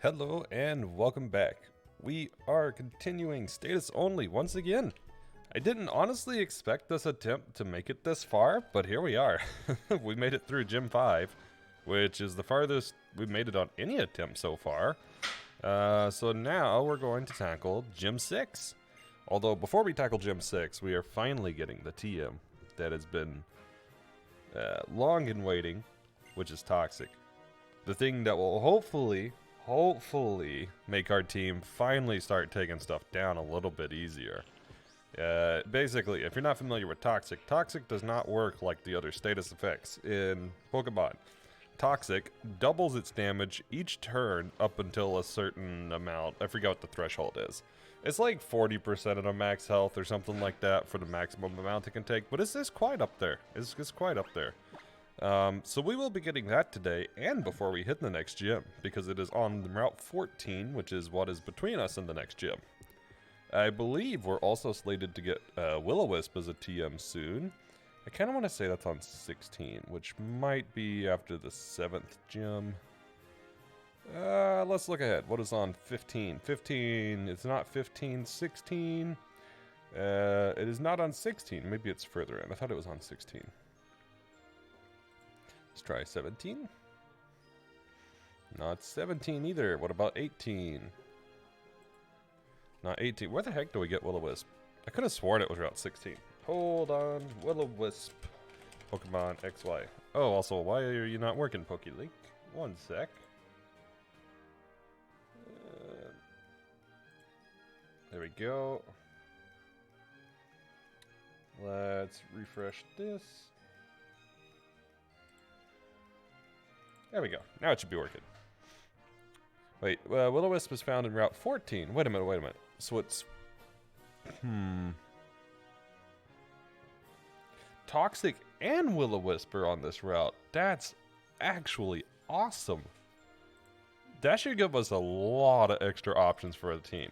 Hello and welcome back. We are continuing status only once again. I didn't honestly expect this attempt to make it this far, but here we are. We made it through Gym 5, which is the farthest we've made it on any attempt so far. So now we're going to tackle Gym 6. Although before we tackle Gym 6, we are finally getting the TM that has been long in waiting, which is Toxic. The thing that will hopefully make our team finally start taking stuff down a little bit easier. Basically, if you're not familiar with Toxic, Toxic does not work like the other status effects in Pokemon. Toxic doubles its damage each turn up until a certain amount. I forget what the threshold is. It's like 40% of the max health or something like that for the maximum amount it can take, but it's quite up there. It's quite up there. So we will be getting that today and before we hit the next gym, because it is on Route 14, which is what is between us and the next gym. I believe we're also slated to get Will-O-Wisp as a TM soon. I kind of want to say that's on 16, which might be after the 7th gym. Let's look ahead. What is on 15? 15, it's not 15, 16. It is not on 16. Maybe it's further in. I thought it was on 16. Let's try 17. Not 17 either. What about 18? Not 18. Where the heck do we get Will-O-Wisp? I could have sworn it was Route 16. Hold on. Will-O-Wisp. Pokemon XY. Oh, also, why are you not working, PokeLink? One sec. There we go. Let's refresh this. There we go. Now it should be working. Wait, Will-O-Wisp was found in Route 14. Wait a minute. So it's... Toxic and Will-O-Wisp are on this route. That's actually awesome. That should give us a lot of extra options for the team.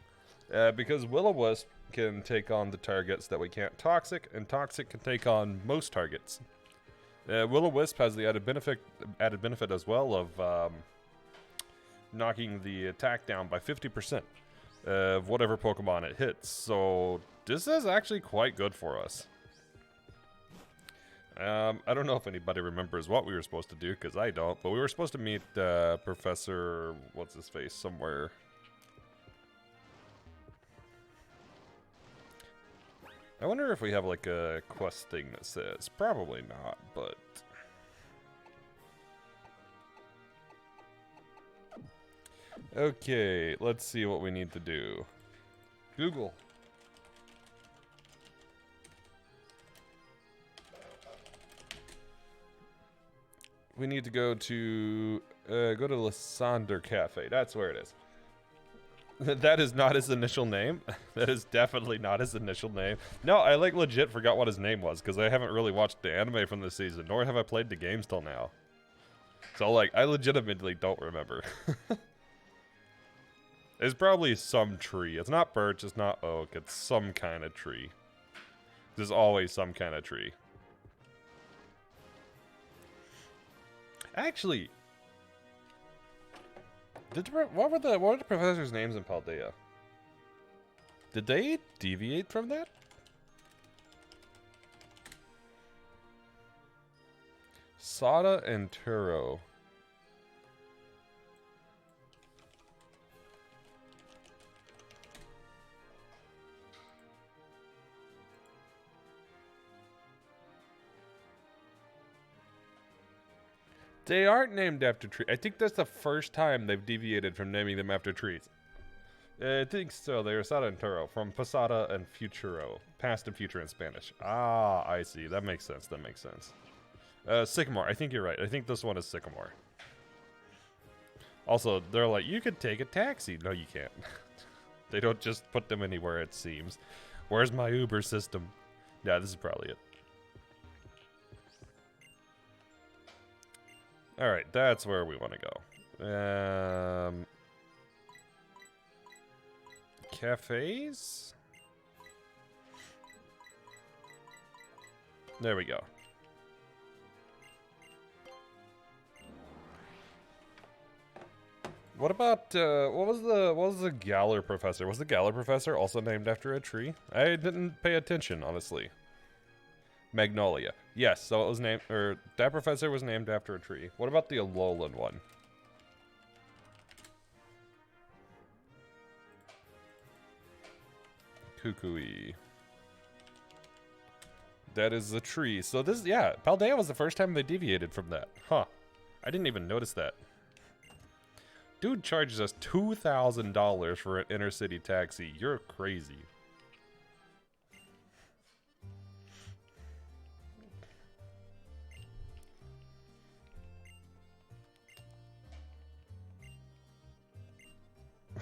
Because Will-O-Wisp can take on the targets that we can't Toxic, and Toxic can take on most targets. Will-O-Wisp has the added benefit as well of knocking the attack down by 50% of whatever Pokemon it hits. So this is actually quite good for us. I don't know if anybody remembers what we were supposed to do, because I don't, but we were supposed to meet Professor What's-His-Face somewhere. I wonder if we have like a quest thing that says. Probably not, but... Okay, let's see what we need to do. Google. We need to go to Lysander Cafe. That's where it is. That is not his initial name. That is definitely not his initial name. No, I like legit forgot what his name was because I haven't really watched the anime from this season, nor have I played the games till now. So like, I legitimately don't remember. It's probably some tree. It's not birch, it's not oak, it's some kind of tree. There's always some kind of tree. Actually, what were the professors' names in Paldea? Did they deviate from that? Sada and Turo. They aren't named after trees. I think that's the first time they've deviated from naming them after trees. I think so. They're Sada and Turo from Posada and Futuro. Past and future in Spanish. Ah, I see. That makes sense. That makes sense. Sycamore. I think you're right. I think this one is Sycamore. Also, they're like, you could take a taxi. No, you can't. They don't just put them anywhere, it seems. Where's my Uber system? Yeah, this is probably it. Alright, that's where we want to go. Cafes? There we go. What about what was the Galler Professor? Was the Galler Professor also named after a tree? I didn't pay attention, honestly. Magnolia. Yes, so it was named, or that professor was named after a tree. What about the Alolan one? Kukui. That is a tree. So this, yeah, Paldea was the first time they deviated from that. Huh. I didn't even notice that. Dude charges us $2,000 for an inner city taxi. You're crazy.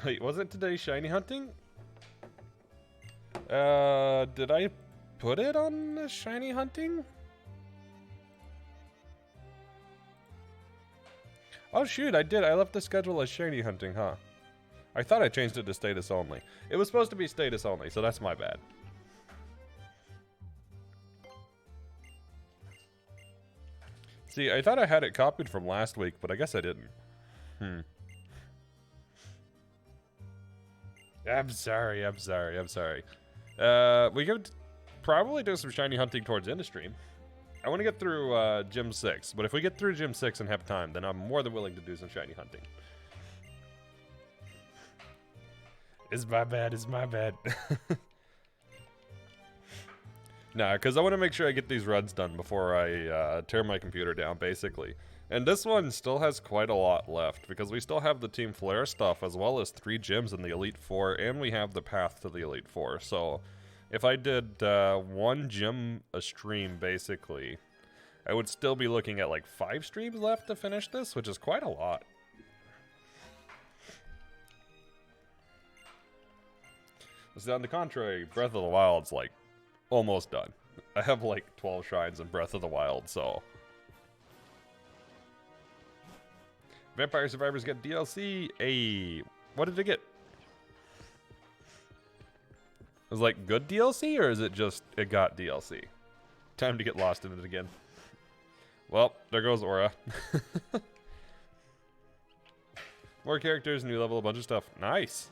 Wait, wasn't today shiny hunting? Did I put it on the shiny hunting? Oh shoot, I did. I left the schedule as shiny hunting, huh? I thought I changed it to status only. It was supposed to be status only, so that's my bad. See, I thought I had it copied from last week, but I guess I didn't. I'm sorry. We could probably do some shiny hunting towards end of stream. I want to get through Gym 6, but if we get through Gym 6 and have time, then I'm more than willing to do some shiny hunting. It's my bad. Nah, because I want to make sure I get these runs done before I tear my computer down, basically. And this one still has quite a lot left, because we still have the Team Flare stuff, as well as 3 gyms in the Elite Four, and we have the path to the Elite Four. So, if I did 1 gym a stream, basically, I would still be looking at like 5 streams left to finish this, which is quite a lot. So on the contrary, Breath of the Wild's like almost done. I have like 12 shrines in Breath of the Wild, so... Vampire Survivors get DLC. Hey, what did it get? Is it like good DLC, or is it just it got DLC? Time to get lost in it again. Well, there goes Aura. More characters, new level, a bunch of stuff. Nice.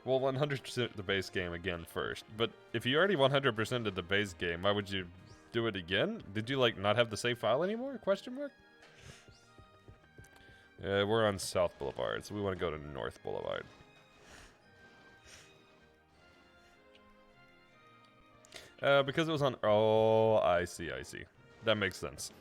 Well, 100% the base game again first. But if you already 100%ed the base game, why would you do it again? Did you like not have the save file anymore? Question mark? We're on South Boulevard, so we want to go to North Boulevard. Because it was on... Oh, I see. That makes sense.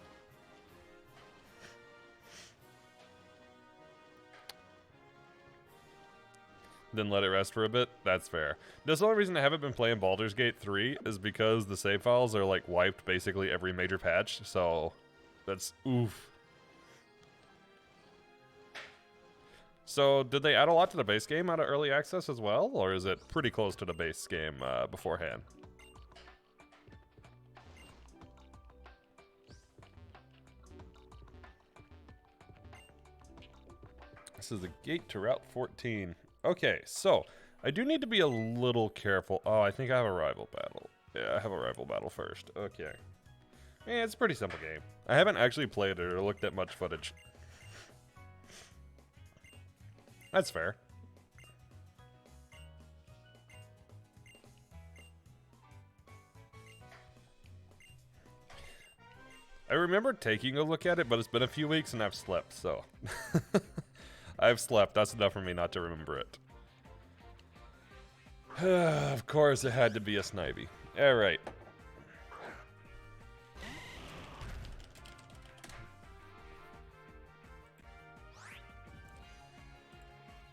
Then let it rest for a bit? That's fair. The only reason I haven't been playing Baldur's Gate 3 is because the save files are, like, wiped basically every major patch, so... That's... oof. So, did they add a lot to the base game out of early access as well, or is it pretty close to the base game beforehand? This is the gate to Route 14. Okay, so, I do need to be a little careful. Oh, I think I have a rival battle. Yeah, I have a rival battle first. Okay. Yeah, it's a pretty simple game. I haven't actually played it or looked at much footage. That's fair. I remember taking a look at it, but it's been a few weeks and I've slept, so... I've slept. That's enough for me not to remember it. Of course, it had to be a Snivy. Alright.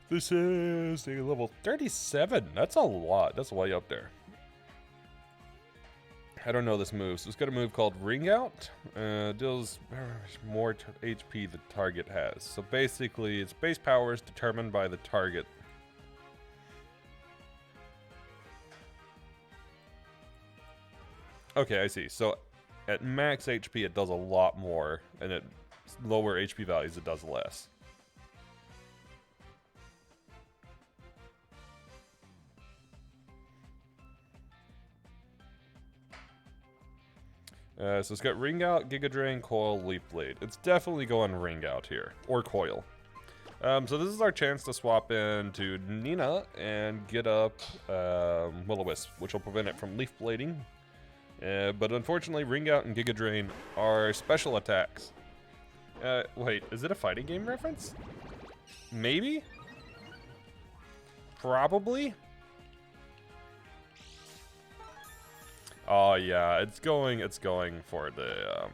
This is a level 37. That's a lot. That's way up there. I don't know this move. So it's got a move called Ring Out. Deals more HP the target has. So basically, its base power is determined by the target. Okay, I see. So at max HP, it does a lot more, and at lower HP values, it does less. So it's got Ring Out, Giga Drain, Coil, Leaf Blade. It's definitely going Ring Out here, or Coil. So this is our chance to swap into Nina and get up Will-O-Wisp, which will prevent it from Leaf Blading. But unfortunately, Ring Out and Giga Drain are special attacks. Wait, is it a fighting game reference? Maybe? Probably? Oh yeah, it's going for the,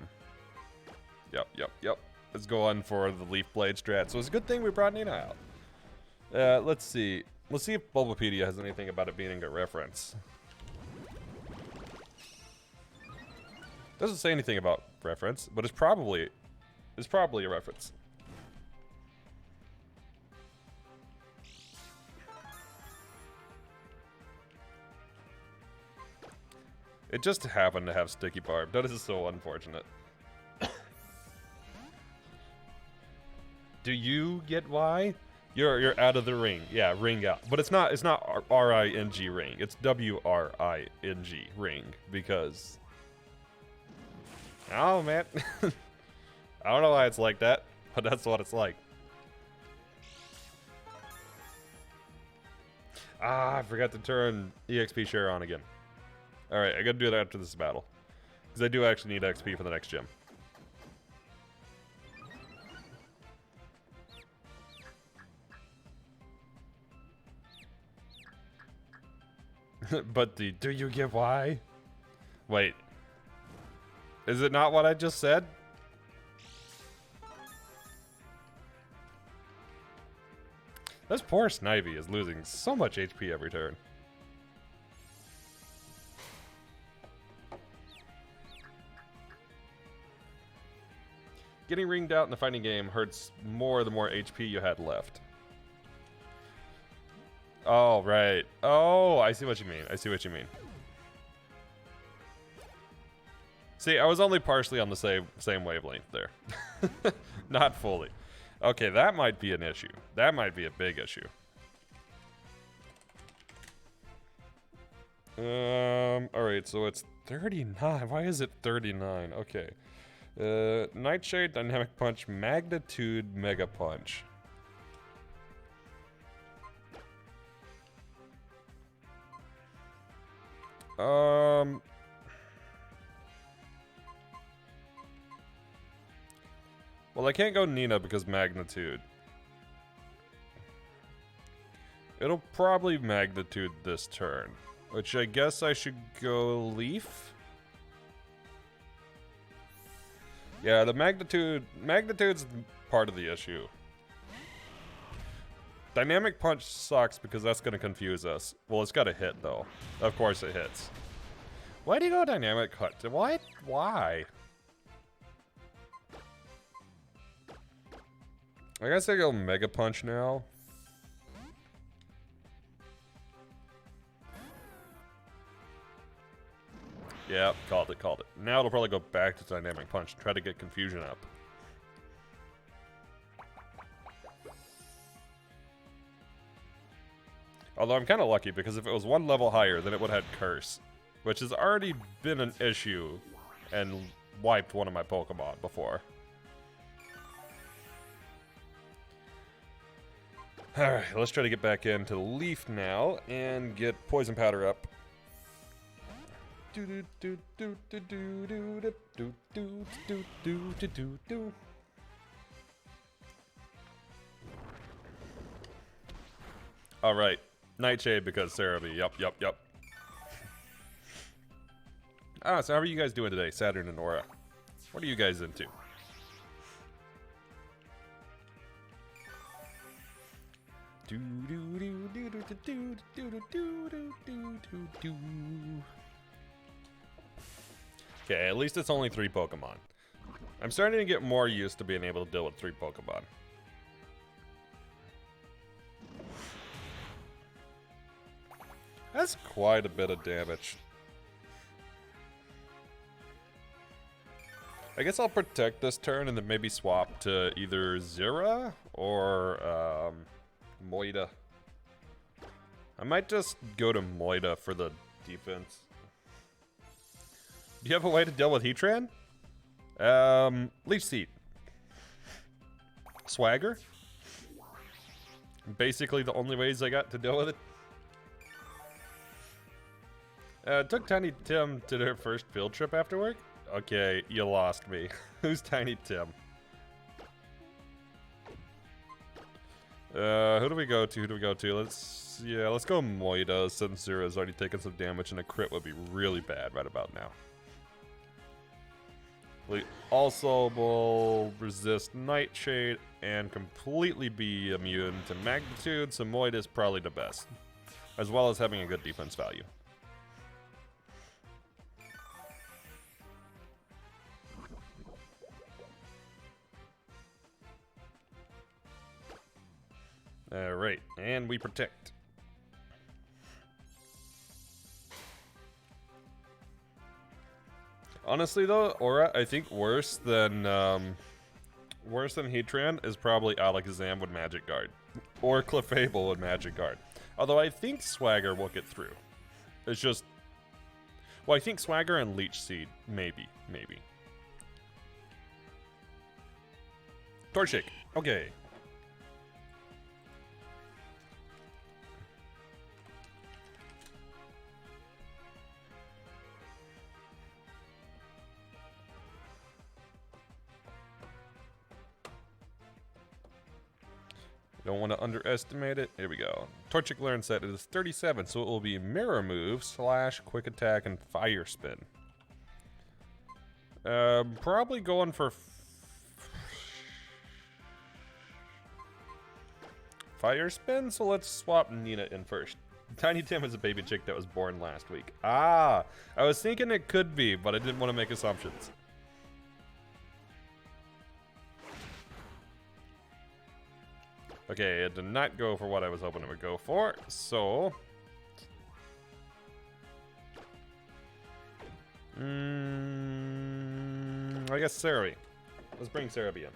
Yep. It's going for the Leaf Blade strat, so it's a good thing we brought Nina out. Let's see. Let's see if Bulbapedia has anything about it being a reference. Doesn't say anything about reference, but it's probably a reference. It just happened to have Sticky Barb. That is so unfortunate. Do you get why? You're out of the ring. Yeah, ring out. But it's not R-I-N-G ring. It's W-R-I-N-G ring because oh man. I don't know why it's like that, but that's what it's like. Ah, I forgot to turn EXP share on again. Alright, I gotta do that after this battle. Because I do actually need XP for the next gym. But do you get why? Wait. Is it not what I just said? This poor Snivy is losing so much HP every turn. Getting ringed out in the fighting game hurts more the more HP you had left. Oh, right. Oh, I see what you mean. I see what you mean. See, I was only partially on the same wavelength there. Not fully. Okay, that might be an issue. That might be a big issue. Alright, so it's 39. Why is it 39? Okay. Nightshade, Dynamic Punch, Magnitude, Mega Punch. Well, I can't go Nina because Magnitude. It'll probably Magnitude this turn, which I guess I should go Leaf. Yeah, the Magnitude's part of the issue. Dynamic Punch sucks because that's going to confuse us. Well, it's got to hit, though. Of course it hits. Why do you go Dynamic Cut? Why? Why? I guess I go Mega Punch now. Yeah, called it. Now it'll probably go back to Dynamic Punch and try to get confusion up. Although I'm kind of lucky because if it was one level higher, then it would have had Curse, which has already been an issue and wiped one of my Pokemon before. Alright, let's try to get back into Leaf now and get Poison Powder up. Alright, Nightshade because Cerebi, yup. So how are you guys doing today, Saturn and Aura? What are you guys into? Okay, at least it's only 3 Pokemon. I'm starting to get more used to being able to deal with 3 Pokemon. That's quite a bit of damage. I guess I'll protect this turn and then maybe swap to either Zera or Moida. I might just go to Moida for the defense. Do you have a way to deal with Heatran? Leaf Seed. Swagger. Basically the only ways I got to deal with it. Took Tiny Tim to their first field trip after work? Okay, you lost me. Who's Tiny Tim? Who do we go to? Let's go Moida, since Zera's already taken some damage and a crit would be really bad right about now. We also will resist Nightshade and completely be immune to Magnitude, so Moida is probably the best. As well as having a good defense value. Alright, and we protect. Honestly though, Aura, I think worse than Heatran is probably Alakazam with Magic Guard. Or Clefable with Magic Guard. Although I think Swagger will get through. It's just... Well, I think Swagger and Leech Seed, maybe. Torchic, okay. Don't want to underestimate it. Here we go. Torchic learn set is 37, so it will be Mirror Move / Quick Attack and Fire Spin. Probably going for Fire Spin, so let's swap Nina in first. Tiny Tim is a baby chick that was born last week. Ah, I was thinking it could be, but I didn't want to make assumptions. Okay, it did not go for what I was hoping it would go for, so... I guess Cerebi. Let's bring Cerebi in.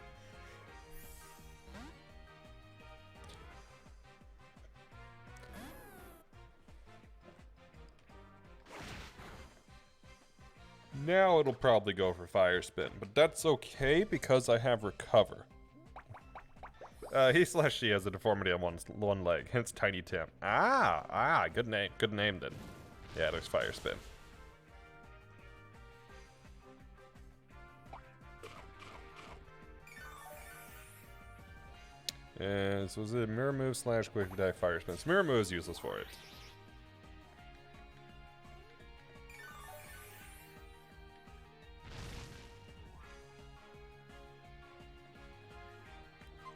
Now it'll probably go for Fire Spin, but that's okay because I have Recover. He/she has a deformity on one leg, hence Tiny Tim. Good name then. Yeah, there's Fire Spin. And so was it Mirror Move / Quick Attack Fire Spin? So Mirror Move is useless for it.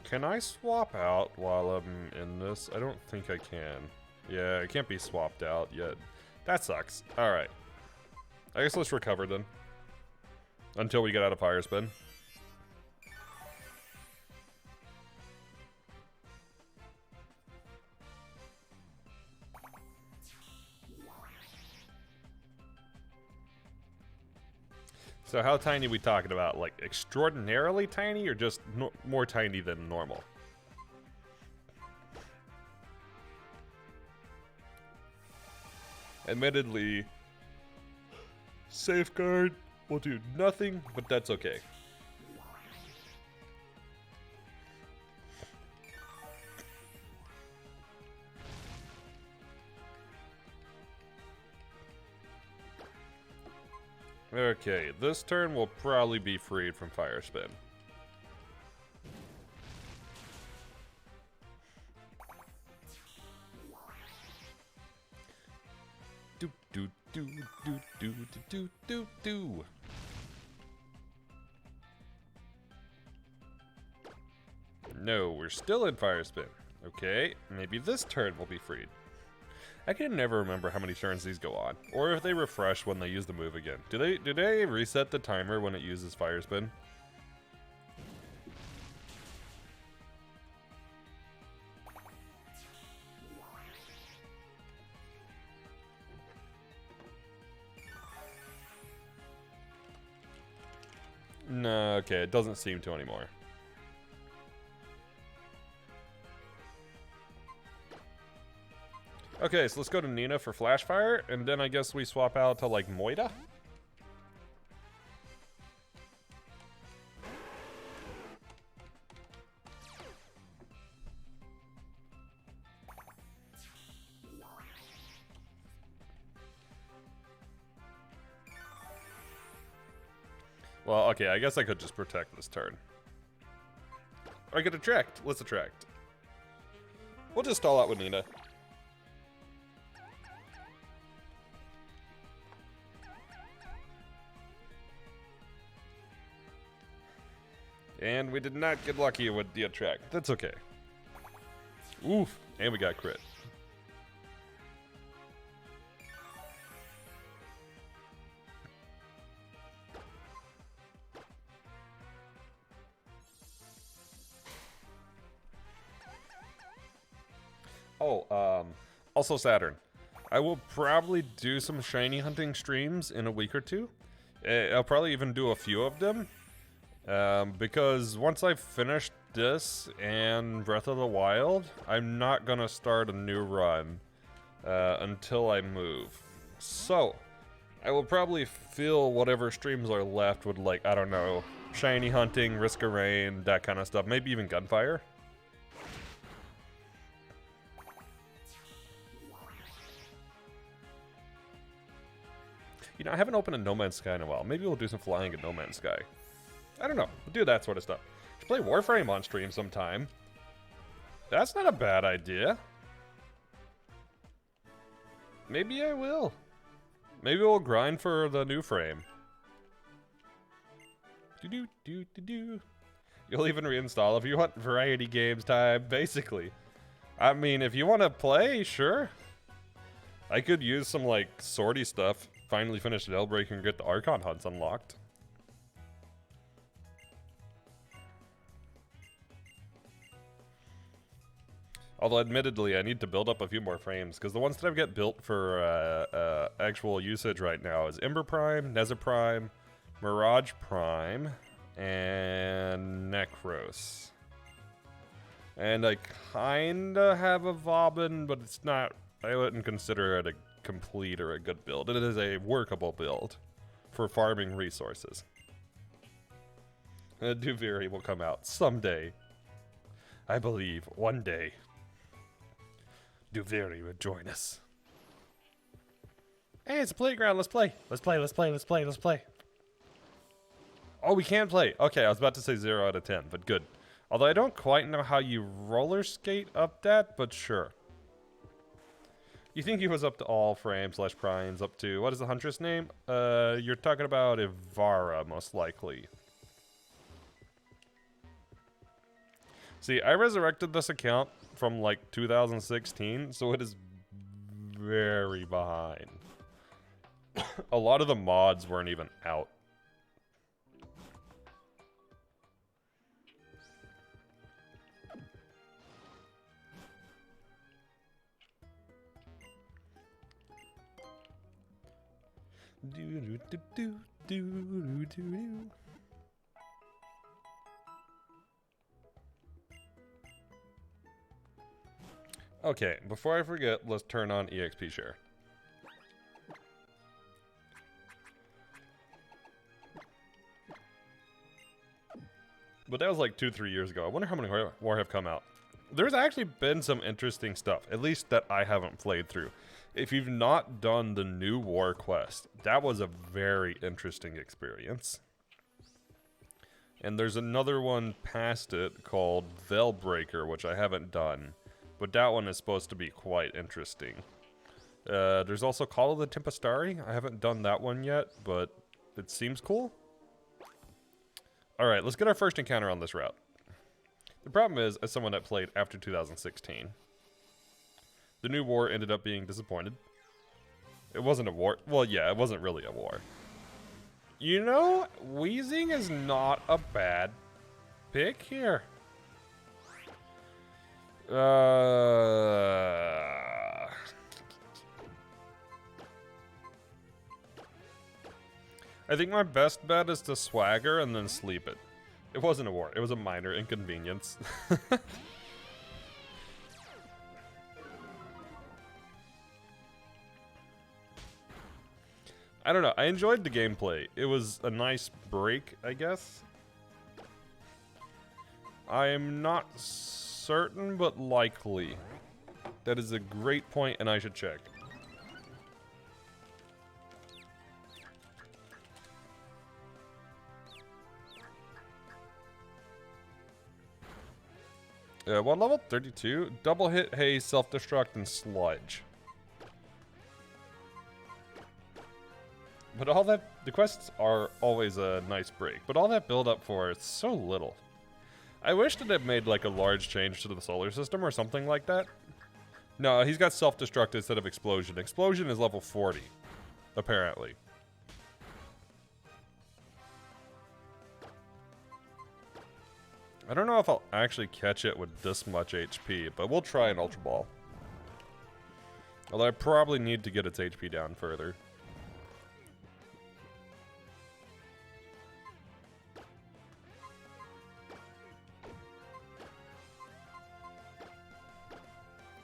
Can I swap out while I'm in this? I don't think I can. Yeah, I can't be swapped out yet. That sucks. Alright. I guess let's recover then. Until we get out of Fire Spin. So how tiny are we talking about? Like extraordinarily tiny or just more tiny than normal? Admittedly, Safeguard will do nothing, but that's okay. Okay, this turn will probably be freed from Fire Spin. Do. No, we're still in Fire Spin. Okay, maybe this turn will be freed. I can never remember how many turns these go on, or if they refresh when they use the move again. Do they reset the timer when it uses Fire Spin? No, okay, it doesn't seem to anymore. Okay, so let's go to Nina for Flash Fire, and then I guess we swap out to, like, Moida? Well, okay, I guess I could just protect this turn. Or I could attract. Let's attract. We'll just stall out with Nina. And we did not get lucky with the attract. That's okay. Oof. And we got crit. Oh, also Saturn. I will probably do some shiny hunting streams in a week or two. I'll probably even do a few of them. Because once I've finished this and Breath of the Wild, I'm not gonna start a new run until I move. So, I will probably fill whatever streams are left with, like, I don't know, shiny hunting, Risk of Rain, that kind of stuff. Maybe even Gunfire. You know, I haven't opened a No Man's Sky in a while. Maybe we'll do some flying at No Man's Sky. I don't know. We'll do that sort of stuff. Should play Warframe on stream sometime. That's not a bad idea. Maybe I will. Maybe we'll grind for the new frame. Do-do-do-do-do. You'll even reinstall if you want variety games time, basically. I mean, if you want to play, sure. I could use some, like, sortie stuff. Finally finish Hellbreaker and get the Archon hunts unlocked. Although, admittedly, I need to build up a few more frames, because the ones that I've got built for actual usage right now is Ember Prime, Nether Prime, Mirage Prime, and Necros. And I kinda have a Vauban, but it's not, I wouldn't consider it a complete or a good build. It is a workable build for farming resources. And Duviri will come out someday. I believe one day. Duviri would join us. Hey, it's a playground. Let's play. Let's play. Let's play. Let's play. Let's play. Oh, we can play. Okay, I was about to say 0 out of 10, but good. Although I don't quite know how you roller skate up that, but sure. You think he was up to all frames / primes up to, what is the Huntress name? You're talking about Ivara, most likely. See, I resurrected this account from like 2016, so it is very behind. A lot of the mods weren't even out. Okay, before I forget, let's turn on EXP share. But that was like 2-3 years ago. I wonder how many more have come out. There's actually been some interesting stuff, at least that I haven't played through. If you've not done the new war quest, that was a very interesting experience. And there's another one past it called Veilbreaker, which I haven't done. But that one is supposed to be quite interesting. There's also Call of the Tempestari. I haven't done that one yet, but it seems cool. Alright, let's get our first encounter on this route. The problem is, as someone that played after 2016, the new war ended up being disappointed. It wasn't a war. Well, yeah, it wasn't really a war. You know, Wheezing is not a bad pick here. I think my best bet is to swagger and then sleep it. It wasn't a war. It was a minor inconvenience. I don't know. I enjoyed the gameplay. It was a nice break, I guess. I am not certain, but likely. That is a great point, and I should check. What level? 32. Double hit, haze, self-destruct, and sludge. But all that, the quests are always a nice break, but all that build up for it's so little. I wish that it made like a large change to the solar system or something like that. No, he's got self-destruct instead of explosion. Explosion is level 40, apparently. I don't know if I'll actually catch it with this much HP, but we'll try an Ultra Ball. Although I probably need to get its HP down further.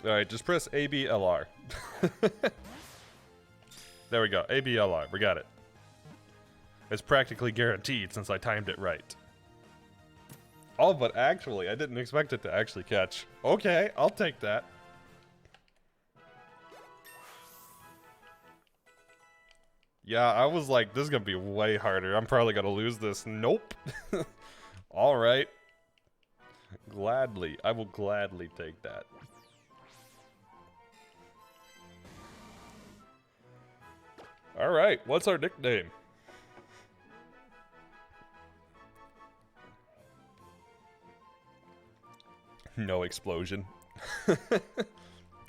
Alright, just press ABLR. There we go, ABLR, we got it. It's practically guaranteed since I timed it right. Oh, but actually, I didn't expect it to actually catch. Okay, I'll take that. Yeah, I was like, this is gonna be way harder. I'm probably gonna lose this. Nope. Alright. Gladly. I will gladly take that. Alright, what's our nickname? No explosion.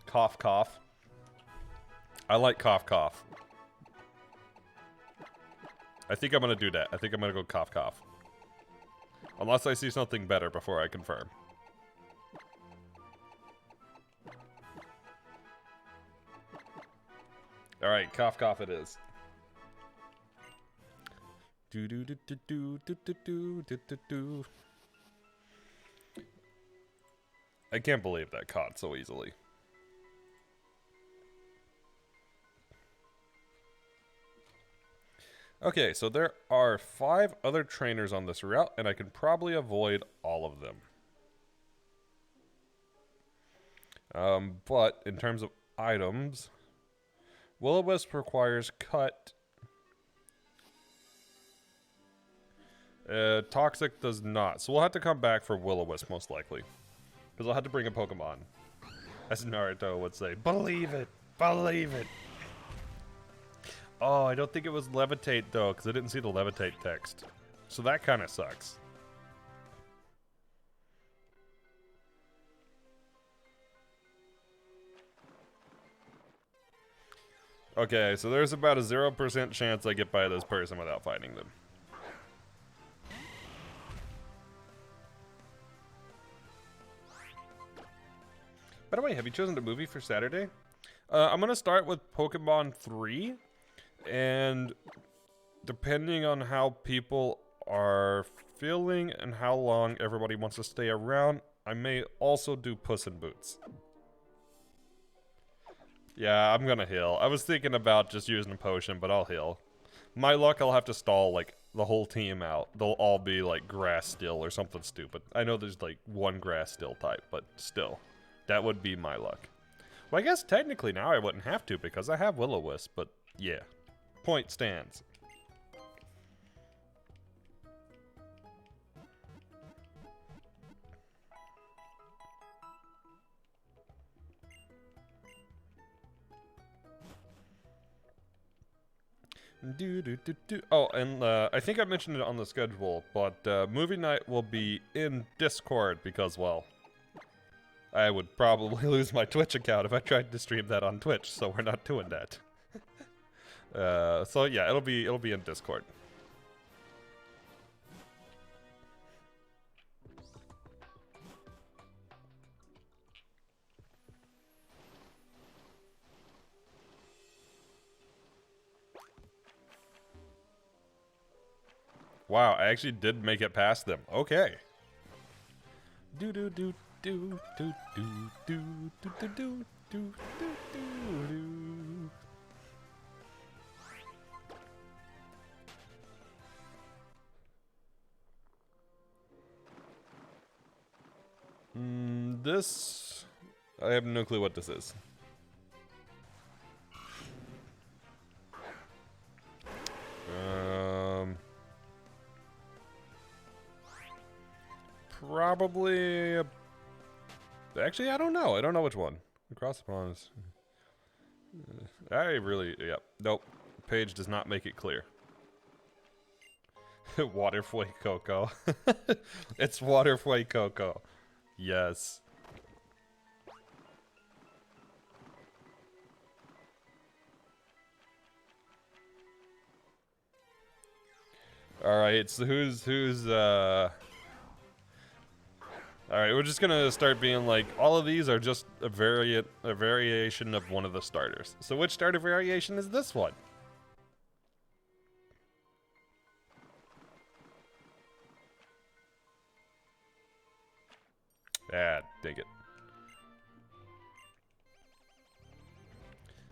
Cough, cough. I like cough, cough. I think I'm gonna do that. I think I'm gonna go cough, cough. Unless I see something better before I confirm. Alright, cough, cough it is. Do do do do do do do do do do do. I can't believe that caught so easily. Okay, so there are 5 other trainers on this route, and I can probably avoid all of them. But in terms of items, Will-O-Wisp requires cut. Toxic does not, so we'll have to come back for Will-O-Wisp most likely. Because I'll have to bring a Pokemon. As Naruto would say, believe it! Believe it! Oh, I don't think it was Levitate though, because I didn't see the Levitate text. So that kind of sucks. Okay, so there's about a 0% chance I get by this person without fighting them. By the way, have you chosen a movie for Saturday? I'm going to start with Pokemon 3. And depending on how people are feeling and how long everybody wants to stay around, I may also do Puss in Boots. Yeah, I'm gonna heal. I was thinking about just using a potion, but I'll heal. My luck, I'll have to stall, like, the whole team out. They'll all be, like, grass steel or something stupid. I know there's, like, one grass steel type, but still. That would be my luck. Well, I guess technically now I wouldn't have to because I have Will-O-Wisp, but yeah. Point stands. Oh, and I think I mentioned it on the schedule, but movie night will be in Discord because, well, I would probably lose my Twitch account if I tried to stream that on Twitch, so we're not doing that. So yeah, it'll be in Discord. Wow, I actually did make it past them. Okay. Do do do do do do do do do do do do. This... I have no clue what this is. Probably a Actually, I don't know. I don't know which one. Across the pond is... I really... Yep. Nope. Page does not make it clear. Waterfly Coco. It's Waterfly Coco. Yes. Alright, so Alright, we're just gonna start being like, all of these are just a variation of one of the starters. So which starter variation is this one? Ah, dig it.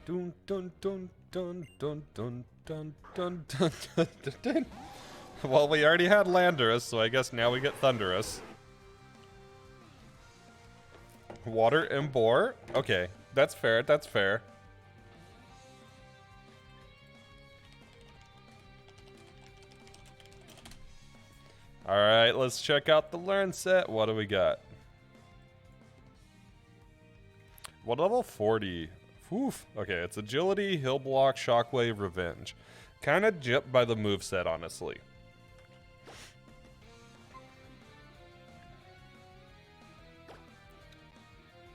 Dun dun dun dun dun dun dun dun dun dun dun. Well, we already had Landorus, so I guess now we get Thunderous. Water and Boar. Okay, that's fair, that's fair. Alright, let's check out the learn set. What do we got? What level 40? Oof. Okay, it's Agility, Hill Block, Shockwave, Revenge. Kinda gypped by the moveset, honestly.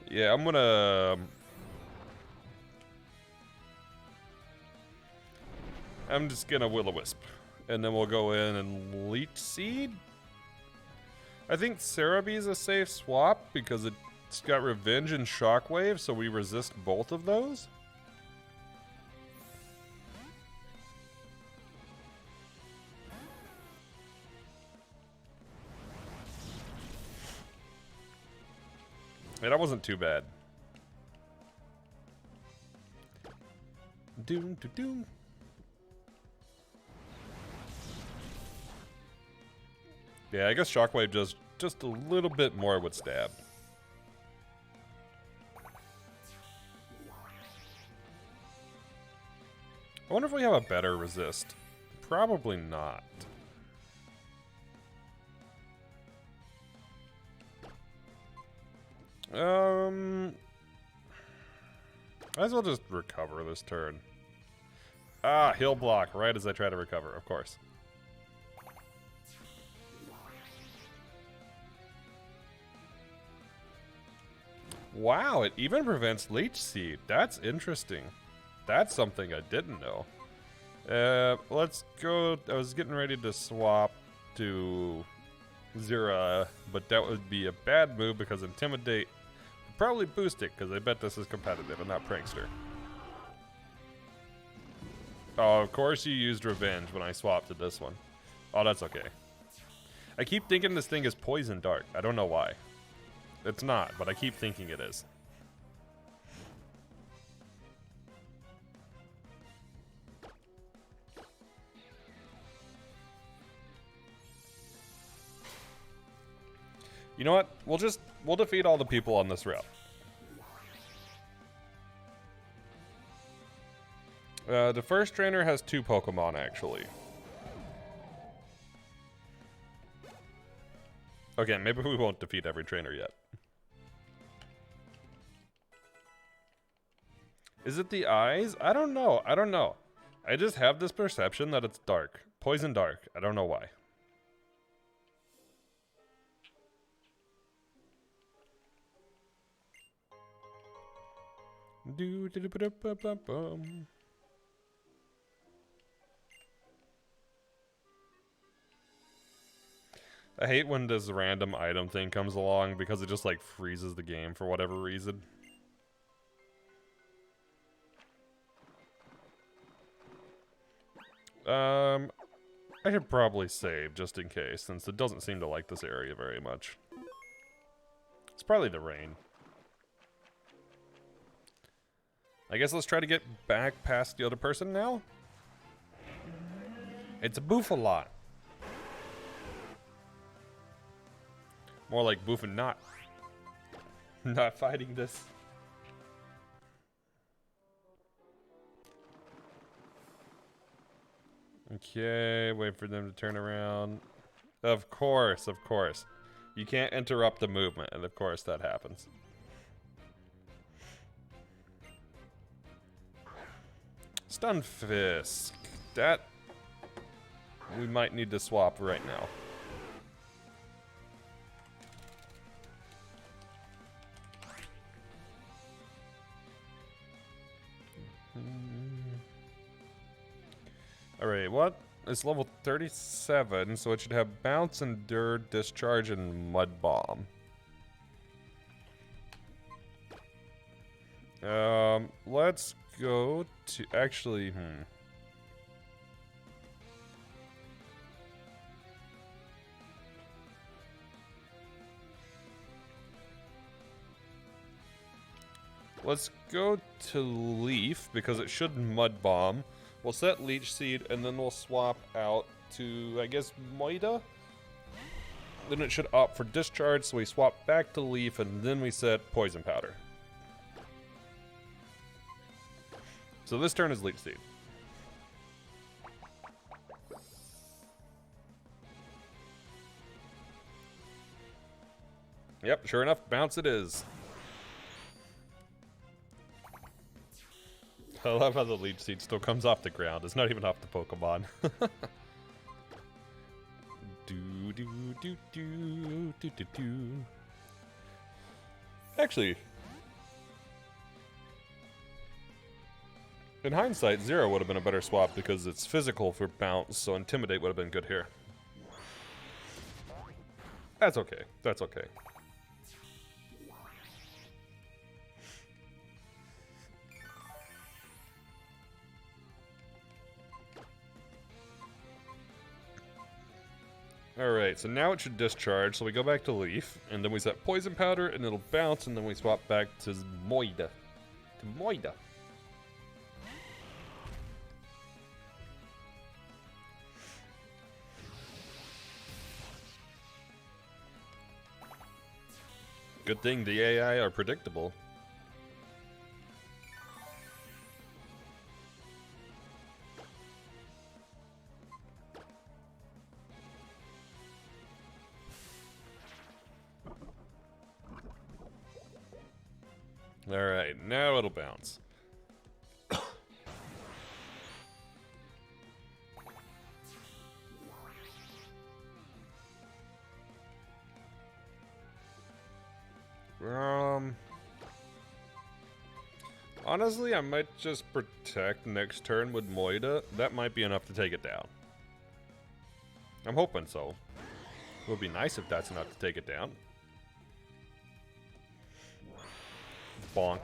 Yeah, I'm just gonna Will-O-Wisp. And then we'll go in and Leech Seed? I think Cerebee's a safe swap because it's got Revenge and Shockwave, so we resist both of those. Yeah, that wasn't too bad. Doom to doom. Yeah, I guess Shockwave does just a little bit more with stab. I wonder if we have a better resist. Probably not. Might as well just recover this turn. Ah, Hill Block, right as I try to recover, of course. Wow, it even prevents Leech Seed. That's interesting. That's something I didn't know. Let's go. I was getting ready to swap to Zera, but that would be a bad move because Intimidate would probably boost it because I bet this is competitive and not Prankster. Oh, of course you used Revenge when I swapped to this one. Oh, that's okay. I keep thinking this thing is Poison Dart. I don't know why. It's not, but I keep thinking it is. You know what? We'll defeat all the people on this route. The first trainer has 2 Pokemon, actually. Okay, maybe we won't defeat every trainer yet. Is it the eyes? I don't know. I don't know. I just have this perception that it's dark. Poison dark. I don't know why. I hate when this random item thing comes along because it just like freezes the game for whatever reason. I should probably save just in case, since it doesn't seem to like this area very much. It's probably the rain. I guess let's try to get back past the other person now. It's a Boofalot. More like Boofin' not. Not fighting this. Okay, wait for them to turn around. Of course, of course. You can't interrupt the movement, and of course that happens. Stunfisk. That we might need to swap right now. Alright, what? It's level 37, so it should have Bounce, Endure, Discharge, and Mud Bomb. Let's go to... Actually, Let's go to Leaf, because it should Mud Bomb. We'll set Leech Seed, and then we'll swap out to, I guess, Moida? Then it should opt for Discharge, so we swap back to Leaf, and then we set Poison Powder. So this turn is Leech Seed. Yep, sure enough, Bounce it is. I love how the Leech Seed still comes off the ground. It's not even off the Pokemon. Actually, in hindsight, Zero would have been a better swap because it's physical for Bounce, so Intimidate would have been good here. That's okay. That's okay. Alright, so now it should discharge, so we go back to Leaf, and then we set Poison Powder, and it'll bounce, and then we swap back to Moida. To Moida. Good thing the AI are predictable. Alright, now it'll bounce. Honestly, I might just protect next turn with Moida. That might be enough to take it down. I'm hoping so. It would be nice if that's enough to take it down. Bonk.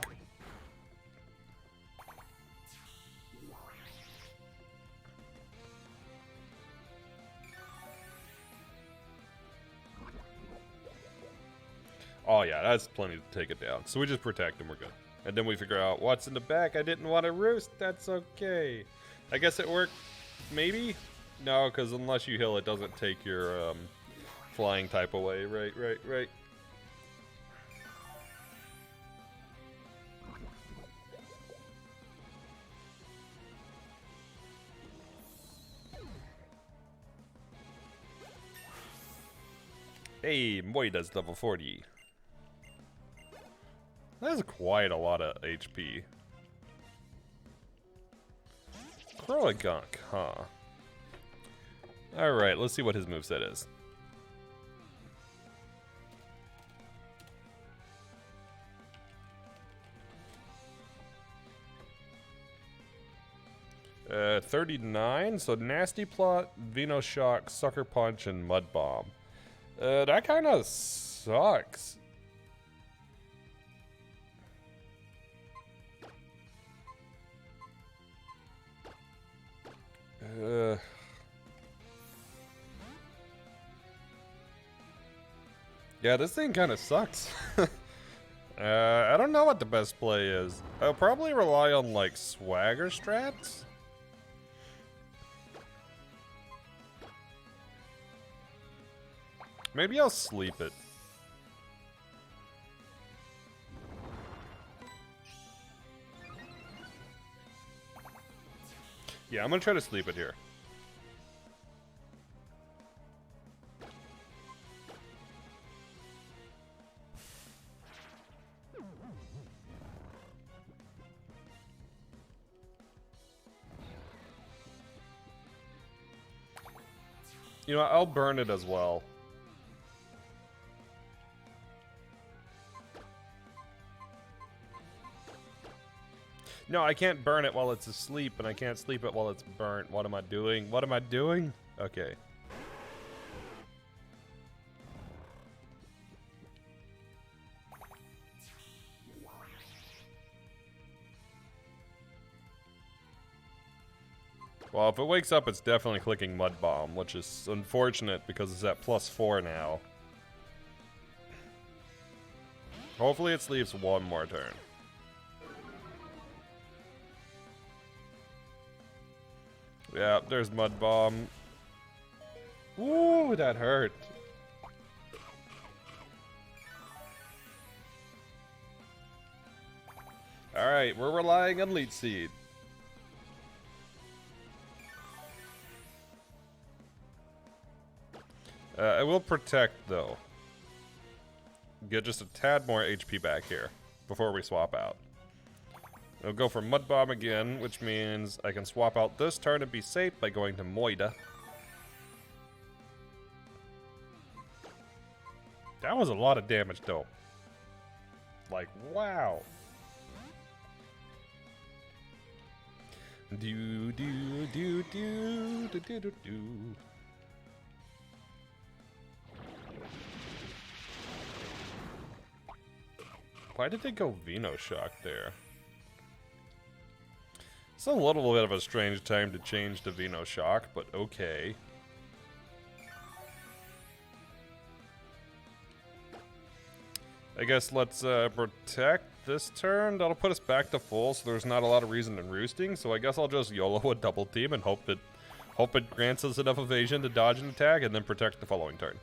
Oh yeah, that's plenty to take it down. So we just protect and we're good. And then we figure out what's in the back. I didn't want to roost. That's okay. I guess it worked. Maybe? No, because unless you heal, it doesn't take your flying type away. Right. Hey, Moida's level 40. That's quite a lot of HP. Croagunk, huh? Alright, let's see what his moveset is. Uh, 39, so Nasty Plot, Venoshock, Sucker Punch, and Mud Bomb. That kind of sucks. Yeah, this thing kind of sucks. I don't know what the best play is. I'll probably rely on, like, swagger strats. Maybe I'll sleep it. Yeah, I'm gonna try to sleep it here. You know, I'll burn it as well. No, I can't burn it while it's asleep, and I can't sleep it while it's burnt. What am I doing? What am I doing? Okay. Well, if it wakes up, it's definitely clicking Mud Bomb, which is unfortunate because it's at +4 now. Hopefully it sleeps one more turn. Yeah, there's Mud Bomb. Ooh, that hurt. Alright, we're relying on Leech Seed. I will protect, though. Get just a tad more HP back here before we swap out. I'll go for Mud Bomb again, which means I can swap out this turn and be safe by going to Moida. That was a lot of damage, though. Like, wow. Do do do do do do do do. Why did they go Veno Shock there? It's a little bit of a strange time to change to Veno Shock, but okay. I guess let's protect this turn. That'll put us back to full, so there's not a lot of reason in roosting. So I guess I'll just YOLO a double team and hope it grants us enough evasion to dodge an attack and then protect the following turn.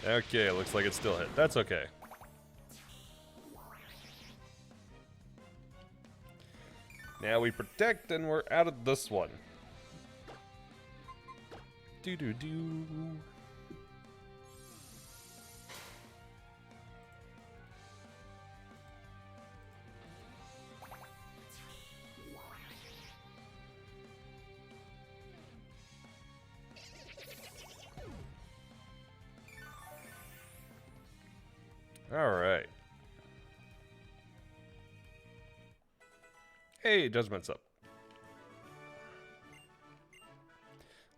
Okay, looks like it still hit. That's okay. Now we protect and we're out of this one. Do-do-do. All right. Hey, Judgment's up.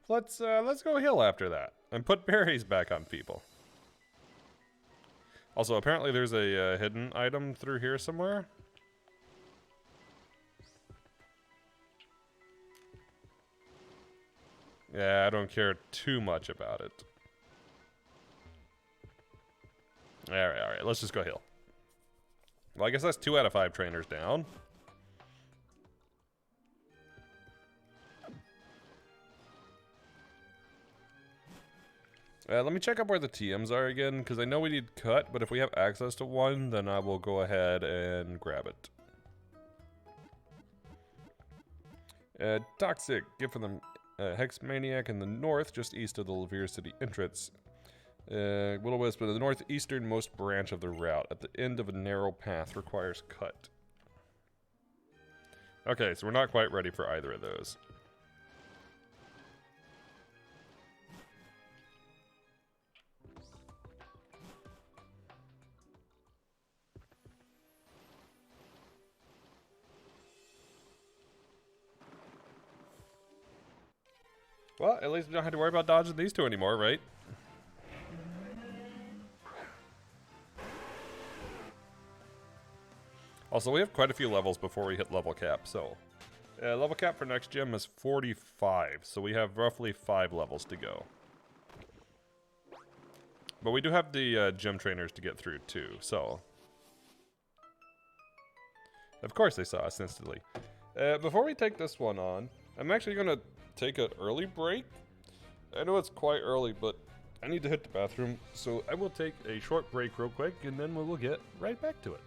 Let's go heal after that and put berries back on people. Also, apparently there's a hidden item through here somewhere. Yeah, I don't care too much about it. Alright, let's just go heal. Well, I guess that's 2 out of 5 trainers down. Let me check up where the TMs are again, because I know we need cut, but if we have access to one, then I will go ahead and grab it. Toxic, give for them Hex Maniac in the north, just east of the Lavier City entrance. Will-O-Wisp, the northeasternmost branch of the route, at the end of a narrow path, requires cut. Okay, so we're not quite ready for either of those. Well, at least we don't have to worry about dodging these two anymore, right? Also, we have quite a few levels before we hit level cap, so... level cap for next gym is 45, so we have roughly 5 levels to go. But we do have the gym trainers to get through, too, so... Of course they saw us instantly. Before we take this one on, I'm actually going to take an early break. I know it's quite early, but I need to hit the bathroom, so I will take a short break real quick, and then we will get right back to it.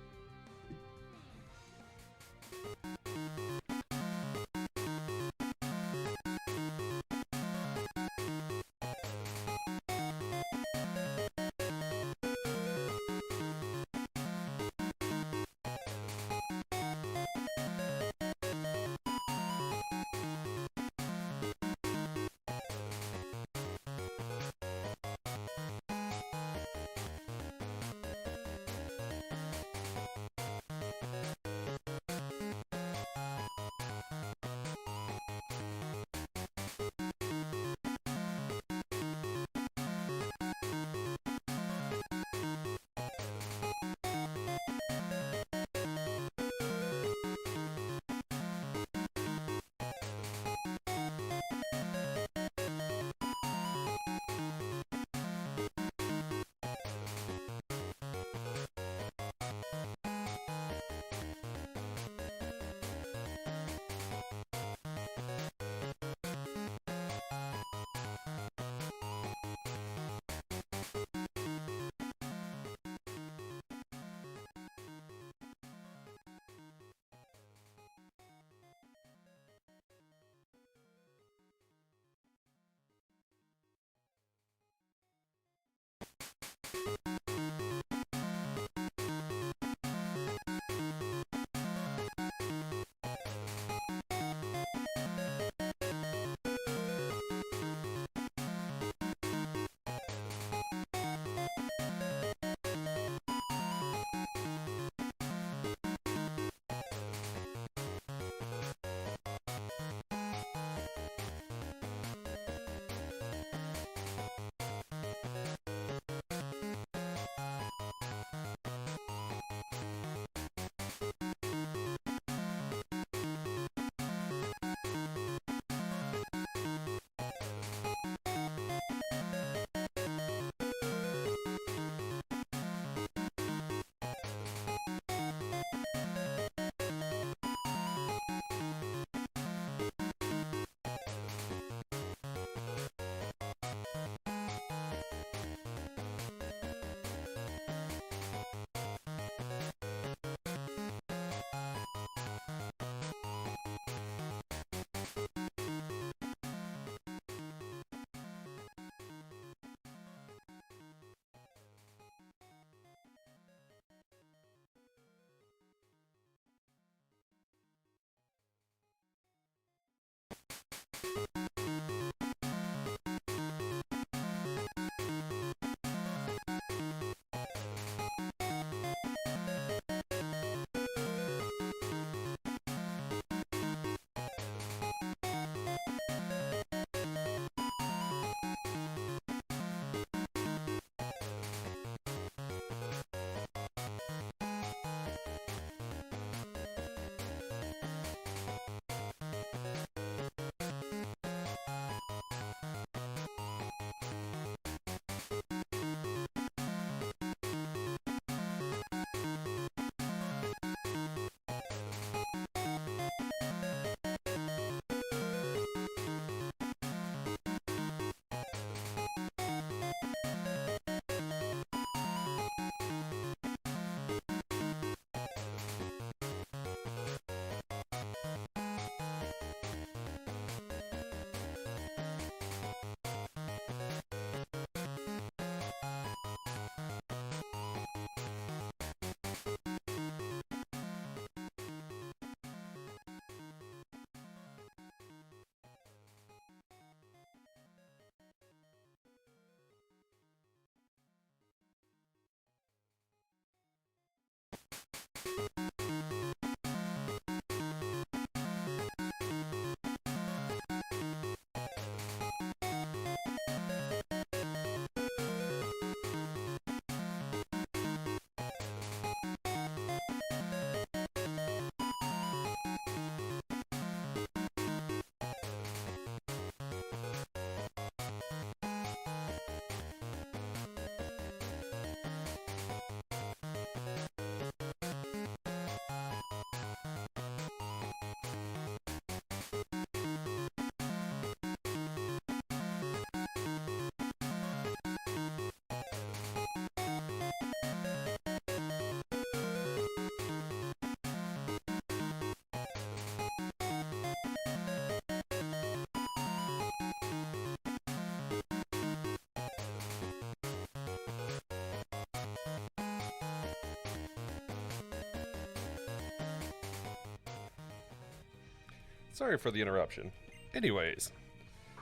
Sorry for the interruption. Anyways,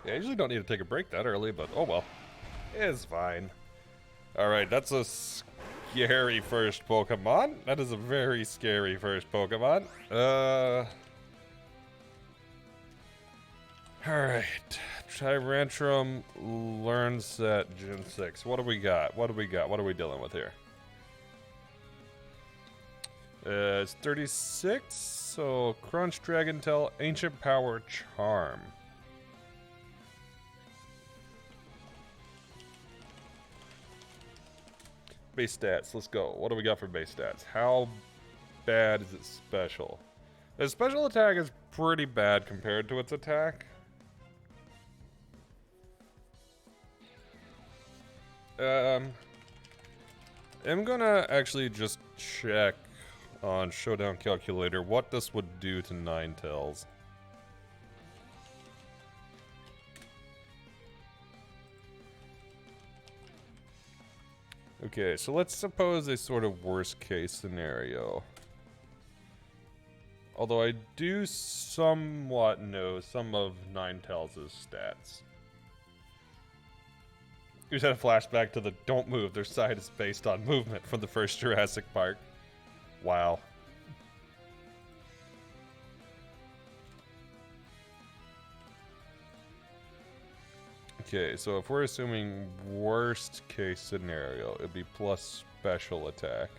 yeah, I usually don't need to take a break that early, but oh well. It's fine. Alright, that's a scary first Pokemon. That is a very scary first Pokemon. Alright. Tyrantrum learns at Gen 6. What do we got? What do we got? What are we dealing with here? It's 36, so Crunch, Dragon Tail, Ancient Power, Charm. Base stats, let's go. What do we got for base stats? How bad is it special? Its special attack is pretty bad compared to its attack. I'm gonna actually just check on Showdown Calculator what this would do to Ninetales. Okay, so let's suppose a sort of worst case scenario. Although I do somewhat know some of Ninetales' stats. You just had a flashback to the don't move, their side is based on movement from the first Jurassic Park. Wow. Okay, so if we're assuming worst case scenario, it'd be plus special attack.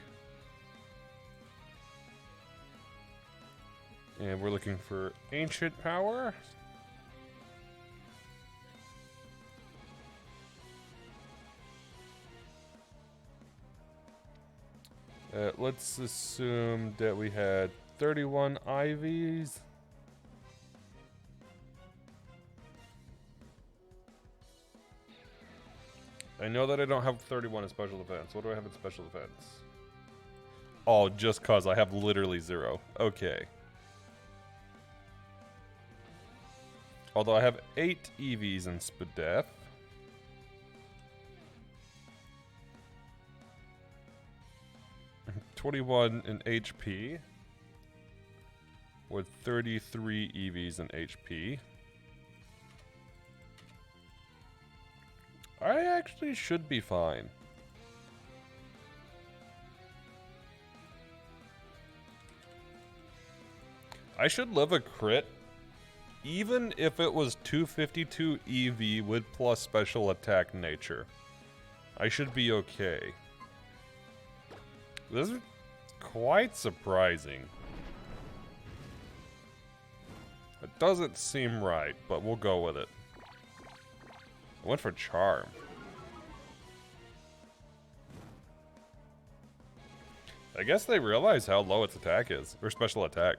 And we're looking for ancient power. Let's assume that we had 31 IVs. I know that I don't have 31 in special defense. What do I have in special defense? Oh, just cause I have literally 0. Okay. Although I have 8 EVs in Spadef. $21 in HP. With 33 EVs in HP. I actually should be fine. I should live a crit, even if it was 252 EV with plus special attack nature. I should be okay. This is quite surprising. It doesn't seem right, but we'll go with it. I went for Charm. I guess they realize how low its attack is, or special attack.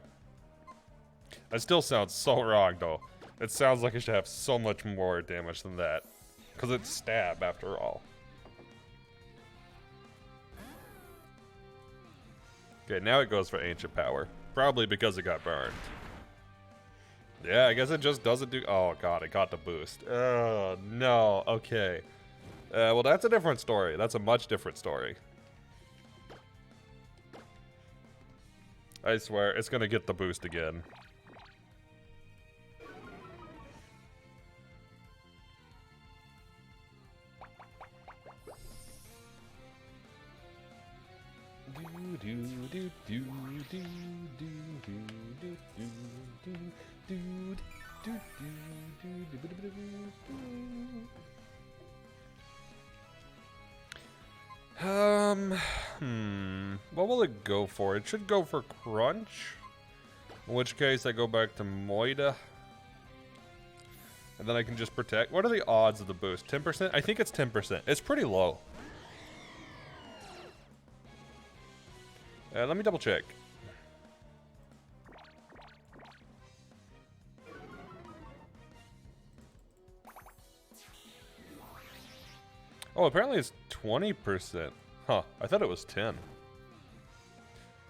That still sounds so wrong, though. It sounds like it should have so much more damage than that. Because it's stab, after all. Okay, now it goes for Ancient Power. Probably because it got burned. Yeah, I guess it just doesn't do... Oh, God, it got the boost. Oh, no. Okay. Well, that's a different story. That's a much different story. I swear, it's gonna get the boost again. What will it go for? It should go for Crunch. In which case, I go back to Moida. And then I can just protect. What are the odds of the boost? 10%? I think it's 10%. It's pretty low. Let me double check. Oh, apparently it's 20%. Huh, I thought it was 10.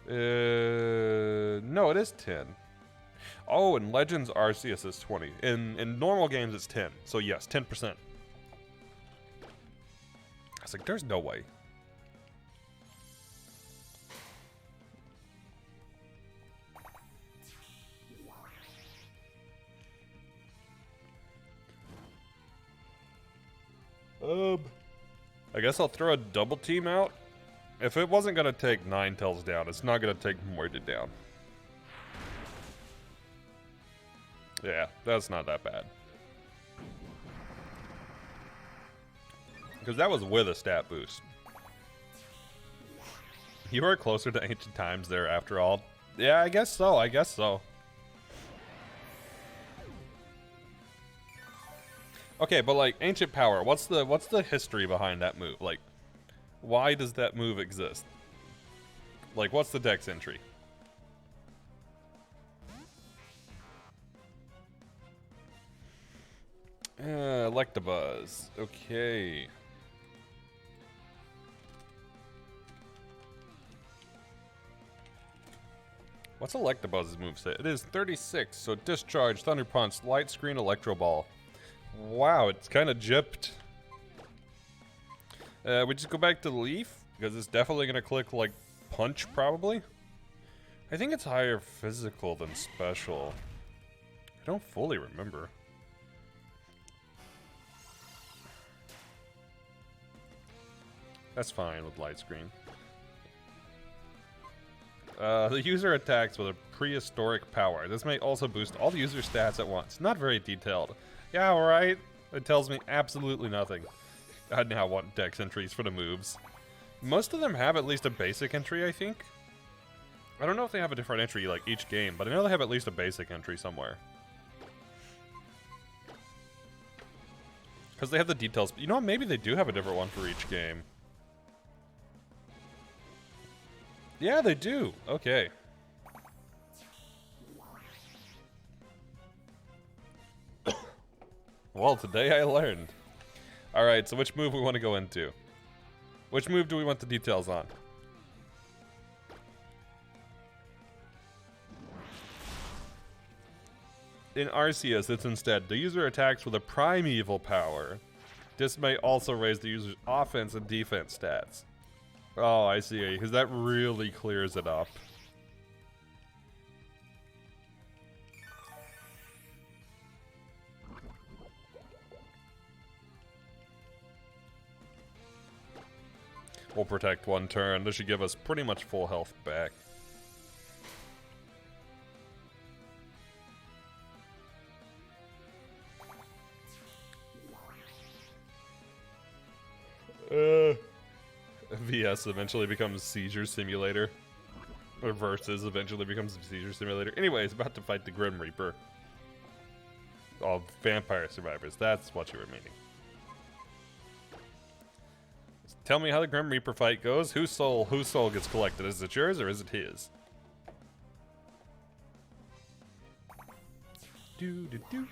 No, it is 10. Oh, in Legends Arceus is 20. In normal games it's 10. So yes, 10%. I was like, there's no way. I guess I'll throw a double team out. If it wasn't gonna take Ninetales down, it's not gonna take Moira down. Yeah, that's not that bad. Because that was with a stat boost. You are closer to ancient times there after all. Yeah, I guess so, I guess so. Okay, but like ancient power, what's the history behind that move? Like, why does that move exist? Like, what's the dex entry? Electabuzz. Okay. What's Electabuzz's moveset? It is 36, so Discharge, Thunder Punch, Light Screen, Electro Ball. Wow, it's kind of gypped. We just go back to Leaf, because it's definitely going to click, like, Punch, probably. I think it's higher physical than special. I don't fully remember. That's fine with Light Screen. The user attacks with a prehistoric power. This may also boost all the user stats at once. Not very detailed. Yeah, right. It tells me absolutely nothing. I now want dex entries for the moves. Most of them have at least a basic entry, I think. I don't know if they have a different entry like each game, but I know they have at least a basic entry somewhere. Because they have the details. You know what? Maybe they do have a different one for each game. Yeah, they do. Okay. Well, today I learned. Alright, so which move we want to go into? Which move do we want the details on? In Arceus, it's instead, the user attacks with a primeval power. This may also raise the user's offense and defense stats. Oh, I see, because that really clears it up. We'll protect one turn. This should give us pretty much full health back. VS eventually becomes Seizure Simulator. Or Versus eventually becomes Seizure Simulator. Anyways, about to fight the Grim Reaper. Oh, vampire survivors. That's what you were meaning. Tell me how the Grim Reaper fight goes. Whose soul gets collected? Is it yours or is it his? Do do do.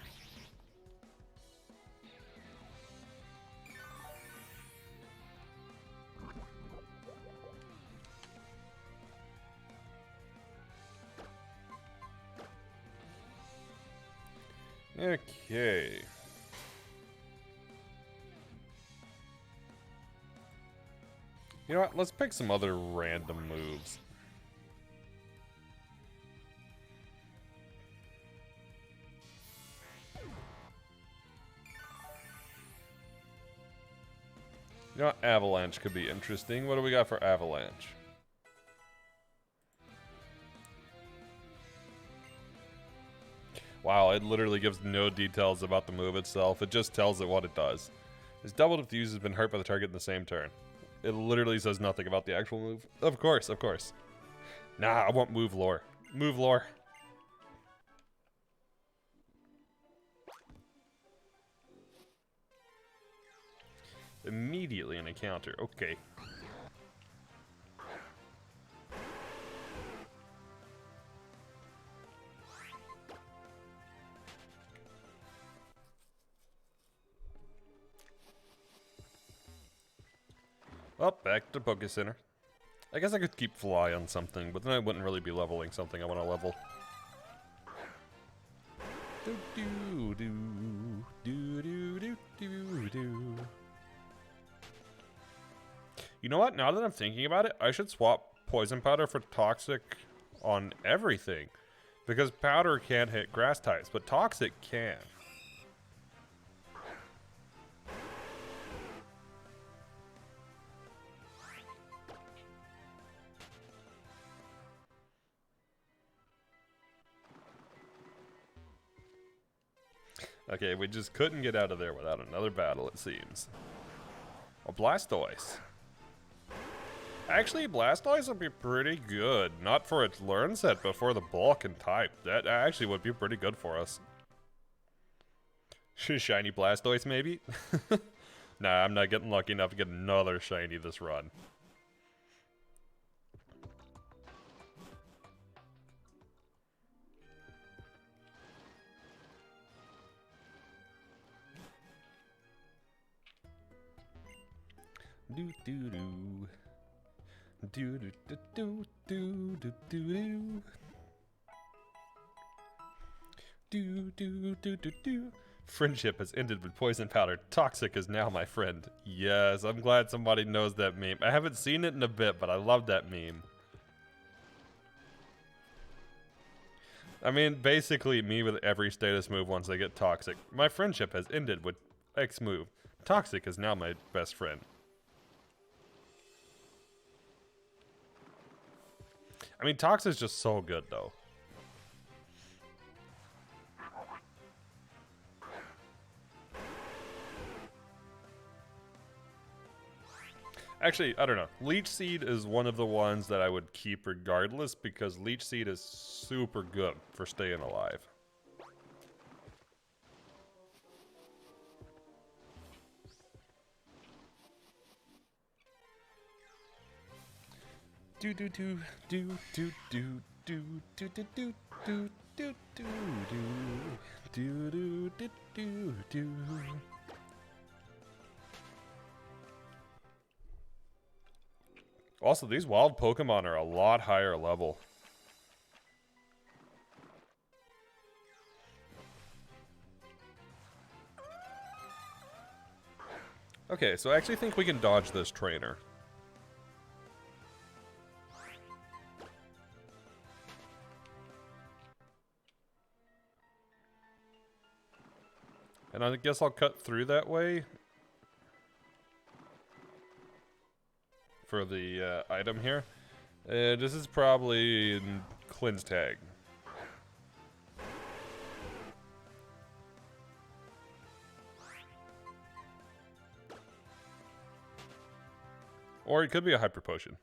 Okay. You know what? Let's pick some other random moves. You know what? Avalanche could be interesting. What do we got for Avalanche? Wow, it literally gives no details about the move itself. It just tells it what it does. It's doubled if the user has been hurt by the target in the same turn. It literally says nothing about the actual move. Of course, of course. Nah, I want move lore. Move lore. Immediately an encounter. Okay. Oh, back to Poké Center. I guess I could keep Fly on something, but then I wouldn't really be leveling something I want to level. Do do do do do do do do. You know what? Now that I'm thinking about it, I should swap Poison Powder for Toxic on everything. Because Powder can't hit grass types, but Toxic can. Okay, we just couldn't get out of there without another battle, it seems. A Blastoise. Actually, Blastoise would be pretty good. Not for its learn set, but for the bulk and type. That actually would be pretty good for us. Shiny Blastoise, maybe? Nah, I'm not getting lucky enough to get another shiny this run. Do do do. Do do do do do do do. Do do do do do. Friendship has ended with poison powder. Toxic is now my friend. Yes, I'm glad somebody knows that meme. I haven't seen it in a bit, but I love that meme. I mean, basically me with every status move once I get toxic. My friendship has ended with X move. Toxic is now my best friend. I mean, Toxic's just so good, though. Actually, I don't know. Leech Seed is one of the ones that I would keep regardless because Leech Seed is super good for staying alive. Do do do do do do do do do do do do do do do do do do. Also, these wild Pokemon are a lot higher level. Okay, so I actually think we can dodge this trainer. And I guess I'll cut through that way for the item here. This is probably Cleanse Tag. Or it could be a Hyper Potion.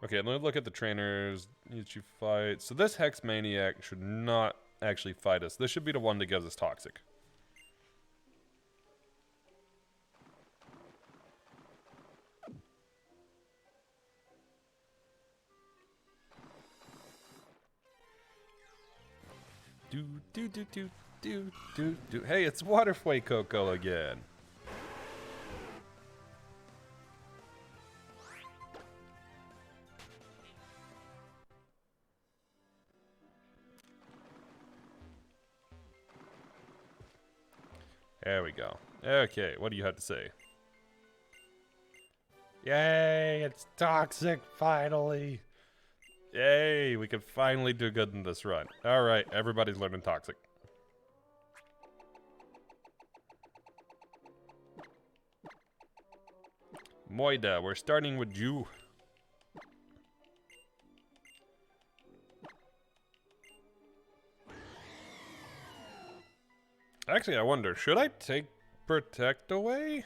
Okay, let me look at the trainers that you fight. So this Hex Maniac should not actually fight us. This should be the one that gives us Toxic. Do do do do do do do. Hey, it's Waterway Coco again. There we go. Okay, what do you have to say? Yay, it's Toxic, finally. Yay, we can finally do good in this run. Alright, everybody's learning Toxic. Moida, we're starting with you. Actually, I wonder, should I take Protect away?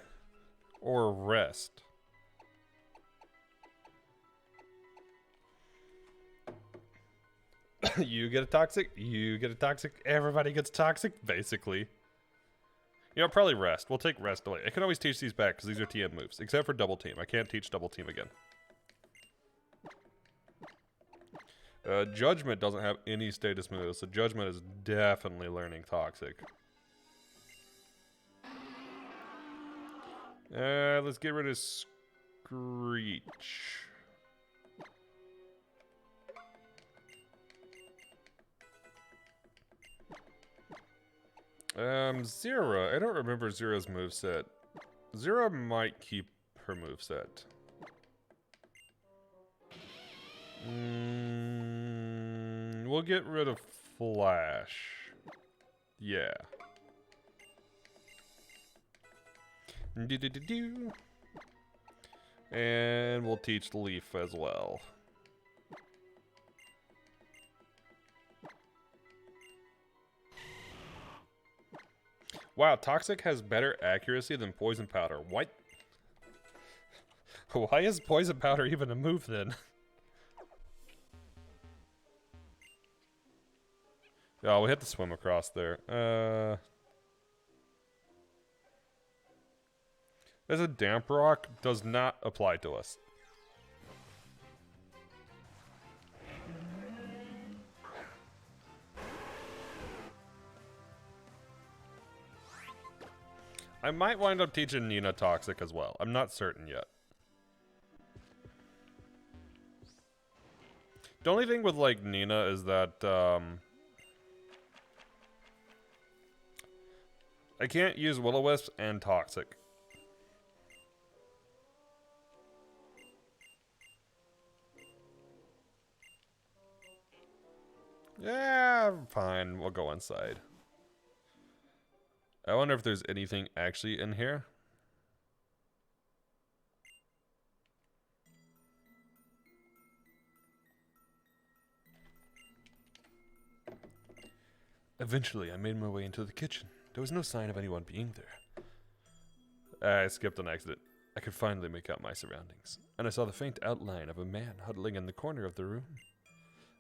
Or Rest? You get a Toxic, you get a Toxic, everybody gets Toxic, basically. You know, probably Rest. We'll take Rest away. I can always teach these back because these are TM moves, except for Double Team. I can't teach Double Team again. Judgment doesn't have any status moves, so Judgment is definitely learning Toxic. Let's get rid of Screech. Zera. I don't remember Zera's moveset. Zera might keep her moveset. We'll get rid of Flash. Yeah. Do-do-do-do. And we'll teach Leaf as well. Wow, Toxic has better accuracy than Poison Powder. What? Why is Poison Powder even a move then? Oh, we had to swim across there. There's a damp rock. Does not apply to us. I might wind up teaching Nina Toxic as well. I'm not certain yet. The only thing with, like, Nina is that, I can't use Will-O-Wisp and Toxic. Yeah, fine. We'll go inside. I wonder if there's anything actually in here. Eventually, I made my way into the kitchen. There was no sign of anyone being there. I skipped an exit. I could finally make out my surroundings, and I saw the faint outline of a man huddling in the corner of the room.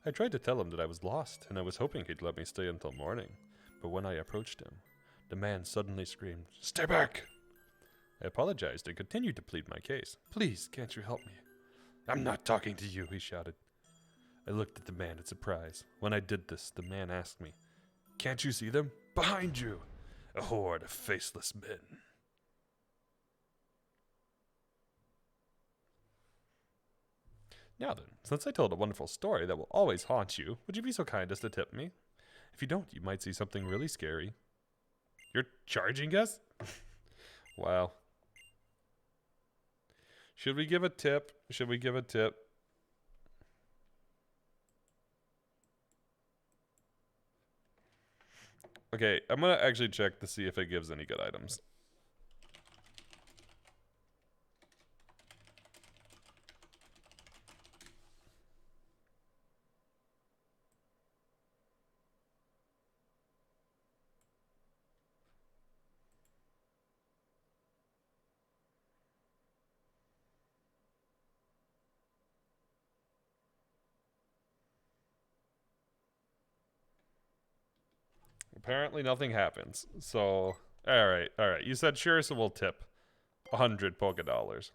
I tried to tell him that I was lost, and I was hoping he'd let me stay until morning. But when I approached him, the man suddenly screamed, "Stay back!" I apologized and continued to plead my case. "Please, can't you help me?" "I'm not talking to you," he shouted. I looked at the man in surprise. When I did this, the man asked me, "Can't you see them? Behind you! A horde of faceless men." Now then, since I told a wonderful story that will always haunt you, would you be so kind as to tip me? If you don't, you might see something really scary. You're charging us? Wow. Should we give a tip? Should we give a tip? Okay, I'm gonna actually check to see if it gives any good items. Apparently nothing happens. So, alright. You said sure, so we'll tip 100 Poké Dollars.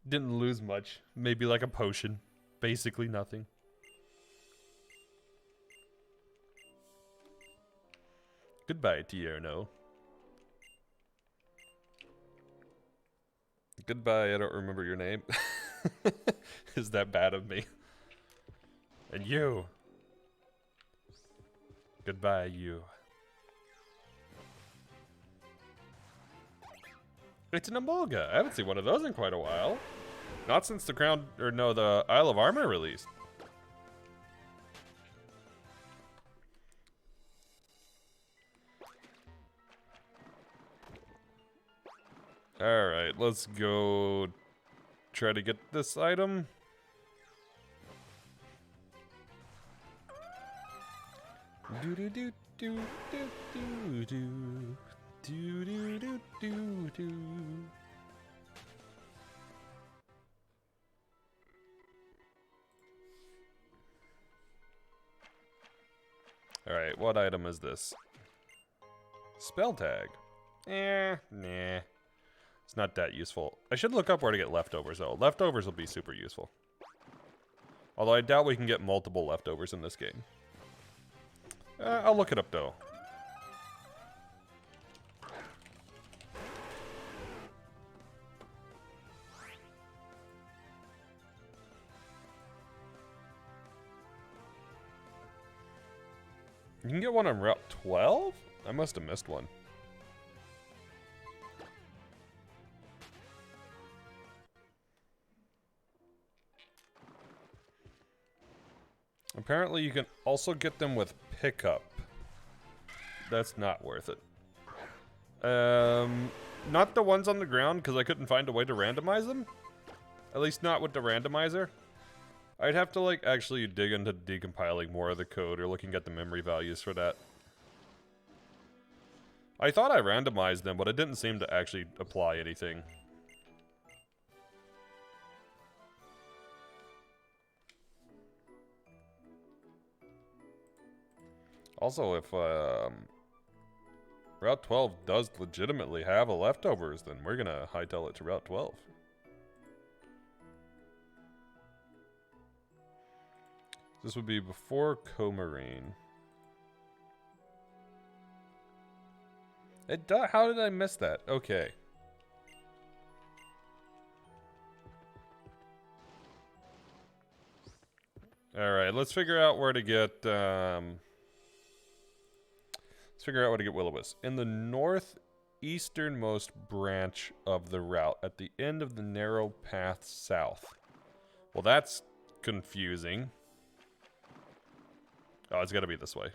Didn't lose much. Maybe like a potion. Basically nothing. Goodbye, Tierno. Goodbye, I don't remember your name. Is that bad of me? And you. Goodbye, you. It's an Emolga. I haven't seen one of those in quite a while. Not since the the Isle of Armor released. Alright, let's go try to get this item. Do do do do do do do do do do do do. Alright, what item is this? Spell tag. Nah. It's not that useful. I should look up where to get leftovers, though. Leftovers will be super useful. Although I doubt we can get multiple leftovers in this game. I'll look it up, though. You can get one on Route 12? I must have missed one. Apparently you can also get them with pickup. That's not worth it. Not the ones on the ground, because I couldn't find a way to randomize them. At least not with the randomizer. I'd have to like actually dig into decompiling more of the code or looking at the memory values for that. I thought I randomized them, but it didn't seem to actually apply anything. Also, if Route 12 does legitimately have a leftovers, then we're gonna hightail it to Route 12. This would be before Comarine. How did I miss that? Okay. Alright, let's figure out where to get, let's figure out where to get Will-O-Wisp. In the northeasternmost branch of the route, at the end of the narrow path south. Well, that's confusing. Oh, it's gotta be this way.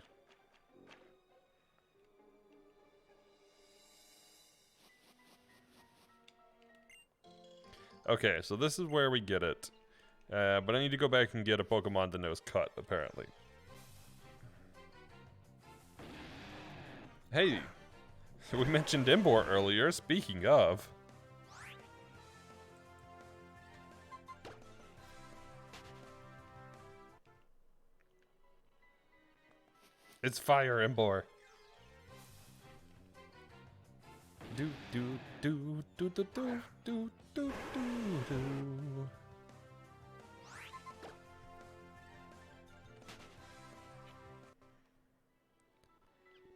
Okay, so this is where we get it. But I need to go back and get a Pokemon that knows Cut, apparently. Hey, we mentioned Imbor earlier, speaking of. It's Fire Imbor. Do do do do do do do do do.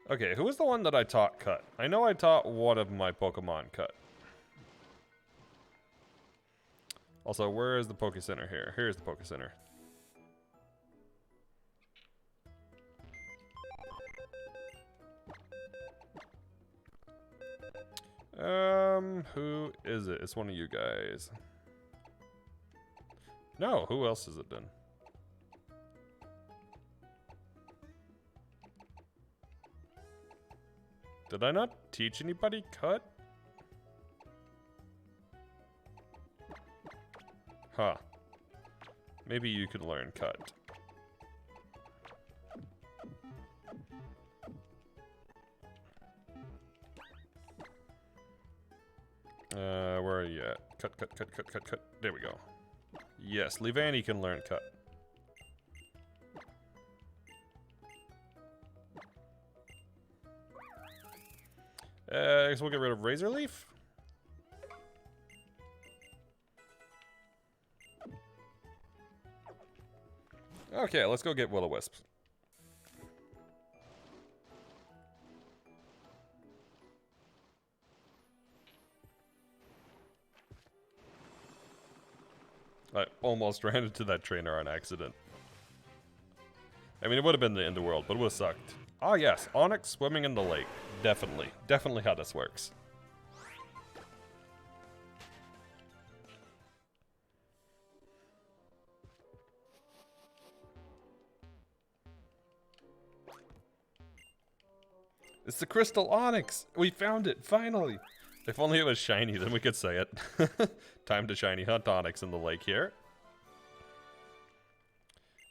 Okay, who was the one that I taught Cut? I know I taught one of my Pokemon Cut. Also, where is the Poke Center here? Here's the Poke Center. Who is it? It's one of you guys. No, who else is it then? Did I not teach anybody Cut? Huh. Maybe you could learn Cut. Where are you at? Cut. There we go. Yes, Leavanny can learn Cut. I guess we'll get rid of Razor Leaf. Okay, let's go get Will-O-Wisp. I almost ran into that trainer on accident. I mean, it would have been the end of the world, but it would have sucked. Ah, yes, Onyx swimming in the lake. Definitely. Definitely how this works. It's the Crystal Onyx! We found it, finally! If only it was shiny, then we could say it. Time to shiny hunt Onyx in the lake here.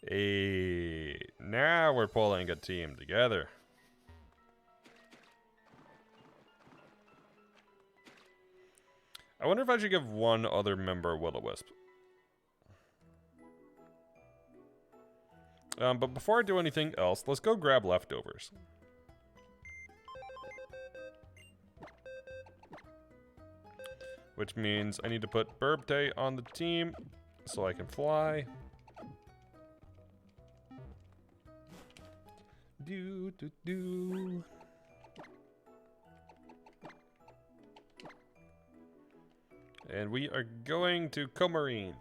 Hey, now we're pulling a team together. I wonder if I should give one other member Will-O-Wisp. But before I do anything else, let's go grab leftovers. Which means I need to put Burbday on the team so I can fly. Do. And we are going to Comarine.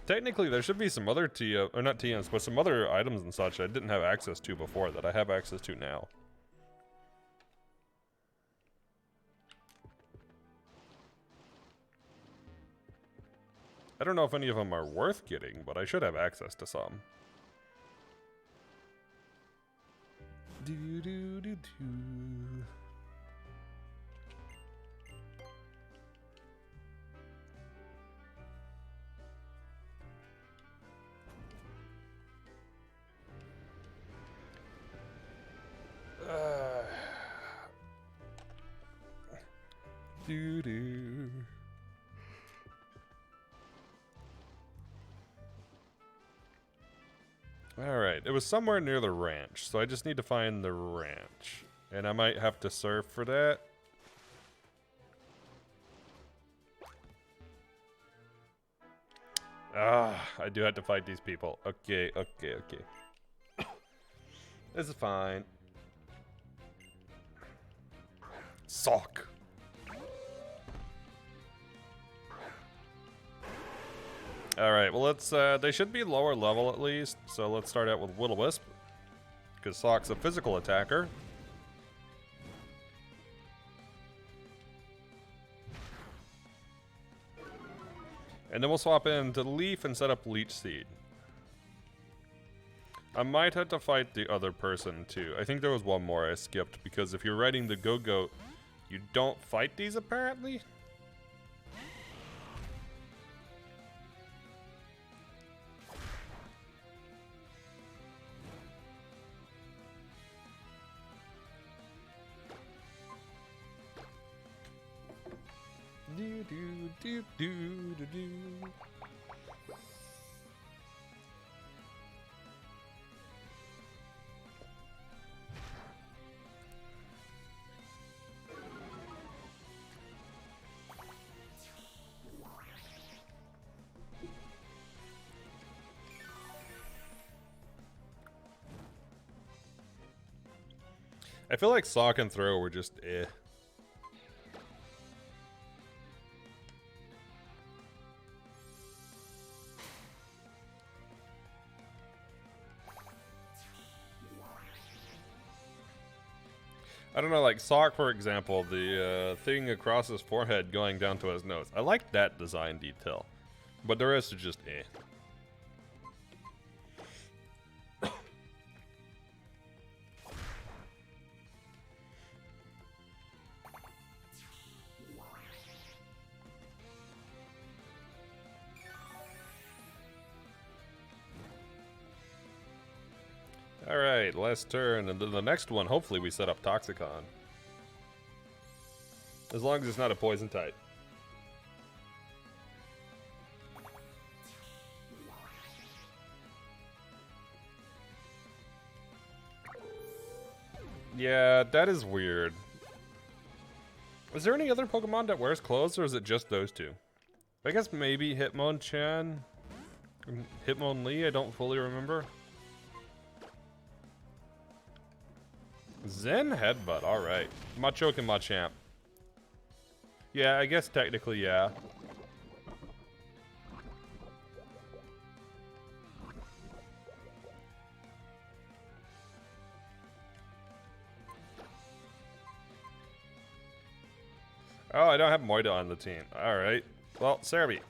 Technically, there should be some other or not TMs, but some other items and such I didn't have access to before that I have access to now. I don't know if any of them are worth getting, but I should have access to some. Doo-doo. Alright, it was somewhere near the ranch, so I just need to find the ranch. And I might have to surf for that. Ah, I do have to fight these people. Okay. This is fine. Sock. Alright, well let's, they should be lower level at least, so let's start out with Will-O-Wisp. Because Sock's a physical attacker. And then we'll swap into Leaf and set up Leech Seed. I might have to fight the other person too. I think there was one more I skipped, because if you're riding the Go-Goat, you don't fight these apparently? Do. I feel like Sock and Throw were just eh. I don't know, like Sock, for example, the thing across his forehead going down to his nose. I like that design detail, but the rest is just eh. Alright, last turn, and then the next one, hopefully we set up Toxicon. As long as it's not a poison type. Yeah, that is weird. Is there any other Pokemon that wears clothes, or is it just those two? I guess maybe Hitmonchan, Hitmonlee, I don't fully remember. Zen Headbutt, alright. Machoke and Machamp. Yeah, I guess technically, yeah. Oh, I don't have Moida on the team. Alright. Well, Cerebi.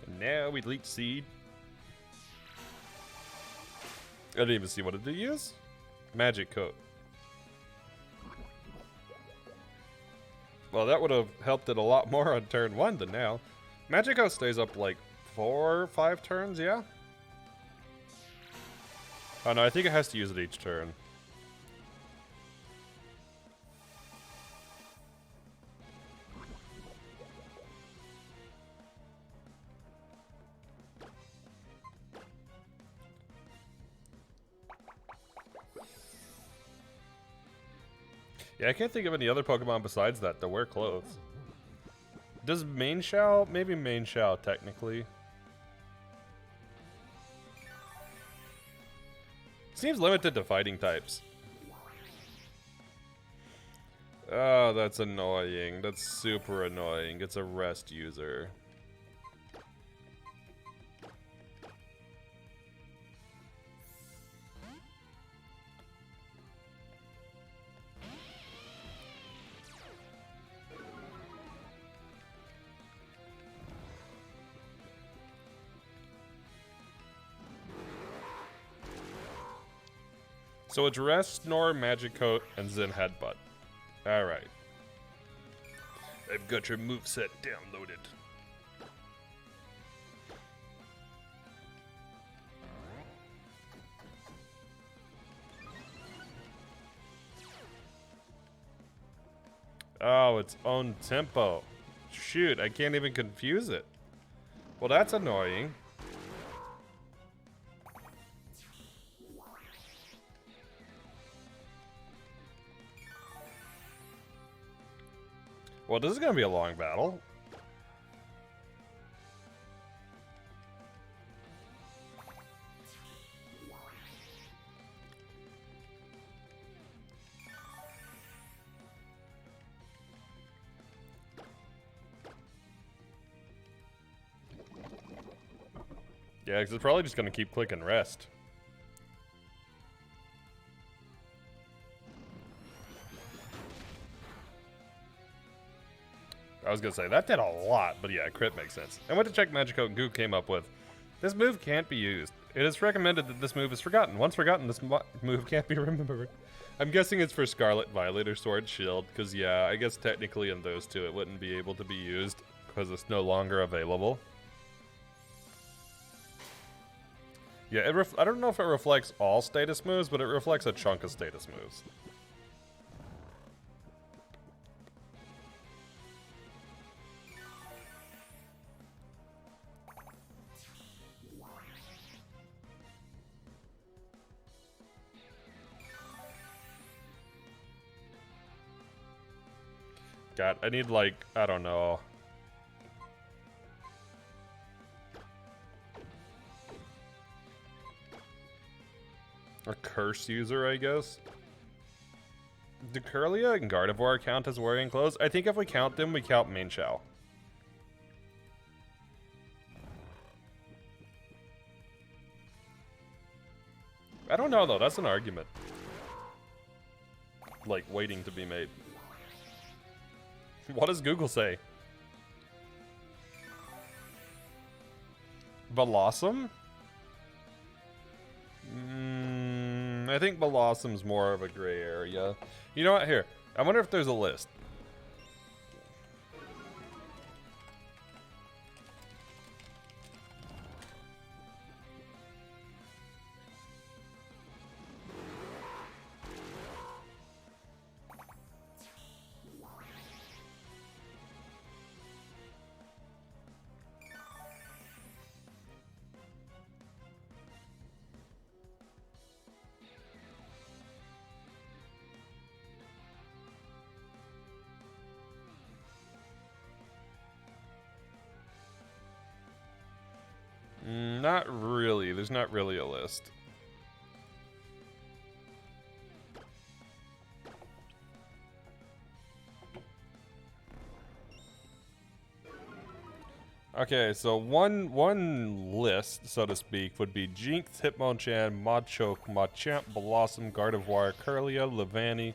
And now we Leech Seed. I didn't even see what it did use. Magic Coat. Well, that would have helped it a lot more on turn 1 than now. Magic Coat stays up like 4 or 5 turns, yeah? Oh no, I think it has to use it each turn. Yeah, I can't think of any other Pokemon besides that wear clothes. Does Main Shao? Maybe Main Shao, technically. Seems limited to fighting types. Oh, that's annoying. That's super annoying. It's a rest user. So it's Rest, Snore, Magic Coat, and Zen Headbutt. Alright. I've got your moveset downloaded. Oh, its own tempo. Shoot, I can't even confuse it. Well, that's annoying. Well, this is gonna be a long battle. Yeah, because it's probably just gonna keep clicking rest. I was gonna say, that did a lot, but yeah, crit makes sense. I went to check Magicoat and Goo came up with, this move can't be used. It is recommended that this move is forgotten. Once forgotten, this move can't be remembered. I'm guessing it's for Scarlet Violet or Sword Shield, because yeah, I guess technically in those two it wouldn't be able to be used, because it's no longer available. Yeah, I don't know if it reflects all status moves, but it reflects a chunk of status moves. God, I need like, I don't know. A curse user, I guess. Do Curlia and Gardevoir count as wearing clothes? I think if we count them, we count Main Shao. I don't know though, that's an argument. Like, waiting to be made. What does Google say? Blossom? I think Blossom's more of a gray area. You know what? Here, I wonder if there's a list. Not really. There's not really a list. Okay, so one list, so to speak, would be Jinx, Hitmonchan, Machop, Machamp, Blossom, Gardevoir, Curlia, Levani,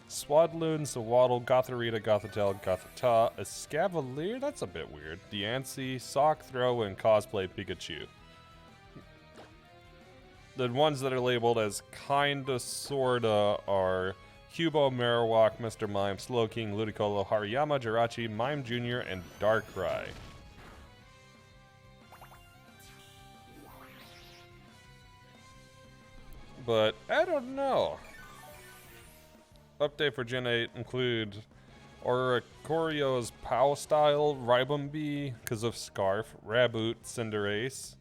Swadloon, Sawaddle, Gothorita, Gothitelle, Gothita, Escavalier, that's a bit weird, Diancie, Sock Throw, and Cosplay Pikachu. The ones that are labeled as kinda, sorta are Cubo, Marowak, Mr. Mime, Slowking, Ludicolo, Hariyama, Jirachi, Mime Jr., and Darkrai. But I don't know. Update for Gen 8 include Oricorio's POW style, Ribombee, because of Scarf, Raboot, Cinderace,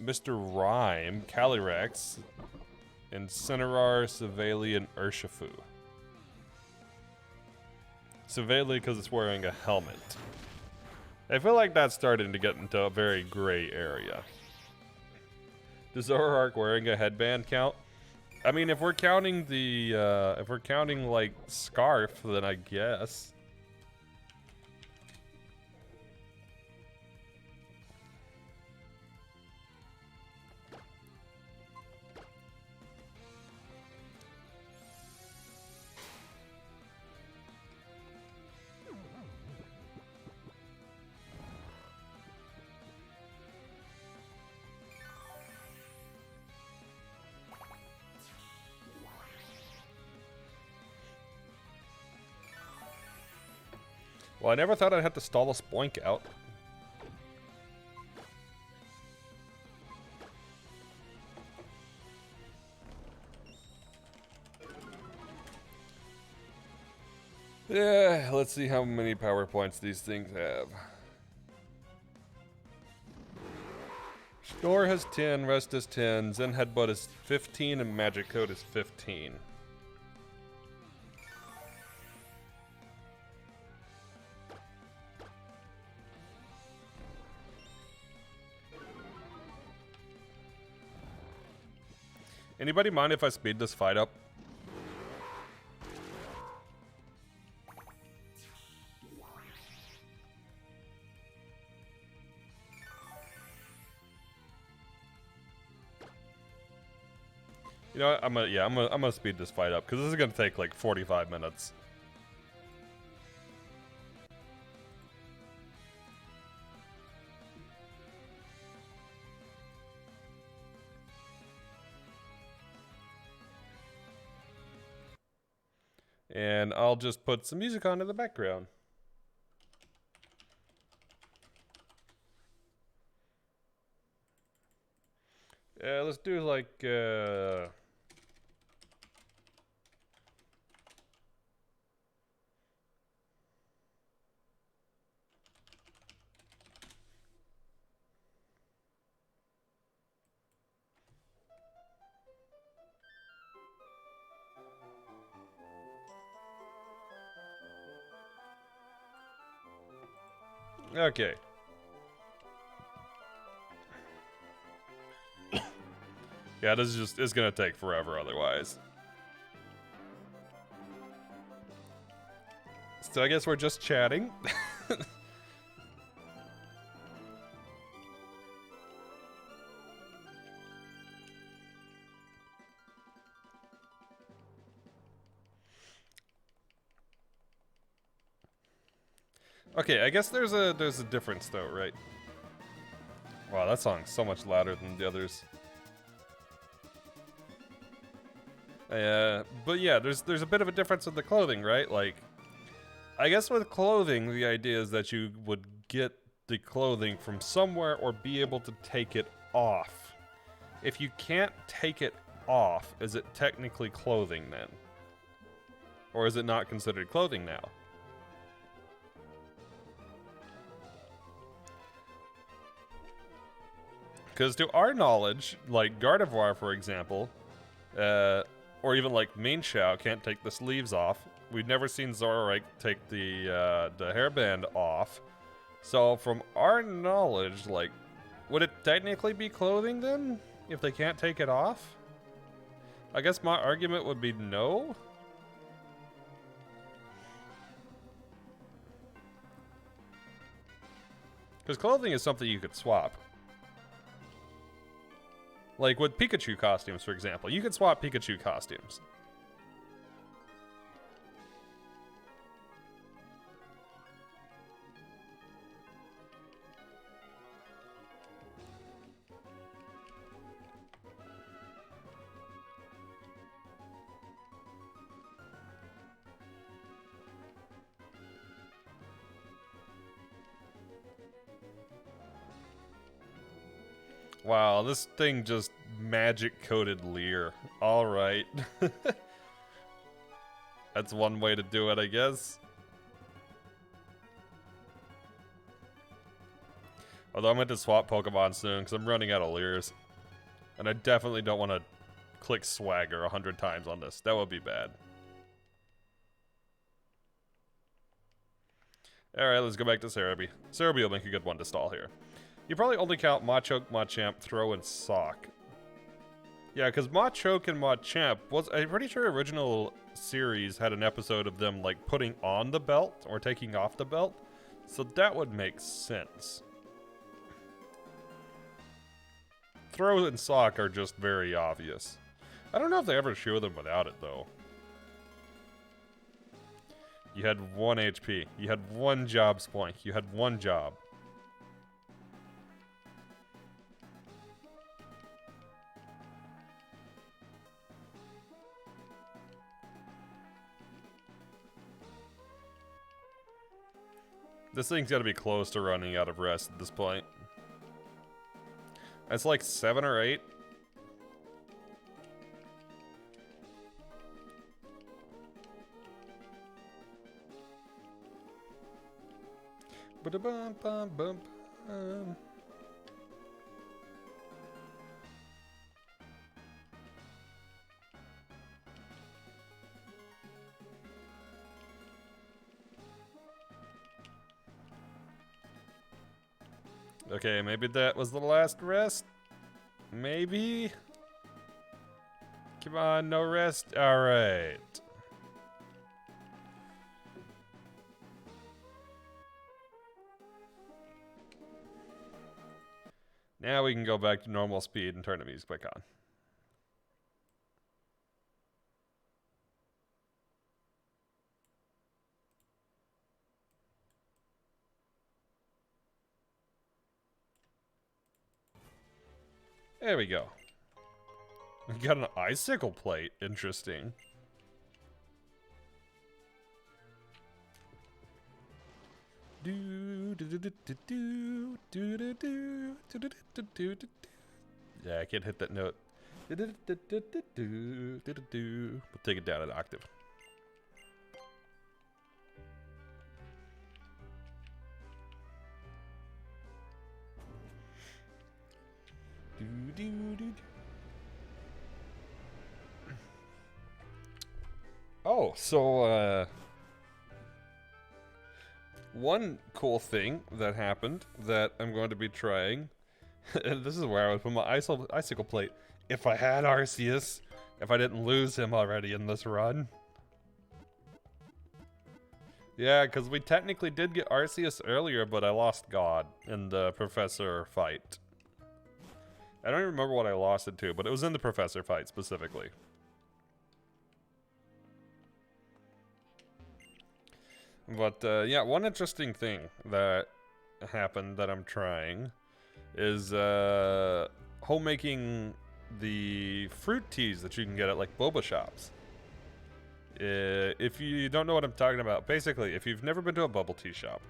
Mr. Rhyme, Calyrex, Incineroar, Savali, and Urshifu. Savali because it's wearing a helmet. I feel like that's starting to get into a very gray area. Does Zoroark wearing a headband count? I mean, if we're counting the, if we're counting, like, Scarf, then I guess. Well, I never thought I'd have to stall a Spoink out. Yeah, let's see how many power points these things have. Snore has 10, Rest is 10, Zen Headbutt is 15, and Magic Coat is 15. Anybody mind if I speed this fight up? You know what? I'm gonna speed this fight up because this is gonna take like 45 minutes. And I'll just put some music on in the background. Yeah, let's do like okay. Yeah, this is just, it's gonna take forever otherwise. So I guess we're just chatting. Okay, I guess there's a difference though, right? Wow, that song's so much louder than the others. But yeah, there's a bit of a difference in the clothing, right? Like, I guess with clothing, the idea is that you would get the clothing from somewhere or be able to take it off. If you can't take it off, is it technically clothing then? Or is it not considered clothing now? Because to our knowledge, like Gardevoir, for example, or even like Mienshao can't take the sleeves off. We've never seen Zoroark take the hairband off. So from our knowledge, like, would it technically be clothing then, if they can't take it off? I guess my argument would be no. Because clothing is something you could swap. Like with Pikachu costumes, for example. You could swap Pikachu costumes. Wow, this thing just magic-coated Leer. Alright. That's one way to do it, I guess. Although I'm going to swap Pokemon soon, because I'm running out of Leers. And I definitely don't want to click Swagger 100 times on this. That would be bad. Alright, let's go back to Cerebi. Cerebi will make a good one to stall here. You probably only count Machoke, Machamp, Throw, and Sock. Yeah, because Machoke and Machamp was, I'm pretty sure original series had an episode of them like putting on the belt or taking off the belt. So that would make sense. Throw and Sock are just very obvious. I don't know if they ever show them without it though. You had 1 HP. You had 1 job, Spoink. You had 1 job. This thing's got to be close to running out of rest at this point. It's like 7 or 8. Ba-da-bum-bum-bum-bum. Okay, maybe that was the last rest? Maybe? Come on, no rest? Alright. Now we can go back to normal speed and turn the music back on. There we go. We got an icicle plate. Interesting. Yeah, I can't hit that note. We'll take it down an octave. Oh, so one cool thing that happened that I'm going to be trying, and this is where I would put my icicle plate. If I had Arceus, if I didn't lose him already in this run. Yeah, because we technically did get Arceus earlier, but I lost God in the Professor fight. I don't even remember what I lost it to, but it was in the Professor fight specifically. But yeah, one interesting thing that happened that I'm trying is homemaking the fruit teas that you can get at like boba shops. If you don't know what I'm talking about, basically, if you've never been to a bubble tea shop,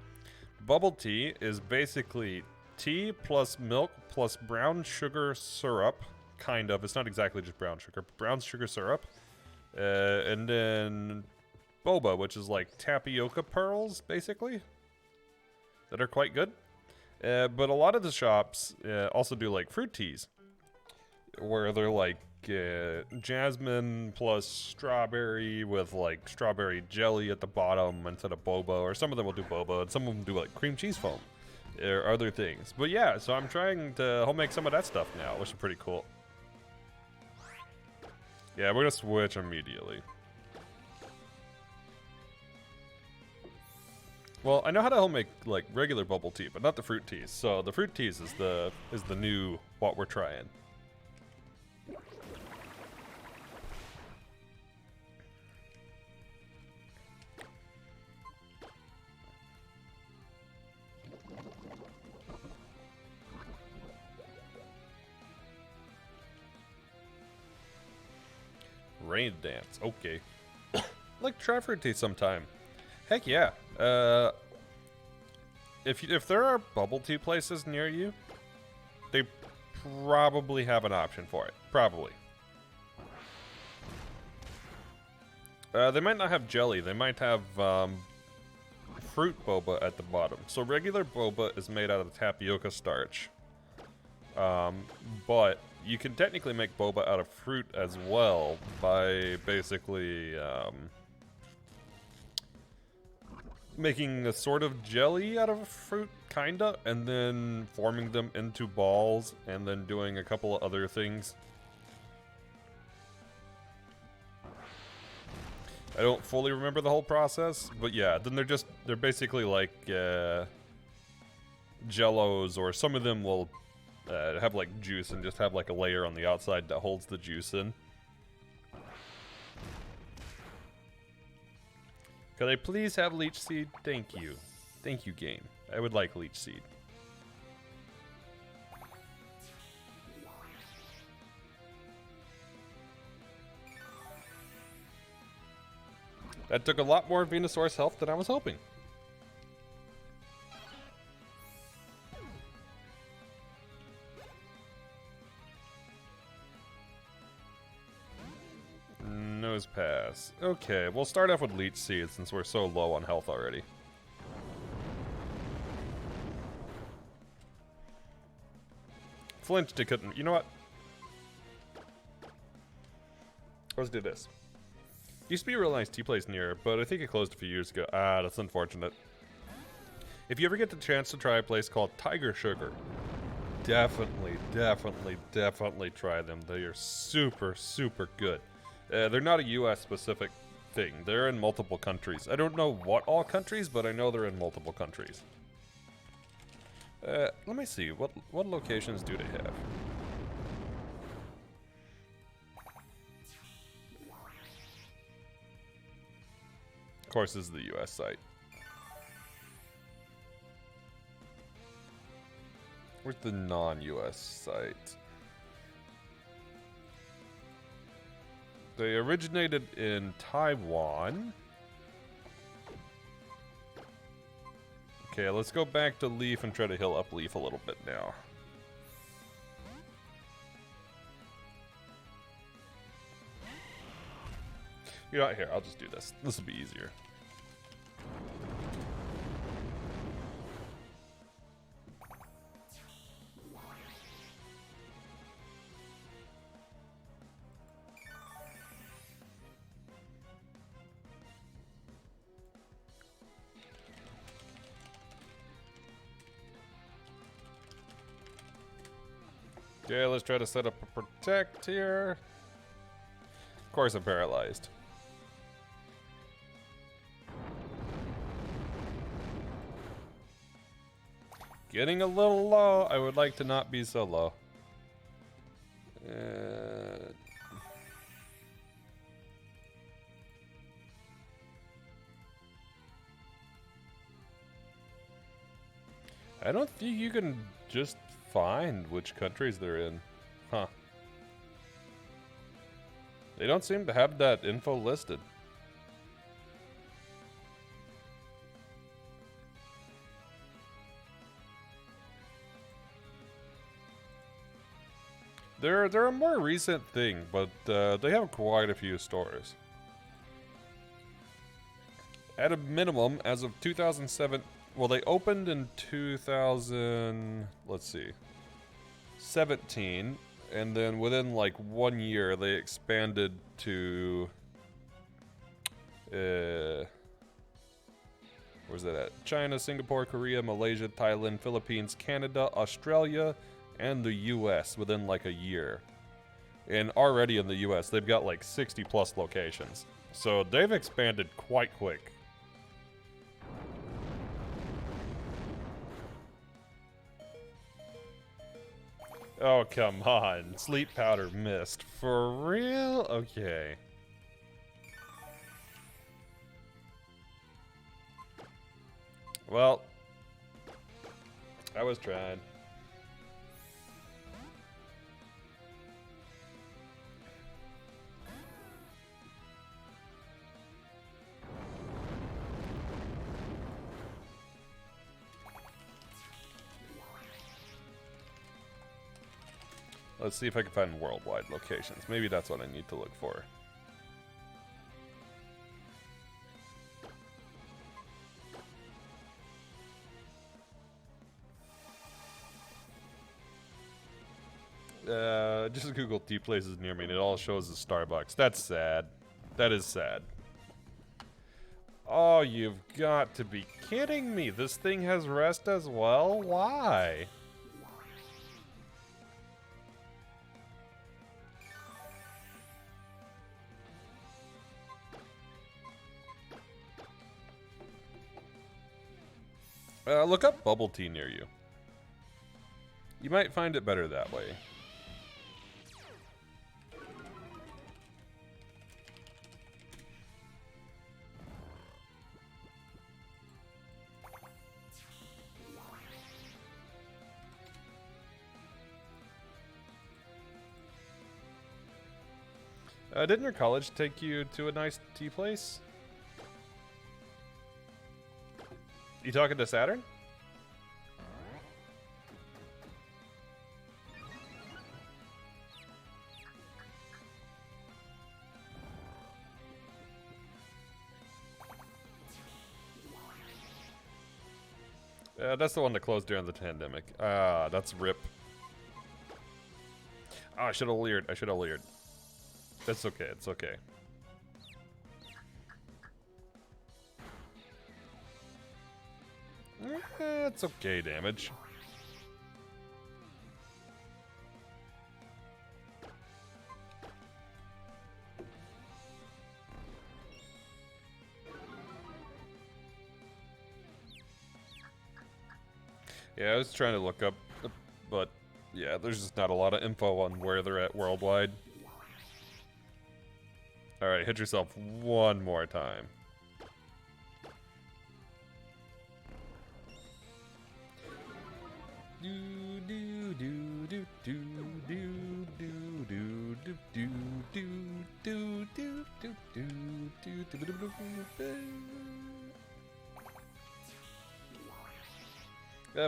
bubble tea is basically tea plus milk plus brown sugar syrup, kind of. It's not exactly just brown sugar, but brown sugar syrup. And then boba, which is like tapioca pearls, basically, that are quite good. But a lot of the shops also do like fruit teas, where they're like jasmine plus strawberry with like strawberry jelly at the bottom instead of boba, or some of them will do boba, and some of them do like cream cheese foam or other things. But yeah, so I'm trying to homemake some of that stuff now, which is pretty cool. Yeah, we're gonna switch immediately. Well, I know how to homemake like regular bubble tea, but not the fruit teas. So the fruit teas is the new what we're trying. Rain dance, okay. Like try fruit tea sometime. Heck yeah. If there are bubble tea places near you, they probably have an option for it. Probably. They might not have jelly. They might have fruit boba at the bottom. So regular boba is made out of tapioca starch. But you can technically make boba out of fruit as well by basically making a sort of jelly out of a fruit, kinda, and then forming them into balls, and then doing a couple of other things. I don't fully remember the whole process, but yeah, then they're basically like jellos, or some of them will have like juice and just have like a layer on the outside that holds the juice in. Could I please have leech seed? Thank you. Thank you, game. I would like leech seed. That took a lot more Venusaur's health than I was hoping. Nose Pass. Okay, we'll start off with Leech Seed since we're so low on health already. Flinched, it couldn't. You know what? Let's do this. Used to be a real nice tea place near, but I think it closed a few years ago. Ah, that's unfortunate. If you ever get the chance to try a place called Tiger Sugar, definitely try them. They are super, super good. They're not a US specific thing. They're in multiple countries. I don't know what all countries, but I know they're in multiple countries. Let me see. What locations do they have? Of course, this is the US site. Where's the non-US site? They originated in Taiwan. Okay, let's go back to Leaf and try to heal up Leaf a little bit now. You know what, here, I'll just do this. This will be easier. Okay, let's try to set up a protect here. Of course I'm paralyzed. Getting a little low. I would like to not be so low. I don't think you can just find which countries they're in. Huh. They don't seem to have that info listed. They're a more recent thing, but they have quite a few stores. At a minimum, as of 2007, well, they opened in 2000, let's see, 17, and then within like 1 year, they expanded to, where's that at? China, Singapore, Korea, Malaysia, Thailand, Philippines, Canada, Australia, and the US within like a year. And already in the US, they've got like 60 plus locations. So they've expanded quite quick. Oh, come on. Sleep powder missed. For real? Okay. Well, I was trying. Let's see if I can find worldwide locations. Maybe that's what I need to look for. Just Google tea places near me and it all shows the Starbucks. That's sad. That is sad. Oh, you've got to be kidding me. This thing has rest as well? Why? Look up bubble tea near you. You might find it better that way. Didn't your college take you to a nice tea place? You talking to Saturn? That's the one that closed during the pandemic. That's RIP. Oh, I should have leered. I should have leered. That's okay. It's okay. It's okay, damage. Yeah, I was trying to look up, but yeah, there's just not a lot of info on where they're at worldwide. Alright, hit yourself one more time.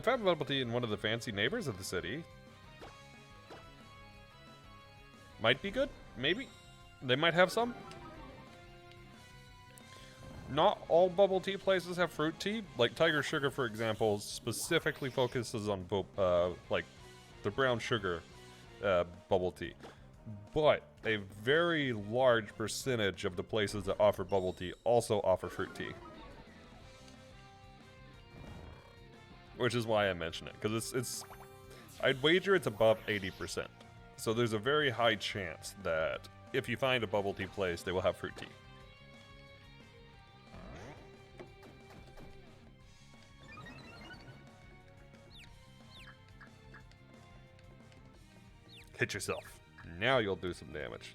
Found bubble tea in one of the fancy neighbors of the city. Might be good, maybe. They might have some. Not all bubble tea places have fruit tea. Like Tiger Sugar, for example, specifically focuses on like the brown sugar bubble tea. But a very large percentage of the places that offer bubble tea also offer fruit tea. Which is why I mention it, because it's I'd wager it's above 80%. So there's a very high chance that if you find a bubble tea place, they will have fruit tea. Hit yourself. Now you'll do some damage.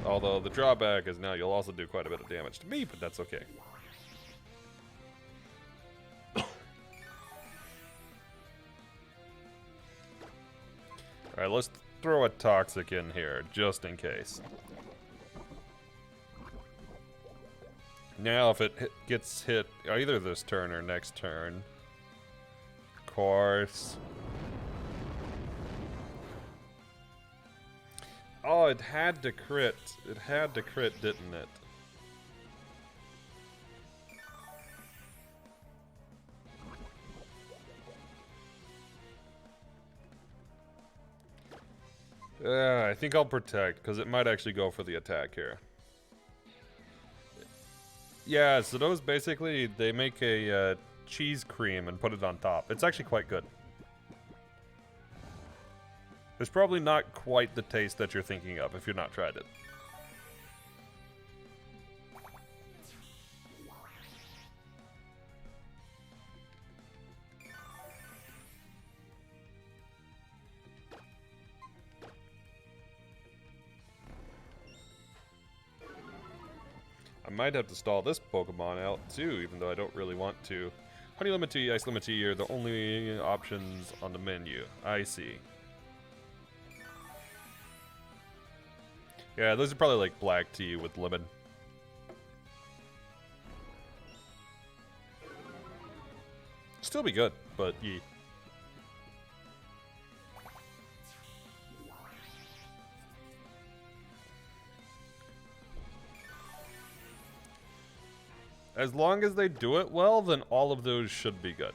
Although the drawback is now you'll also do quite a bit of damage to me, but that's okay. Alright, let's throw a toxic in here, just in case. Now if it gets hit either this turn or next turn, of course. Oh, it had to crit. It had to crit, didn't it? I think I'll protect, because it might actually go for the attack here. Yeah, so those basically, they make a cheese cream and put it on top. It's actually quite good. It's probably not quite the taste that you're thinking of if you've not tried it. I might have to stall this Pokemon out too, even though I don't really want to. Honey Lemon Tea, Ice Lemon Tea are the only options on the menu. I see. Yeah, those are probably like black tea with lemon. Still be good, but yeah. As long as they do it well, then all of those should be good.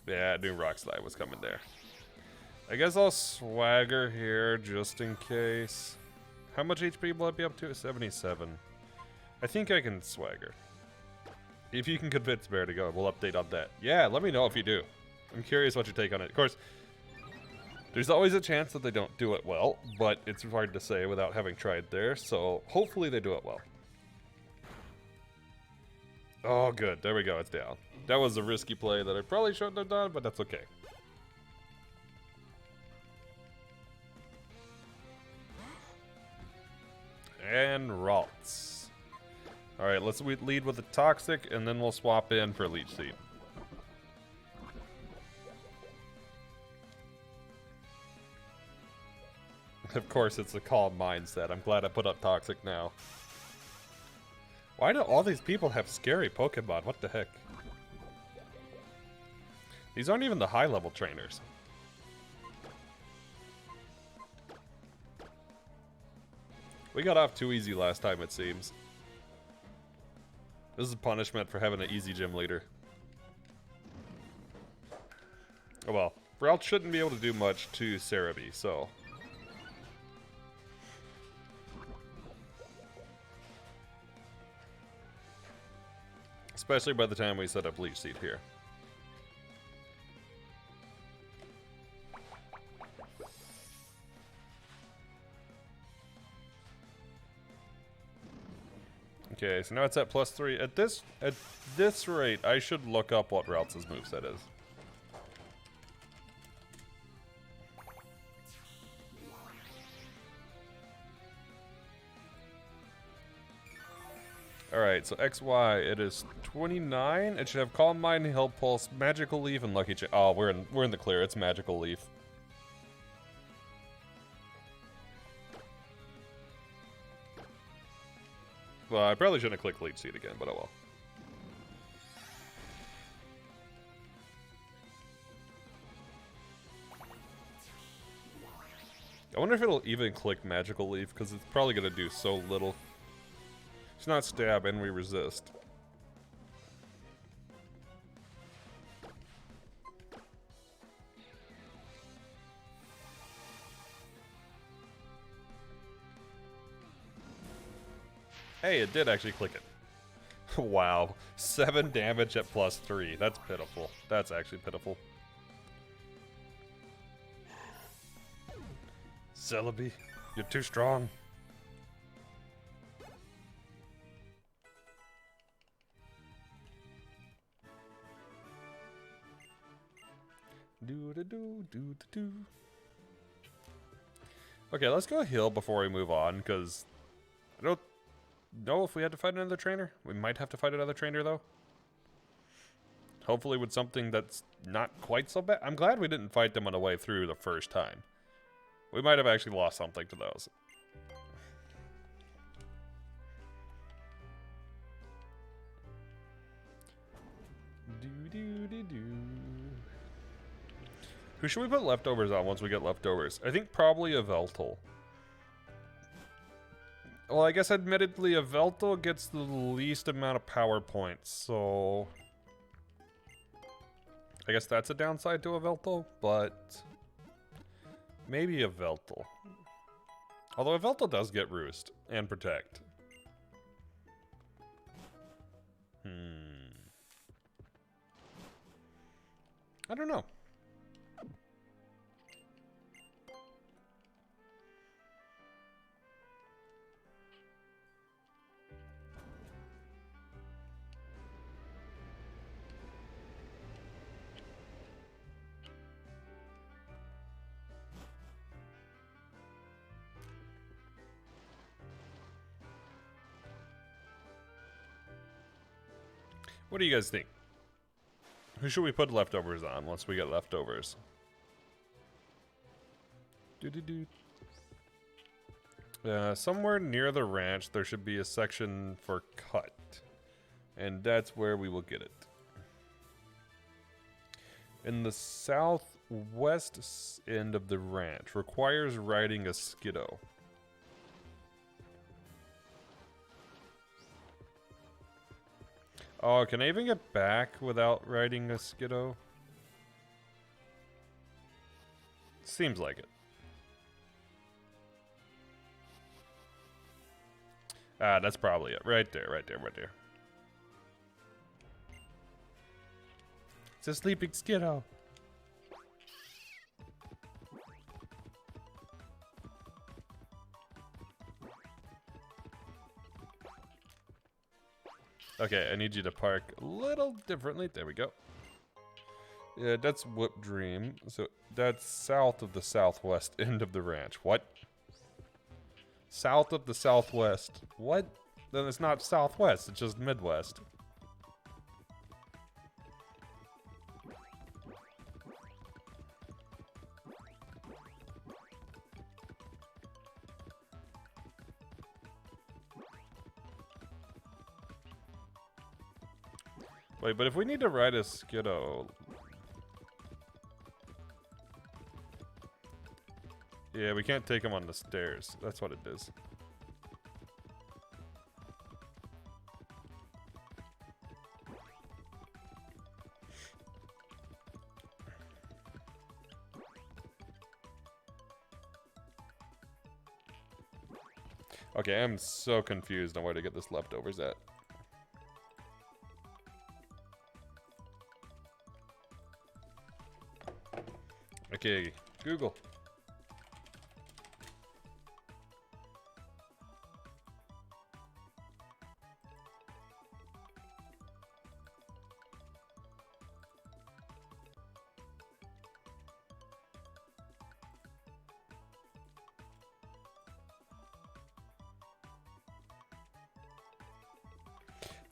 Yeah, I knew Rock Slide was coming there. I guess I'll swagger here just in case. How much HP will I be up to? 77. I think I can swagger. If you can convince Bear to go, we'll update on that. Yeah, let me know if you do. I'm curious what your take on it. Of course, there's always a chance that they don't do it well, but it's hard to say without having tried there, so hopefully they do it well. Oh, good. There we go. It's down. That was a risky play that I probably shouldn't have done, but that's okay. And Ralts. Alright, let's lead with the Toxic, and then we'll swap in for Leech Seed. Of course, it's a calm mindset. I'm glad I put up Toxic now. Why do all these people have scary Pokemon? What the heck? These aren't even the high-level trainers. We got off too easy last time, it seems. This is punishment for having an easy gym leader. Oh well. Ralph shouldn't be able to do much to Cerebi, so... Especially by the time we set up Leech Seed here. Okay, so now it's at +3. At this rate, I should look up what Ralph's moveset is. Alright, so XY, it is 29. It should have Calm Mind, Health Pulse, Magical Leaf, and Lucky Charm. Oh, we're in the clear. It's Magical Leaf. Well, I probably shouldn't have clicked Leech Seed again, but oh well. I wonder if it'll even click Magical Leaf, because it's probably going to do so little. It's not stab, and we resist. Hey, it did actually click it. Wow. 7 damage at +3. That's pitiful. That's actually pitiful. Celebi, you're too strong. Do. Okay, let's go heal before we move on, because I don't know if we had to fight another trainer. We might have to fight another trainer, though. Hopefully with something that's not quite so bad. I'm glad we didn't fight them on the way through the first time. We might have actually lost something to those. Who should we put leftovers on once we get leftovers? I think probably a Veltal. Well, I guess admittedly a Veltal gets the least amount of power points, so... I guess that's a downside to a Veltal, but... maybe a Veltal. Although a Veltal does get Roost and Protect. I don't know. What do you guys think? Who should we put leftovers on once we get leftovers? Somewhere near the ranch, there should be a section for cut. And that's where we will get it. In the southwest end of the ranch, requires riding a Skiddo. Oh, can I even get back without riding a Skiddo? Seems like it. Ah, that's probably it. Right there, right there, right there. It's a sleeping Skiddo. Okay, I need you to park a little differently. There we go. Yeah, that's Whip Dream. So that's south of the southwest end of the ranch. What? South of the southwest. What? Then it's not southwest, it's just Midwest. Wait, but if we need to ride a Skiddo... yeah, we can't take him on the stairs. That's what it is. Okay, I'm so confused on where to get this leftovers at. Okay, Google.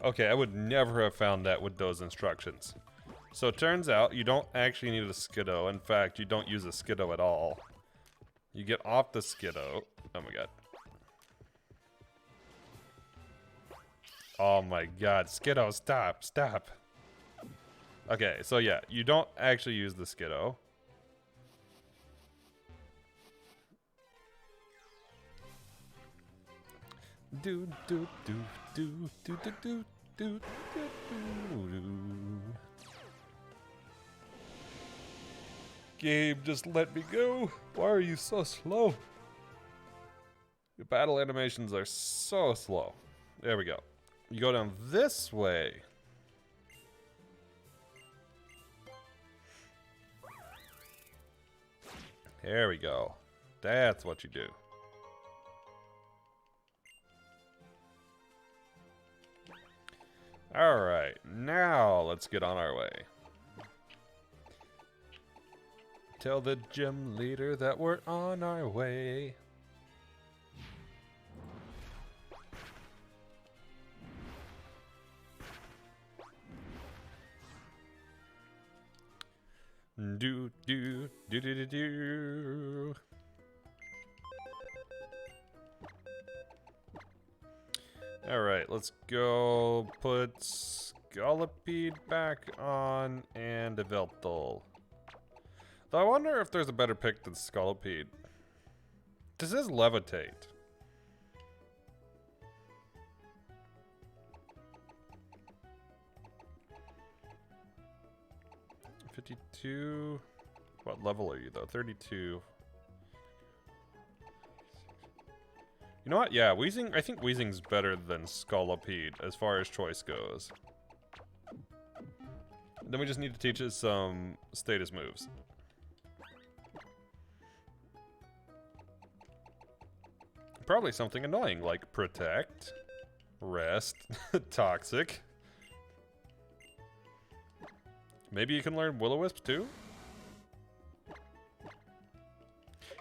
Okay, I would never have found that with those instructions. So it turns out you don't actually need a Skiddo. In fact, you don't use a Skiddo at all. You get off the Skiddo. Oh my god. Oh my god, Skiddo, stop, stop. Okay, so yeah, you don't actually use the Skiddo. Do do do do do do do do do. Game, just let me go. Why are you so slow? Your battle animations are so slow. There we go. You go down this way. There we go. That's what you do. Alright, now let's get on our way. Tell the gym leader that we're on our way. Do do do do do do. Alright, let's go put Scolipede back on and Develptal. Though I wonder if there's a better pick than Scolipede. This is Levitate. $52. What level are you though? 32. You know what? Yeah, Weezing. I think Weezing's better than Scolipede as far as choice goes. Then we just need to teach it some status moves. Probably something annoying like Protect, Rest, Toxic. Maybe you can learn Will-O-Wisp too?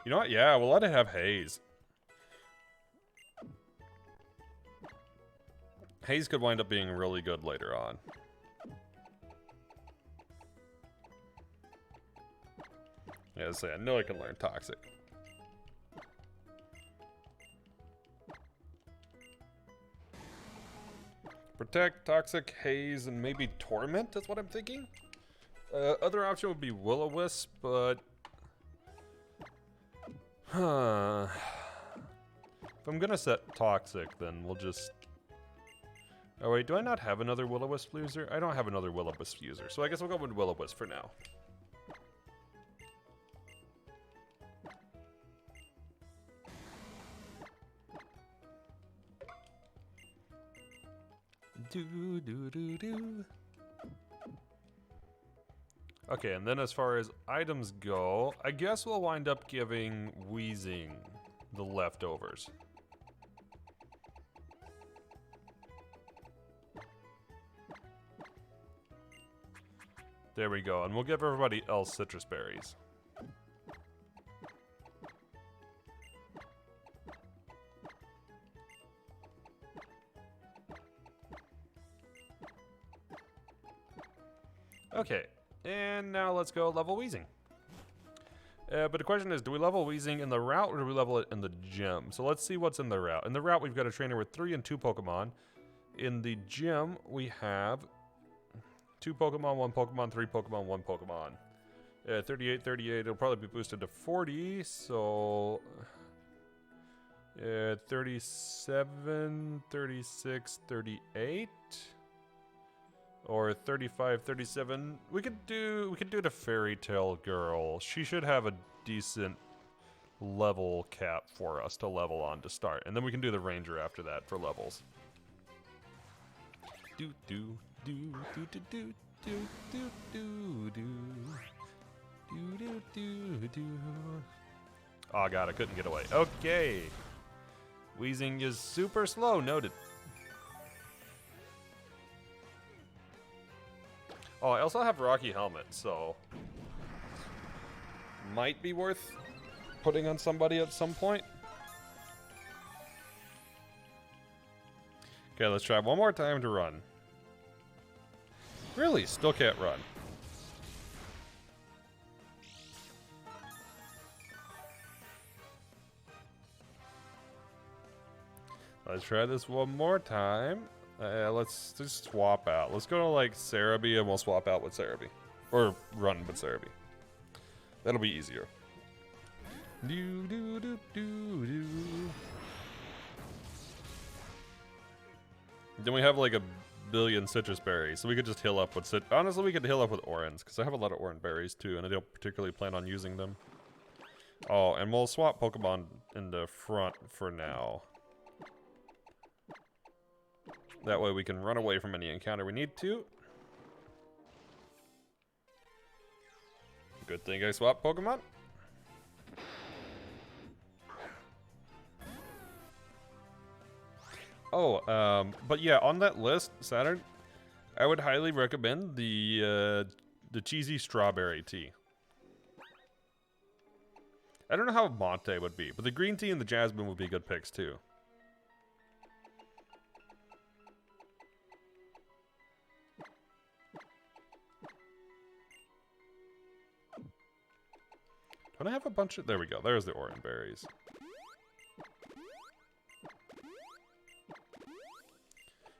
You know what? Yeah, we'll let it have Haze. Haze could wind up being really good later on. Yeah, I know I can learn Toxic. Protect, Toxic, Haze, and maybe Torment is what I'm thinking. Other option would be Will-O-Wisp, but... Huh. If I'm gonna set Toxic, then we'll just... Oh wait, do I not have another Will-O-Wisp user? I don't have another Will-O-Wisp user, so I guess we'll go with Will-O-Wisp for now. Do do do do. Okay, and then as far as items go, I guess we'll wind up giving Weezing the leftovers. There we go, and we'll give everybody else citrus berries. Okay, and now let's go level Weezing. But the question is, do we level Weezing in the route or do we level it in the gym? So let's see what's in the route. In the route, we've got a trainer with 3 and 2 Pokemon. In the gym, we have 2 Pokemon, 1 Pokemon, 3 Pokemon, 1 Pokemon. 38, 38, it'll probably be boosted to 40, so... 37, 36, 38... Or 35, 37. We could do the Fairy Tale Girl. She should have a decent level cap for us to level on to start. And then we can do the ranger after that for levels. Do do do do do do do do do do do do do. Oh god, I couldn't get away. Okay. Wheezing is super slow, noted. Oh, I also have Rocky Helmet, so might be worth putting on somebody at some point. Okay, let's try one more time to run. Really, still can't run. Let's try this one more time. Let's just swap out. Let's go to like Cerebi and we'll swap out with Cerebi. Or run with Cerebi. That'll be easier. Do do do do do. Then we have like a billion citrus berries, so we could just heal up with honestly, we could heal up with orange, because I have a lot of orange berries too, and I don't particularly plan on using them. Oh, and we'll swap Pokemon in the front for now. That way we can run away from any encounter we need to. Good thing I swapped Pokemon. Oh, but yeah, on that list, Saturn, I would highly recommend the cheesy strawberry tea. I don't know how Monte would be, but the green tea and the jasmine would be good picks too. Don't I have a bunch of... There we go. There's the orange berries.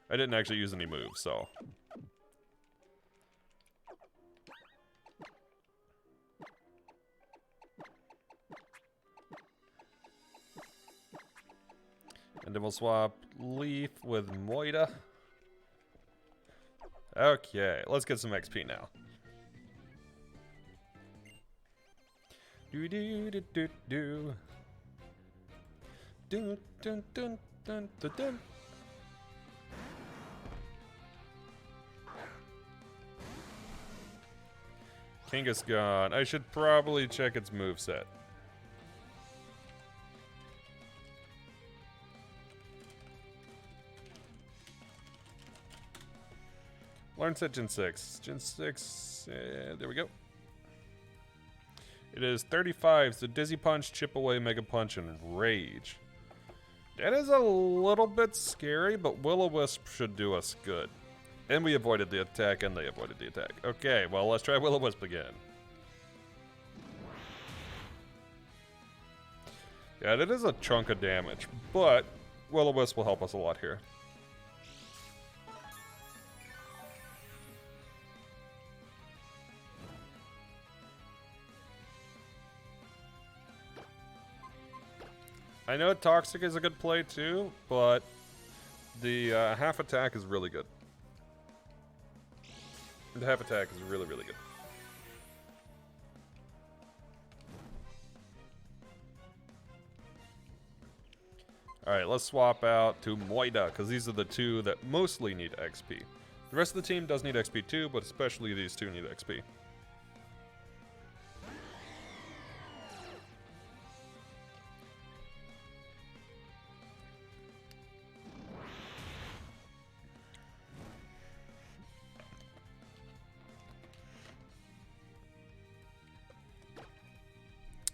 I didn't actually use any moves, so... And then we'll swap Leaf with Moida. Okay, let's get some XP now. Do do do do do. Dun dun dun dun dun dun. Kangaskhan. I should probably check its moveset. Learn set Gen 6. Gen 6, there we go. It is 35, so Dizzy Punch, Chip Away, Mega Punch, and Rage. That is a little bit scary, but Will-O-Wisp should do us good. And we avoided the attack, and they avoided the attack. Okay, well, let's try Will-O-Wisp again. Yeah, that is a chunk of damage, but Will-O-Wisp will help us a lot here. I know Toxic is a good play too, but the half attack is really good. The half attack is really, really good. Alright, let's swap out to Moida, because these are the two that mostly need XP. The rest of the team does need XP too, but especially these two need XP.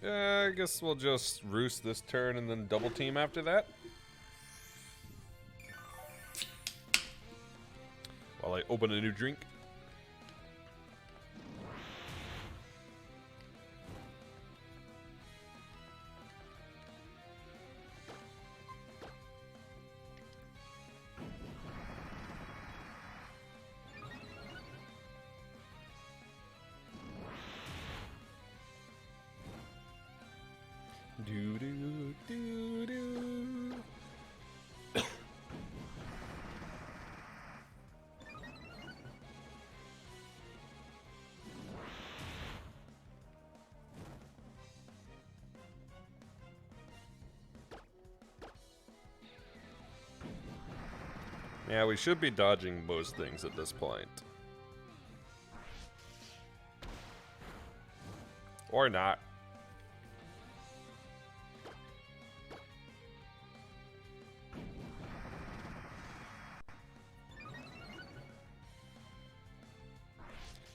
I guess we'll just roost this turn and then double team after that. While I open a new drink. Do do do do. Yeah, we should be dodging most things at this point. Or not.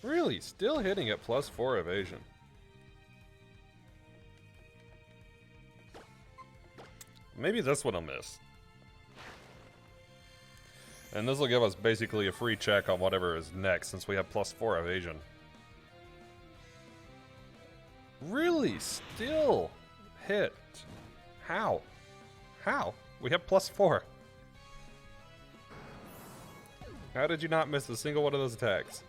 Really, still hitting at +4 evasion. Maybe this one I'll miss. And this will give us basically a free check on whatever is next since we have +4 evasion. Really? Still hit? How? How? We have +4. How did you not miss a single one of those attacks?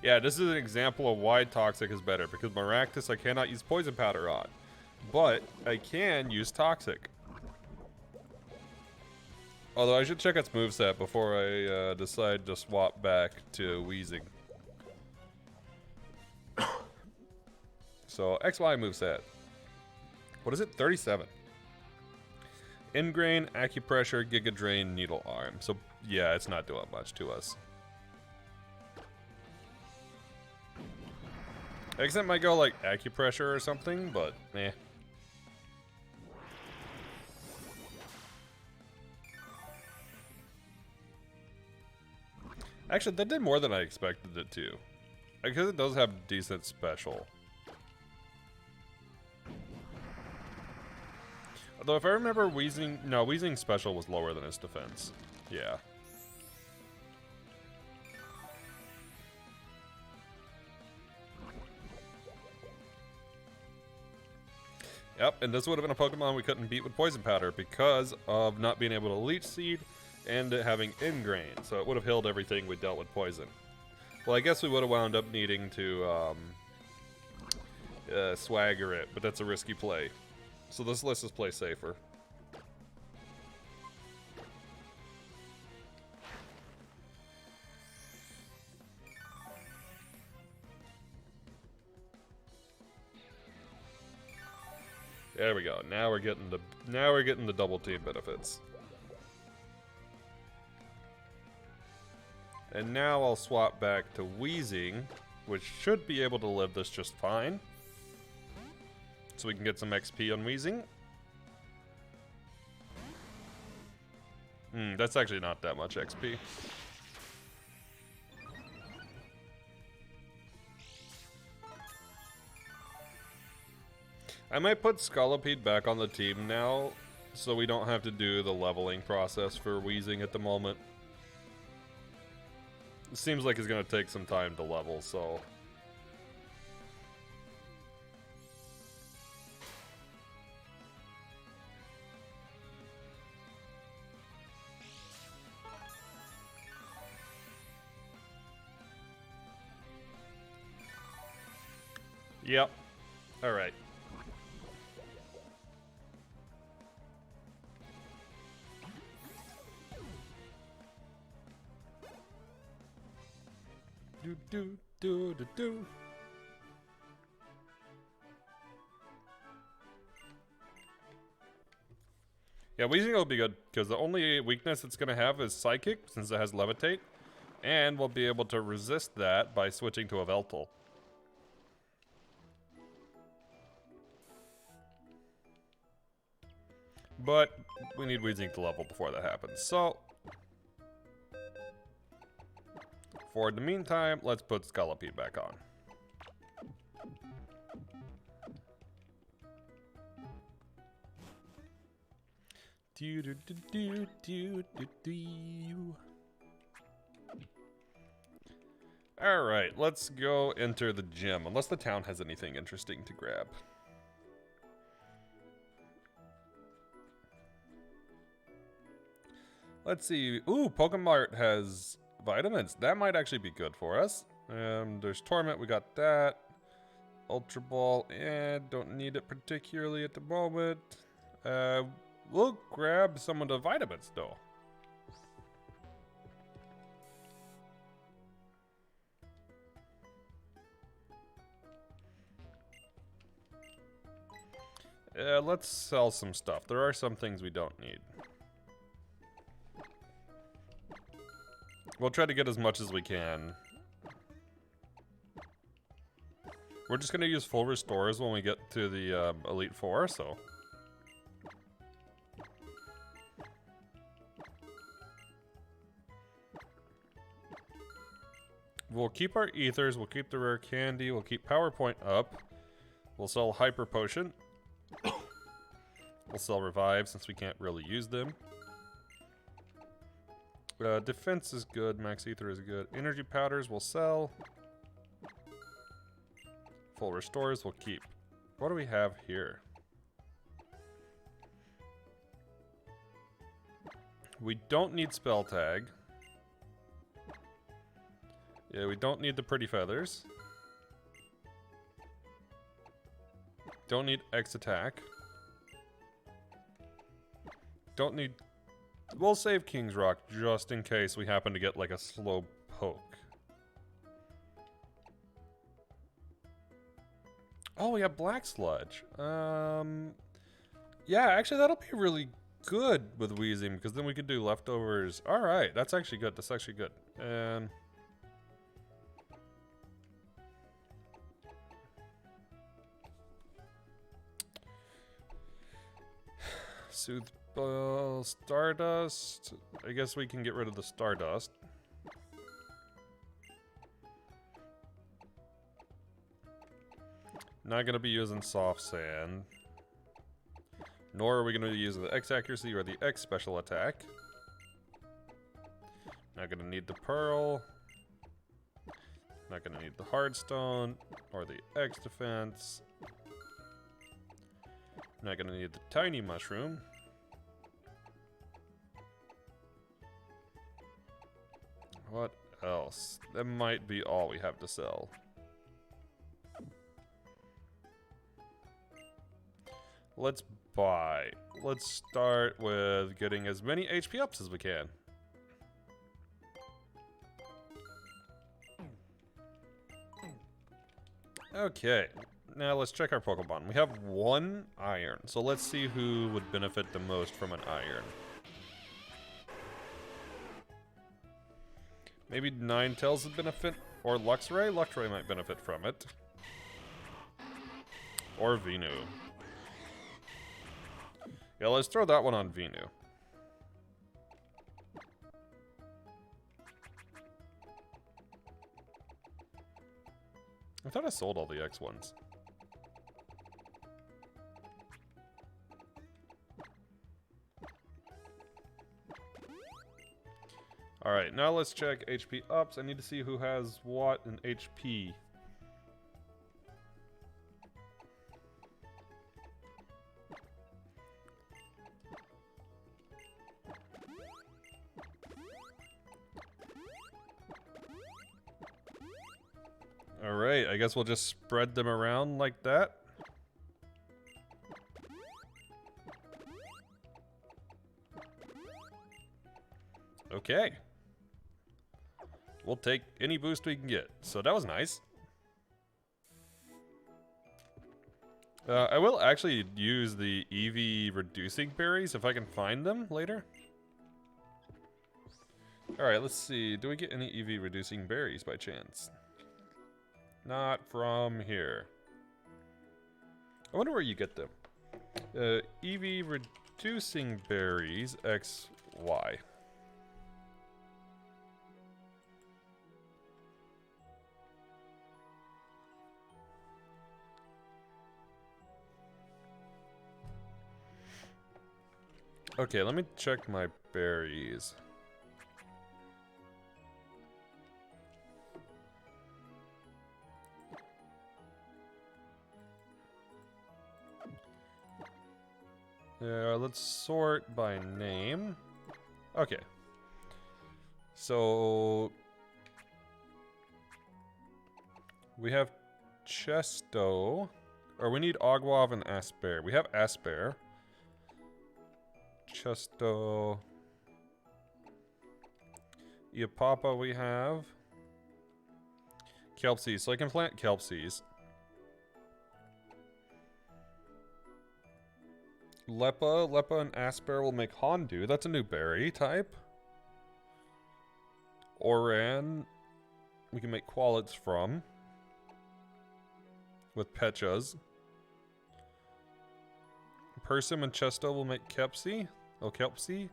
Yeah, this is an example of why Toxic is better, because Maractus I cannot use Poison Powder on, but I can use Toxic. Although I should check its moveset before I decide to swap back to Wheezing. So, XY moveset. What is it? 37. Ingrain, Acupressure, Giga Drain, Needle Arm. So, yeah, it's not doing much to us. Except might go like Acupressure or something, but eh. Actually, that did more than I expected it to. Because it does have decent special. Although if I remember Wheezing... No, Wheezing's special was lower than his defense. Yeah. Yep, and this would have been a Pokemon we couldn't beat with Poison Powder because of not being able to Leech Seed and it having Ingrain. So it would have healed everything we dealt with Poison. Well, I guess we would have wound up needing to Swagger it, but that's a risky play. So this lets us play safer. There we go. Now we're getting the double team benefits. And now I'll swap back to Wheezing, which should be able to live this just fine. So we can get some XP on Wheezing. That's actually not that much XP. I might put Scolipede back on the team now, so we don't have to do the leveling process for Wheezing at the moment. It seems like it's going to take some time to level, so... Yep. Alright. Do. Yeah, Weezing will be good, because the only weakness it's going to have is Psychic, since it has Levitate, and we'll be able to resist that by switching to a Veltal. But we need Weezing to level before that happens, so... For the meantime, let's put Scolipede back on. Alright, let's go enter the gym, unless the town has anything interesting to grab. Let's see. Ooh, Pokemart has vitamins. That might actually be good for us. There's Torment, we got that. Ultra Ball, don't need it particularly at the moment. We'll grab some of the vitamins, though. Let's sell some stuff. There are some things we don't need. We'll try to get as much as we can. We're just going to use full restores when we get to the Elite Four, so... We'll keep our ethers, we'll keep the rare candy, we'll keep PowerPoint up. We'll sell Hyper Potion. We'll sell Revive since we can't really use them. Defense is good, Max Ether is good. Energy Powders we'll sell. Full Restores we'll keep. What do we have here? We don't need Spell Tag. Yeah, we don't need the Pretty Feathers. Don't need X Attack. Don't need... We'll save King's Rock just in case we happen to get like a slow poke. Oh, we have Black Sludge. Yeah, actually that'll be really good with Wheezing because then we could do leftovers. Alright, that's actually good. That's actually good. And... Soothe Stardust. I guess we can get rid of the Stardust. Not going to be using Soft Sand. Nor are we going to be using the X Accuracy or the X Special Attack. Not going to need the Pearl. Not going to need the Hardstone or the X Defense. Not going to need the Tiny Mushroom. What else? That might be all we have to sell. Let's buy. Let's start with getting as many HP ups as we can. Okay. Now let's check our Pokemon. We have 1 iron, so let's see who would benefit the most from an iron. Maybe Ninetales would benefit, or Luxray? Luxray might benefit from it. Or Venu. Yeah, let's throw that one on Venu. I thought I sold all the X ones. Alright, now let's check HP ups. I need to see who has what in HP. Alright, I guess we'll just spread them around like that. Okay. We'll take any boost we can get. So that was nice. I will actually use the EV reducing berries if I can find them later. Alright, let's see. Do we get any EV reducing berries by chance? Not from here. I wonder where you get them. EV reducing berries XY. Okay, let me check my berries. Let's sort by name. Okay. So we have Chesto, or we need Ogwav and Asper. We have Asper. Chesto. Iapapa we have. Kelpsies, so I can plant Kelpsies. Lepa. Lepa and Asper will make Hondu. That's a new berry type. Oran, we can make Qualits from. With Pechas. Persim and Chesto will make Kepsi. Oh, Kelpsi.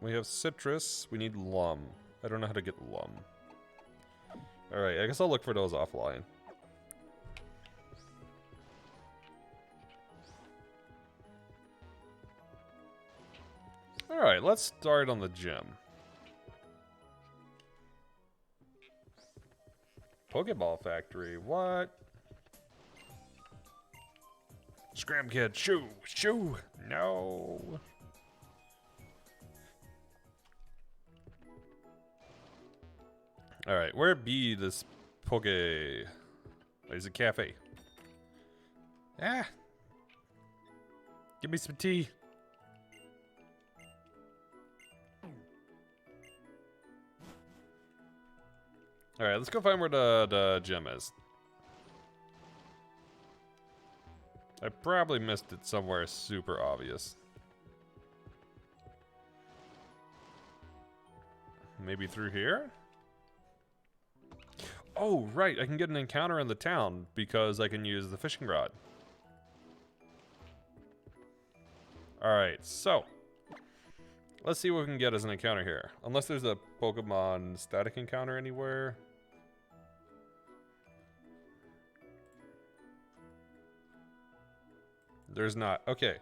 We have Citrus. We need Lum. I don't know how to get Lum. Alright, I guess I'll look for those offline. Alright, let's start on the gym. Pokeball Factory, what? Scram Kid, shoo! Shoo! No! Alright, where be this Poke... There's a cafe. Ah! Give me some tea. Alright, let's go find where the gym is. I probably missed it somewhere super obvious. Maybe through here? Oh, right, I can get an encounter in the town because I can use the fishing rod. Alright, so. Let's see what we can get as an encounter here. Unless there's a Pokemon static encounter anywhere. There's not. Okay.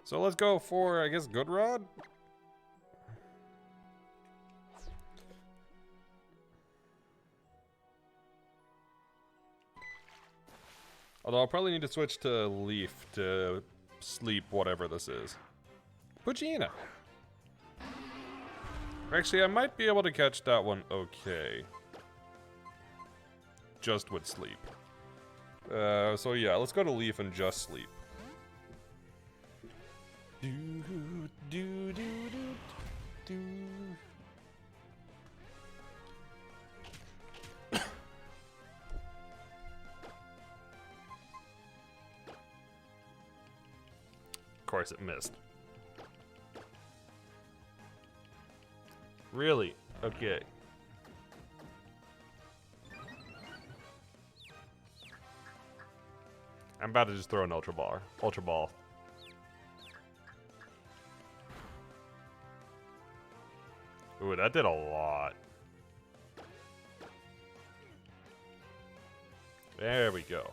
So let's go for, I guess, Good Rod? Although I'll probably need to switch to Leaf to sleep whatever this is. Pugina. Actually, I might be able to catch that one okay. Just with sleep. So yeah, let's go to Leaf and just sleep. Do, do, do, do, do. Of course it missed. Really? Okay. I'm about to just throw an Ultra Ball. Ooh, that did a lot. There we go.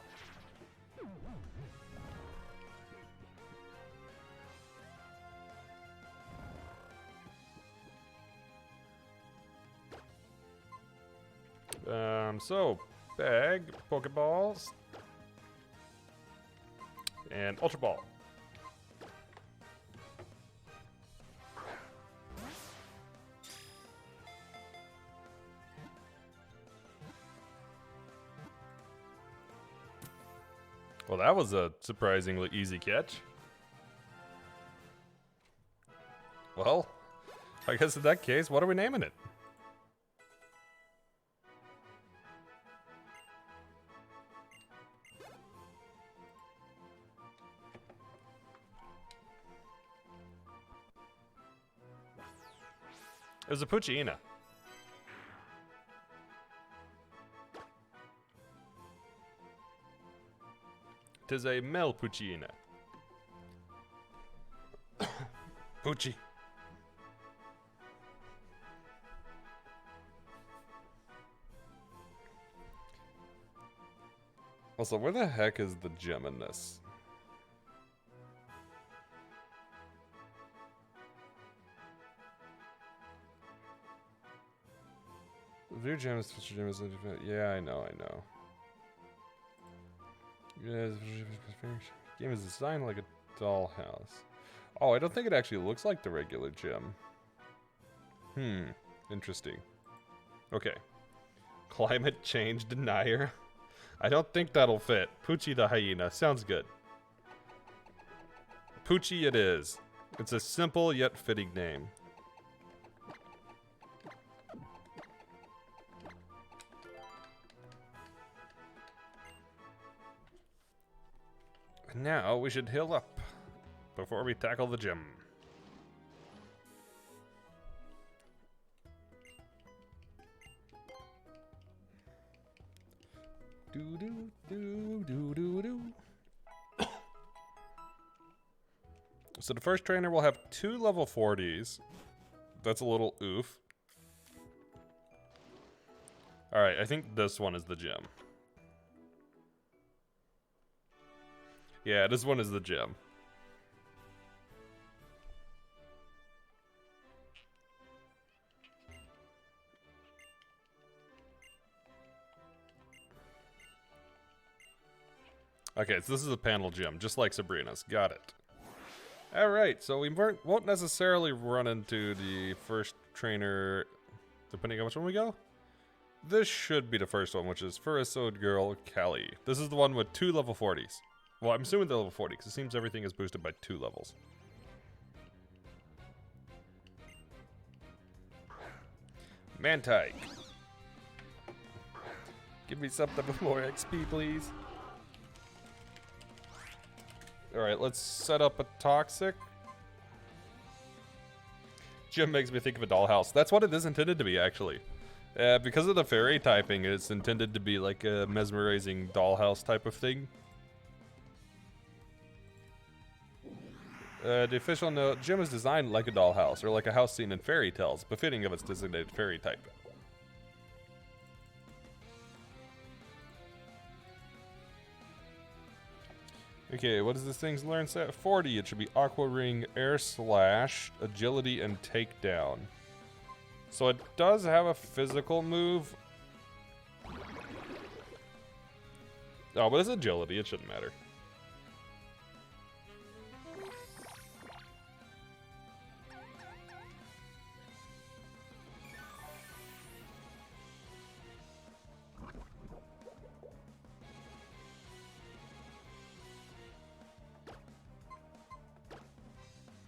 So, bag, Pokeballs, and Ultra Ball. Well, that was a surprisingly easy catch. Well, I guess in that case, what are we naming it? It was a Poochyena. Tis a male Poochyena. Poochie. Also, where the heck is the gem in this? Your gem is yeah, I know. Game is designed like a dollhouse. Oh, I don't think it actually looks like the regular gem. Interesting. Okay. Climate change denier. I don't think that'll fit. Poochie the hyena. Sounds good. Poochie it is. It's a simple yet fitting name. Now we should heal up before we tackle the gym. Do do do do do do. So the first trainer will have 2 level 40s. That's a little oof. Alright, I think this one is the gym. Yeah, this one is the gym. Okay, so this is a panel gym, just like Sabrina's. Got it. Alright, so we won't necessarily run into the first trainer, depending on which one we go. This should be the first one, which is Furisode Girl Callie. This is the one with 2 level 40s. Well, I'm assuming they're level 40, because it seems everything is boosted by 2 levels. Mantike. Give me something with more XP, please. Alright, let's set up a Toxic. Gym makes me think of a dollhouse. That's what it is intended to be, actually. Because of the fairy typing, it's intended to be like a mesmerizing dollhouse type of thing. The official note, Gym is designed like a dollhouse, or like a house seen in fairy tales, befitting of its designated fairy type. Okay, what is this thing's learn set? 40, it should be Aqua Ring, Air Slash, Agility, and Takedown. So it does have a physical move. Oh, but it's Agility, it shouldn't matter.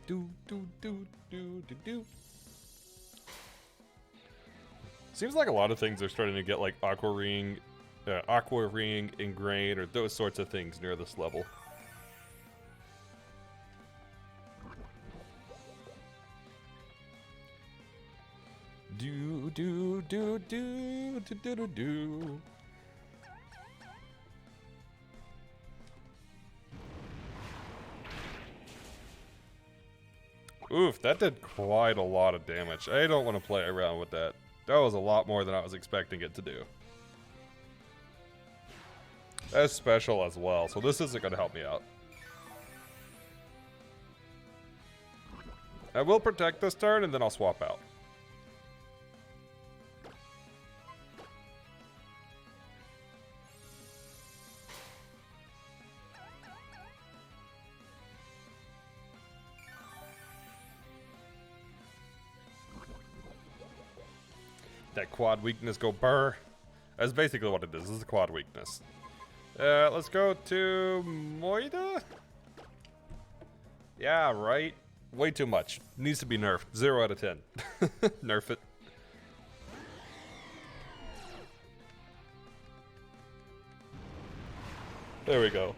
Do do do do do do. Seems like a lot of things are starting to get like Aqua Ring, Ingrained, or those sorts of things near this level. Do do do do do do do do. Oof, that did quite a lot of damage. I don't want to play around with that. That was a lot more than I was expecting it to do. That's special as well, so this isn't going to help me out. I will protect this turn, and then I'll swap out. That quad weakness go burr. That's basically what it is. This is a quad weakness. Let's go to Moida. Yeah, right. Way too much. Needs to be nerfed. 0 out of 10. Nerf it. There we go.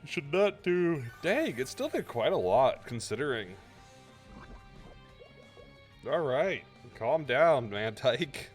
Should not do... Dang, it still did quite a lot, considering. Alright. Calm down, Mantike.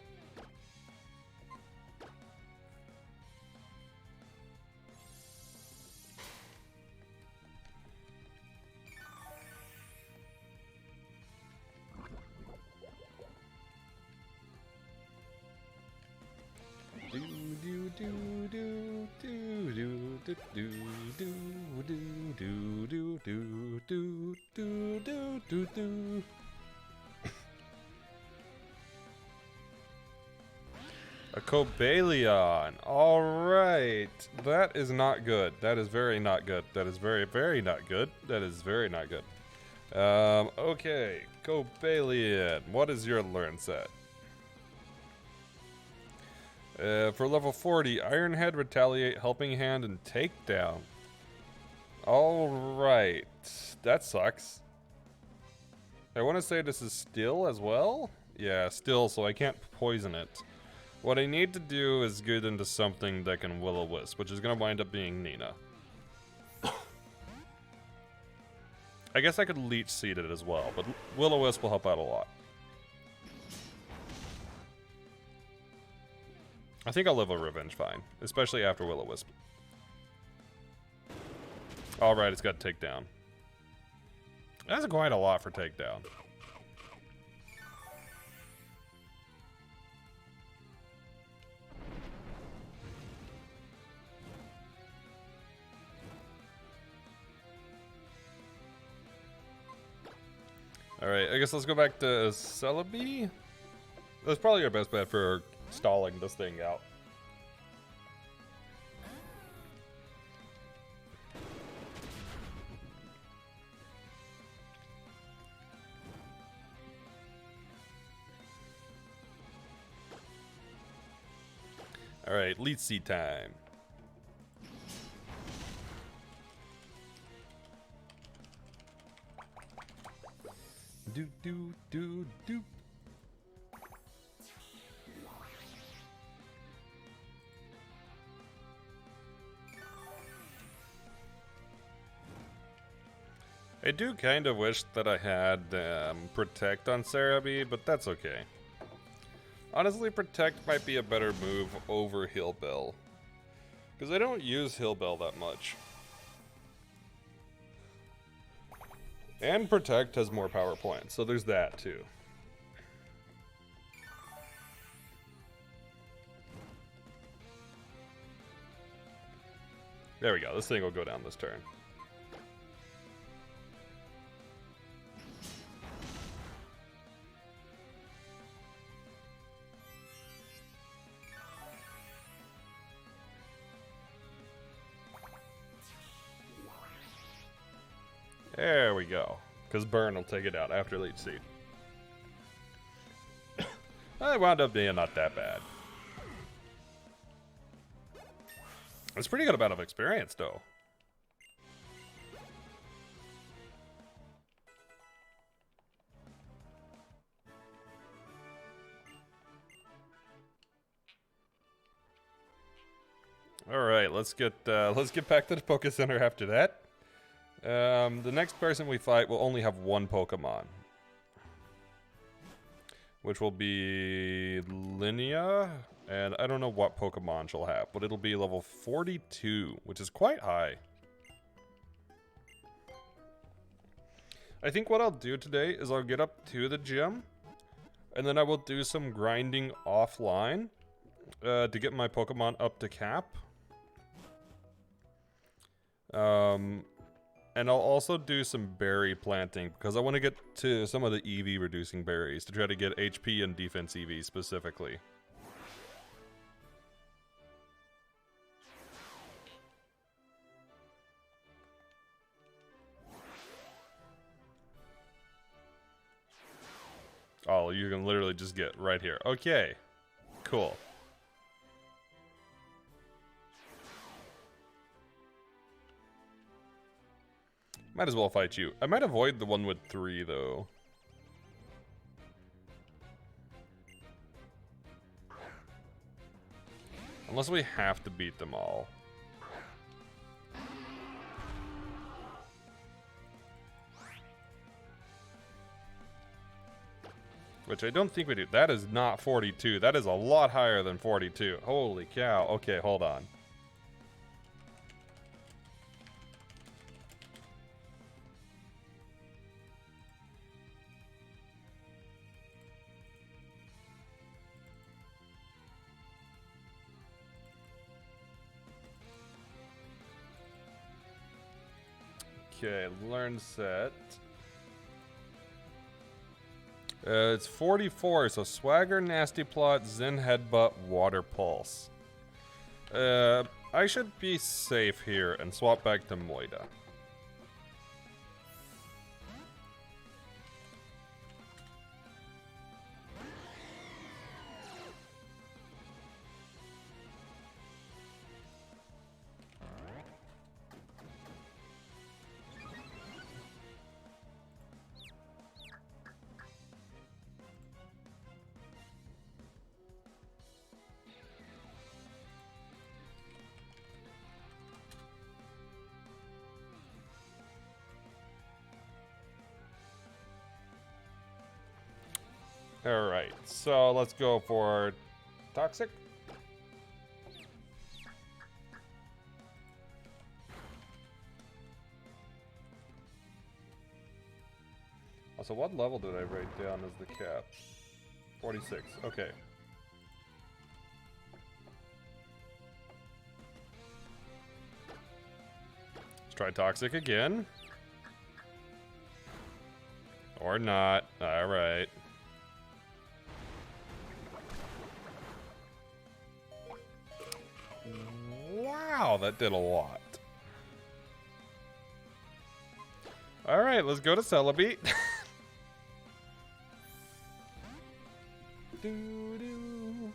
A Cobalion. Alright. That is not good. That is very not good. That is very, very not good. That is very not good. Okay. Cobalion. What is your learn set? For level 40, Iron Head, Retaliate, Helping Hand, and Takedown. Alright. That sucks. I want to say this is still as well? Yeah, still, so I can't poison it. What I need to do is get into something that can Will-O-Wisp, which is going to wind up being Nina. I guess I could Leech Seed it as well, but Will-O-Wisp will help out a lot. I think I'll live a Revenge fine, especially after Will-O-Wisp. Alright, it's got Takedown. That's quite a lot for Takedown. Alright, I guess let's go back to Celebi. That's probably our best bet for stalling this thing out. Alright, Leech Seed time. Do do do do. I do kind of wish that I had Protect on Celebi, but that's okay. Honestly, Protect might be a better move over Heal Bell, because I don't use Heal Bell that much. And Protect has more power points, so there's that too. There we go, this thing will go down this turn. There we go. Because Burn will take it out after Leech Seed. It wound up being not that bad. It's pretty good amount of experience, though. All right, let's get back to the Poke Center after that. The next person we fight will only have one Pokemon, which will be Linnea, and I don't know what Pokemon she'll have, but it'll be level 42, which is quite high. I think what I'll do today is I'll get up to the gym, and then I will do some grinding offline to get my Pokemon up to cap. And I'll also do some berry planting, because I want to get to some of the EV reducing berries to try to get HP and defense EV specifically. Oh, you can literally just get right here. Okay, cool. Might as well fight you. I might avoid the one with 3, though. Unless we have to beat them all. Which I don't think we do. That is not 42. That is a lot higher than 42. Holy cow. Okay, hold on. Okay, learn set. It's 44, so Swagger, Nasty Plot, Zen Headbutt, Water Pulse. I should be safe here and swap back to Moida. Alright, so let's go for Toxic. Also, what level did I write down as the cap? 46, okay. Let's try Toxic again. Or not. Alright. Wow, that did a lot. Alright, let's go to Celebi. Doo-doo.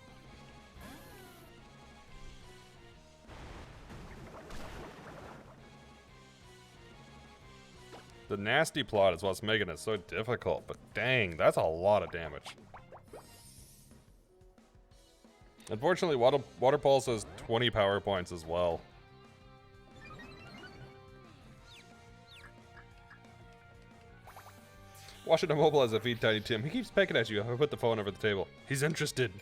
The nasty plot is what's making it so difficult, but dang, that's a lot of damage. Unfortunately, Water Pulse has 20 power points as well. Watching him mobilize a feed Tiny Tim. He keeps pecking at you. I put the phone over the table. He's interested.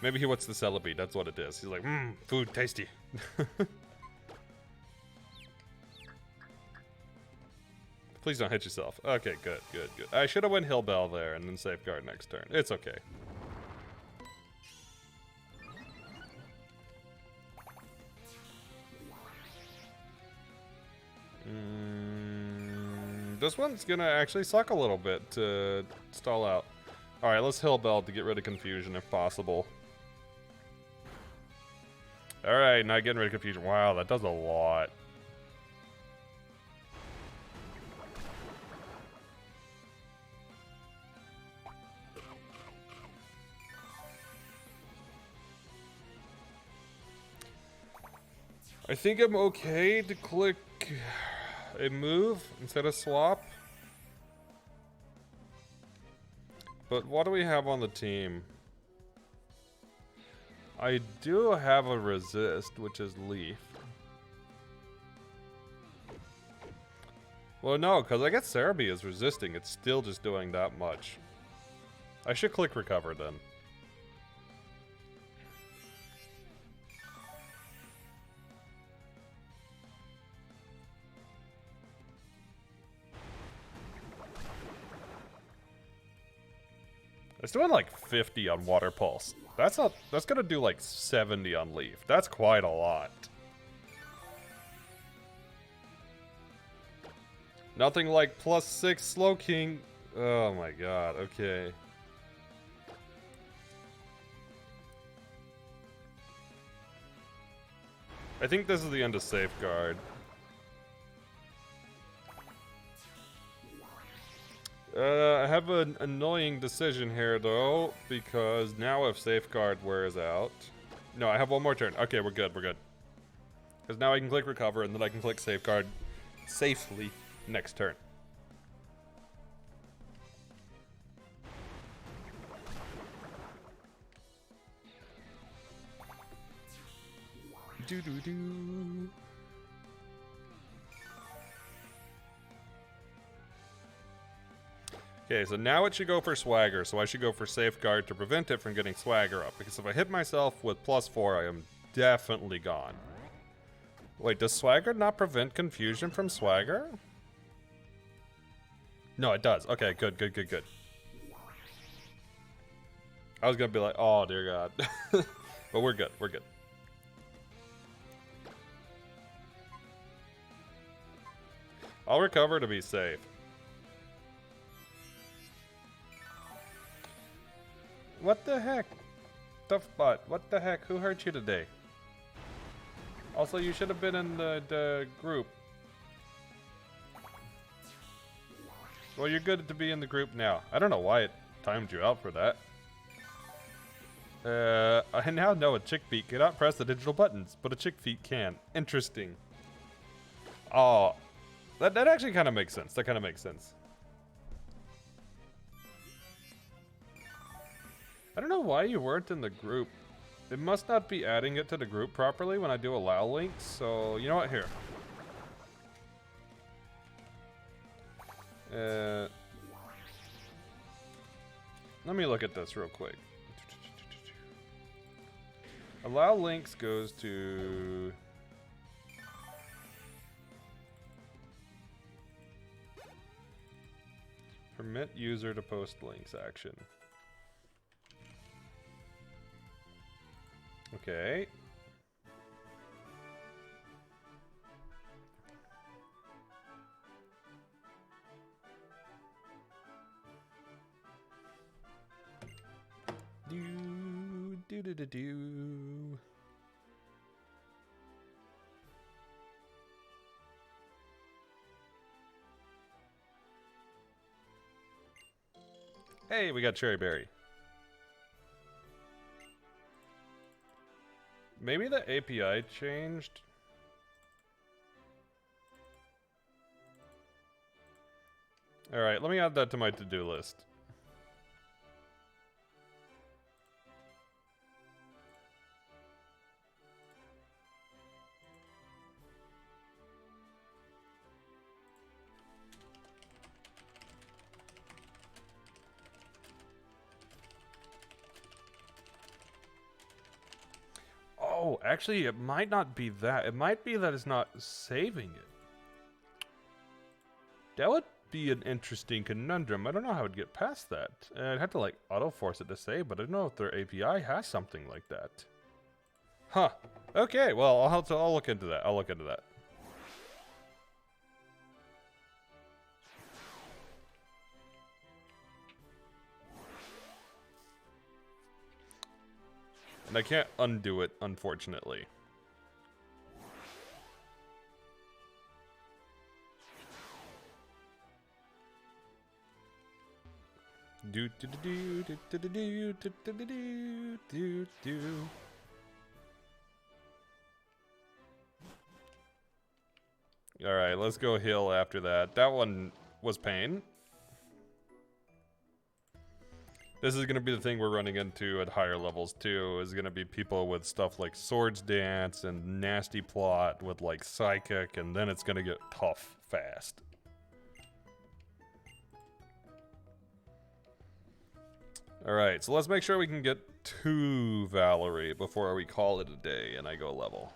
Maybe he wants the Celebi. That's what it is. He's like, food, tasty. Please don't hit yourself. Okay, good, good, good. I should have went Hill Bell there and then Safeguard next turn. It's okay. This one's gonna actually suck a little bit to stall out. Alright, let's Hill Bell to get rid of confusion if possible. Alright, not getting rid of confusion. Wow, that does a lot. I think I'm okay to click a move instead of swap. But what do we have on the team? I do have a resist, which is Leaf. Well, no, because I guess Cerebi is resisting. It's still just doing that much. I should click recover then. It's doing like 50 on Water Pulse. That's gonna do like 70 on Leaf. That's quite a lot. Nothing like +6 Slow King. Oh my god, okay. I think this is the end of Safeguard. I have an annoying decision here, though, because now if Safeguard wears out... No, I have one more turn. Okay, we're good, we're good. Because now I can click Recover, and then I can click Safeguard safely next turn. Do-do-do. Okay, so now it should go for Swagger, so I should go for Safeguard to prevent it from getting Swagger up, because if I hit myself with +4, I am definitely gone. Wait, does Swagger not prevent confusion from Swagger? No, it does. Okay, good, good, good, good. I was gonna be like, oh dear god. But we're good, we're good. I'll recover to be safe. What the heck? Tough butt. What the heck? Who hurt you today? Also, you should have been in the group. Well, you're good to be in the group now. I don't know why it timed you out for that. I now know a chick feet cannot press the digital buttons, but a chick feet can. Interesting. Oh, that actually kind of makes sense. That kind of makes sense. I don't know why you weren't in the group. It must not be adding it to the group properly when I do allow links, so you know what, here. Let me look at this real quick. Allow links goes to... Permit user to post links action. Okay. Do. Hey, we got Cherry Berry. Maybe the API changed. All right, let me add that to my to-do list. Oh, actually, it might not be that. It might be that it's not saving it. That would be an interesting conundrum. I don't know how I'd get past that. I'd have to, like, auto-force it to save, but I don't know if their API has something like that. Huh. Okay, well, I'll look into that. I'll look into that. And I can't undo it, unfortunately. Do do do do do do do do do do do do. All right, let's go heal after that. That one was pain. This is going to be the thing we're running into at higher levels, too, is going to be people with stuff like Swords Dance and Nasty Plot with, like, Psychic, and then it's going to get tough fast. Alright, so let's make sure we can get to Valerie before we call it a day and I go level.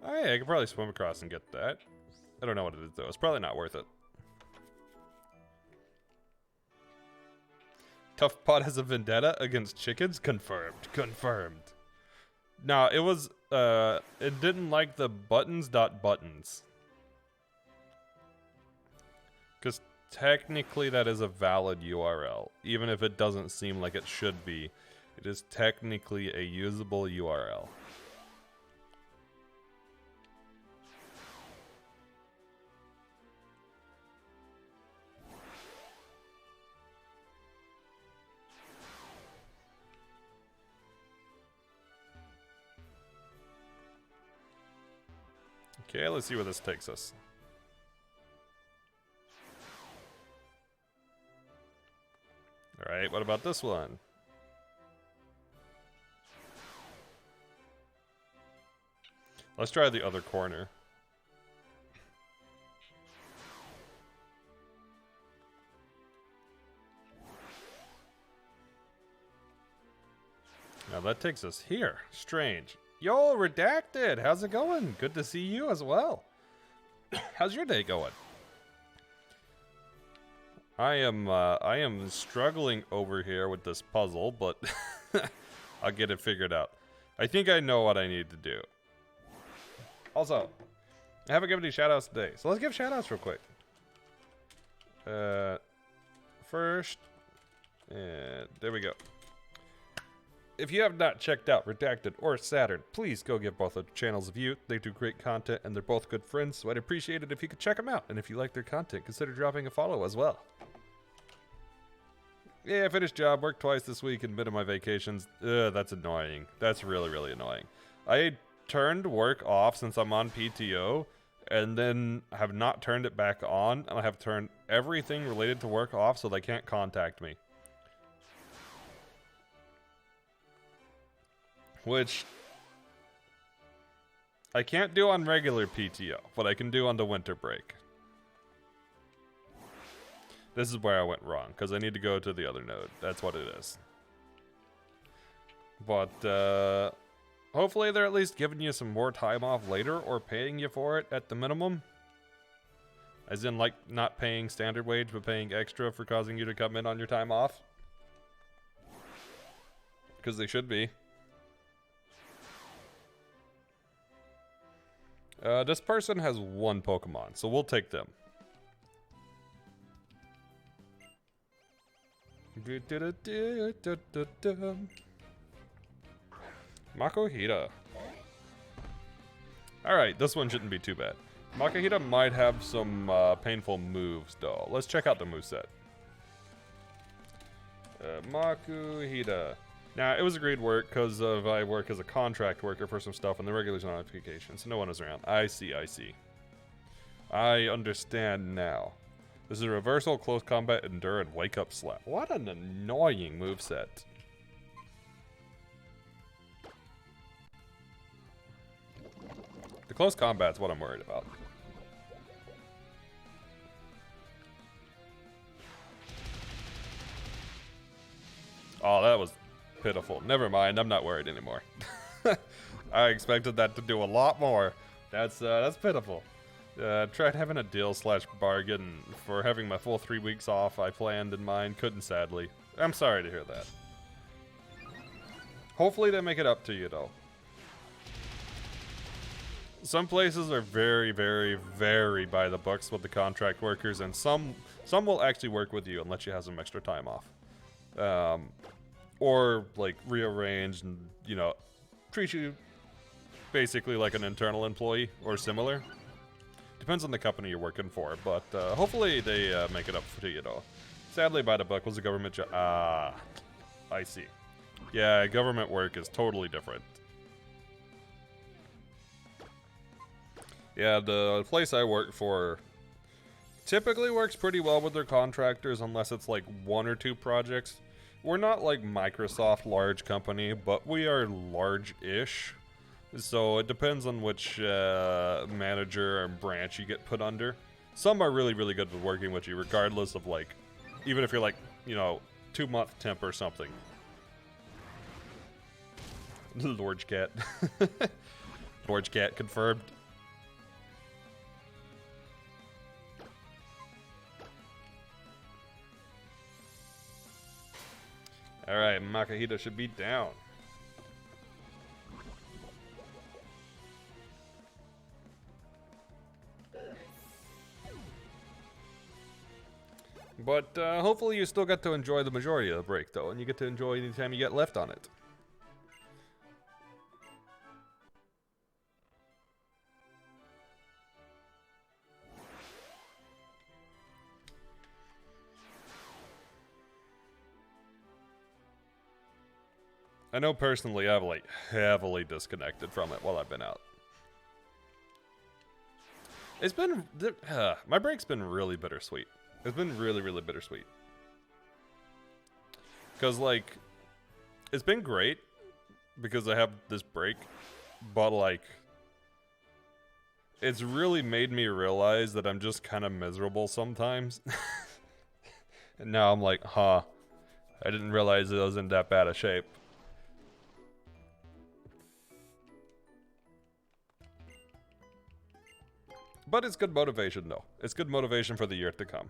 Oh yeah, I could probably swim across and get that. I don't know what it is, though. It's probably not worth it. Tough Pot has a vendetta against chickens? Confirmed. Confirmed. No, it was, it didn't like the buttons.buttons. Because technically that is a valid URL. Even if it doesn't seem like it should be, it is technically a usable URL. Okay, let's see where this takes us. Alright, what about this one? Let's try the other corner. Now that takes us here. Strange. Yo, Redacted! How's it going? Good to see you as well. How's your day going? I am struggling over here with this puzzle, but I'll get it figured out. I think I know what I need to do. Also, I haven't given any shoutouts today, so let's give shoutouts real quick. First, there we go. If you have not checked out Redacted or Saturn, please go give both their channels a view. They do great content, and they're both good friends, so I'd appreciate it if you could check them out. And if you like their content, consider dropping a follow as well. Yeah, finished job, worked twice this week and been on my vacations. That's annoying. That's really, really annoying. I turned work off since I'm on PTO, and then have not turned it back on, and I have turned everything related to work off so they can't contact me. Which I can't do on regular PTO, but I can do on the winter break. This is where I went wrong, because I need to go to the other node. That's what it is. But, hopefully they're at least giving you some more time off later, or paying you for it at the minimum. As in, like, not paying standard wage, but paying extra for causing you to come in on your time off. Because they should be. This person has one Pokemon, so we'll take them. Makuhita. Alright, this one shouldn't be too bad. Makuhita might have some painful moves, though. Let's check out the moveset. Makuhita. Now, it was agreed work because I work as a contract worker for some stuff on the regular notification, so no one is around. I see, I see. I understand now. This is a reversal, close combat, endure, and wake up slap. What an annoying moveset. The close combat's what I'm worried about. Oh, that was pitiful. Never mind, I'm not worried anymore. I expected that to do a lot more. That's pitiful. Tried having a deal/bargain for having my full 3 weeks off I planned in mind. Couldn't, sadly. I'm sorry to hear that. Hopefully they make it up to you, though. Some places are very, very, very by the books with the contract workers, and some will actually work with you and let you have some extra time off. Or, like, rearrange and, you know, treat you basically like an internal employee or similar. Depends on the company you're working for, but hopefully they make it up to you, though. Sadly, by the book was a government job. Ah, I see. Yeah, government work is totally different. Yeah, the place I work for typically works pretty well with their contractors unless it's like 1 or 2 projects. We're not like Microsoft large company, but we are large-ish. So it depends on which manager and branch you get put under. Some are really, really good with working with you, regardless of like, even if you're like, you know, 2-month temp or something. Lord's cat. Lord's cat confirmed. Alright, Makuhita should be down. But hopefully you still get to enjoy the majority of the break, though, and you get to enjoy any time you get left on it. I know personally I've like heavily disconnected from it while I've been out. It's been, my break's been really bittersweet. It's been really, really bittersweet. Because, like, it's been great because I have this break, but, like, it's really made me realize that I'm just kind of miserable sometimes. And now I'm like, huh, I didn't realize I was in that bad a shape. But it's good motivation, though. It's good motivation for the year to come.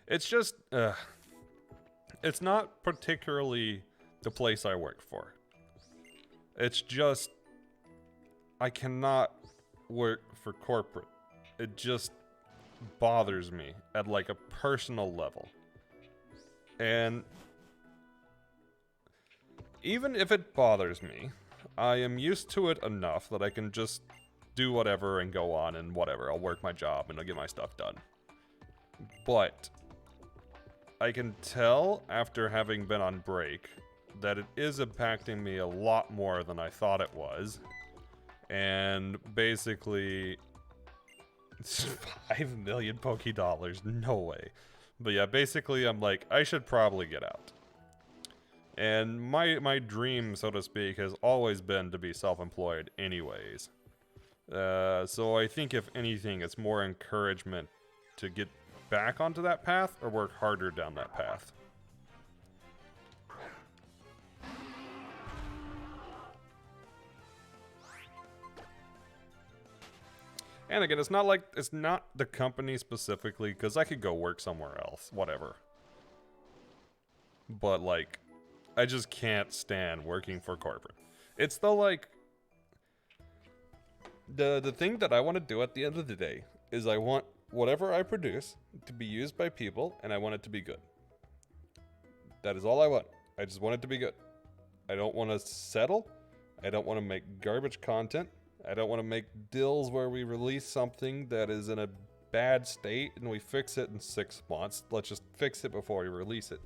It's just, it's not particularly the place I work for. It's just, I cannot work for corporate. It just bothers me at like a personal level. And even if it bothers me, I am used to it enough that I can just do whatever and go on and whatever. I'll work my job and I'll get my stuff done. But I can tell after having been on break that it is impacting me a lot more than I thought it was. And basically, it's 5 million Poké Dollars, no way. But yeah, basically I'm like, I should probably get out. And my dream, so to speak, has always been to be self-employed anyways. So I think if anything, it's more encouragement to get back onto that path or work harder down that path. And again, it's not the company specifically, because I could go work somewhere else, whatever. But like, I just can't stand working for corporate. It's the like, the thing that I want to do at the end of the day is I want whatever I produce to be used by people, and I want it to be good. That is all I want. I just want it to be good. I don't want to settle. I don't want to make garbage content. I don't want to make deals where we release something that is in a bad state and we fix it in 6 months. Let's just fix it before we release it.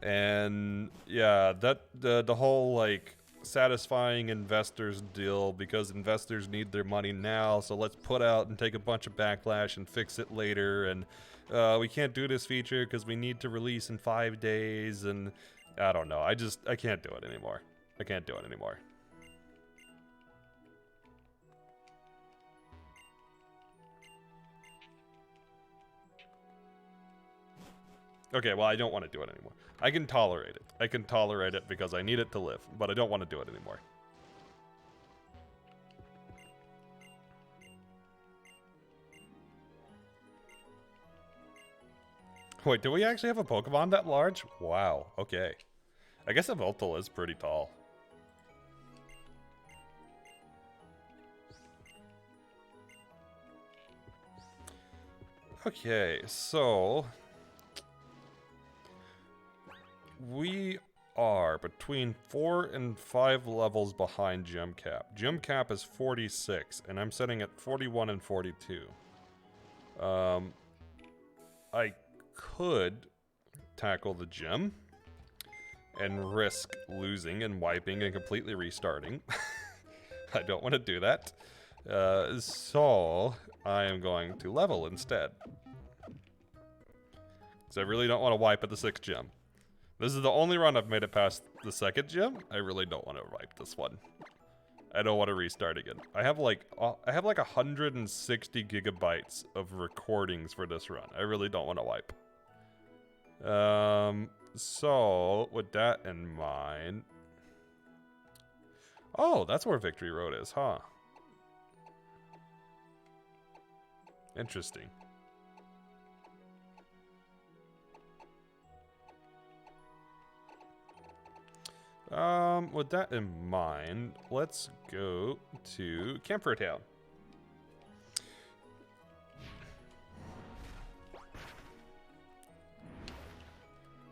And yeah, that the whole like satisfying investors deal, because investors need their money now, so let's put out and take a bunch of backlash and fix it later, and we can't do this feature because we need to release in 5 days, and I don't know. I can't do it anymore. I can't do it anymore. Okay, well, I don't want to do it anymore. I can tolerate it. I can tolerate it because I need it to live, but I don't want to do it anymore. Wait, do we actually have a Pokemon that large? Wow, okay. I guess a Voltal is pretty tall. Okay, so we are between 4 and 5 levels behind Gym Cap. Gym Cap is 46, and I'm sitting at 41 and 42. I could tackle the gym and risk losing and wiping and completely restarting. I don't want to do that. So I am going to level instead. So I really don't want to wipe at the 6th gym. This is the only run I've made it past the 2nd gym. I really don't want to wipe this one. I don't want to restart again. I have like 160 gigabytes of recordings for this run. I really don't want to wipe. So with that in mind, oh, that's where Victory Road is, huh? Interesting. With that in mind, let's go to Camphor Town.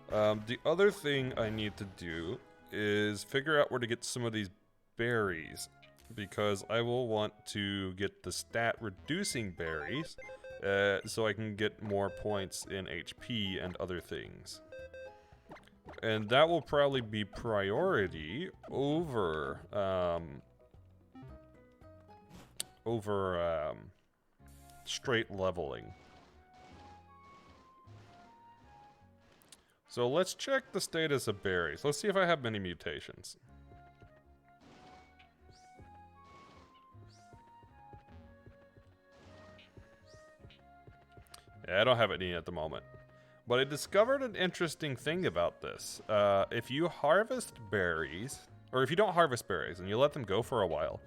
The other thing I need to do is figure out where to get some of these berries, because I will want to get the stat reducing berries, so I can get more points in HP and other things. And that will probably be priority over, straight leveling. So let's check the status of berries. Let's see if I have many mutations. Yeah, I don't have any at the moment. But I discovered an interesting thing about this. If you harvest berries, or if you don't harvest berries and you let them go for a while,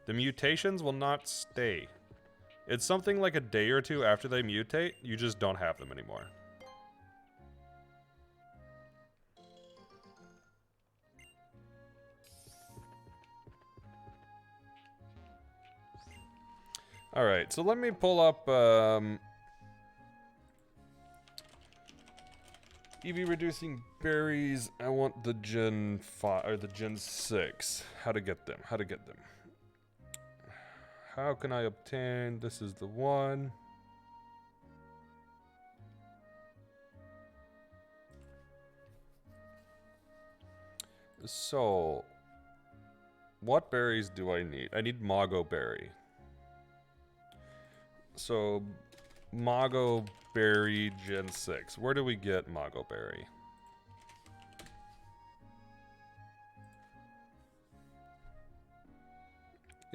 the mutations will not stay. It's something like a day or two after they mutate, you just don't have them anymore. Alright, so let me pull up EV reducing berries. I want the Gen 5 or the Gen 6. How to get them? How to get them? How can I obtain? This is the one. So, what berries do I need? I need Mago Berry. So, Mago Berry Gen 6. Where do we get Mago Berry?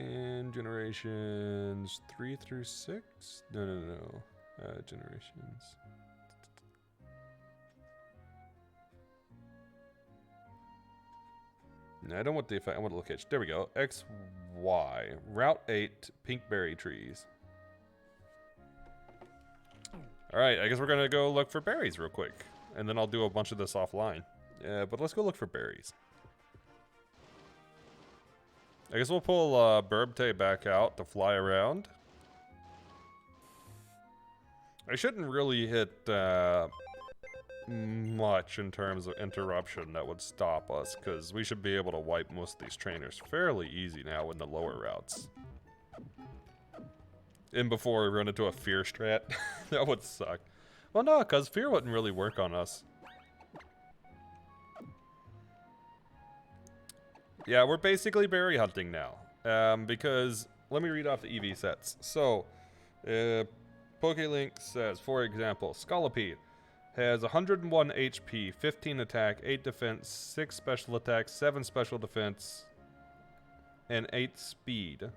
In generations 3 through 6? No. Generations. No, I don't want the effect. I want the location. There we go. X, Y. Route 8, pink berry trees. Alright, I guess we're going to go look for berries real quick. And then I'll do a bunch of this offline. But let's go look for berries. I guess we'll pull Burbte back out to fly around. I shouldn't really hit much in terms of interruption that would stop us, because we should be able to wipe most of these trainers fairly easy now in the lower routes. And before we run into a fear strat, that would suck. Well, no, because fear wouldn't really work on us. Yeah, we're basically berry hunting now. Because, let me read off the EV sets. So, PokeLink says, for example, Scolipede has 101 HP, 15 attack, 8 defense, 6 special attack, 7 special defense, and 8 speed.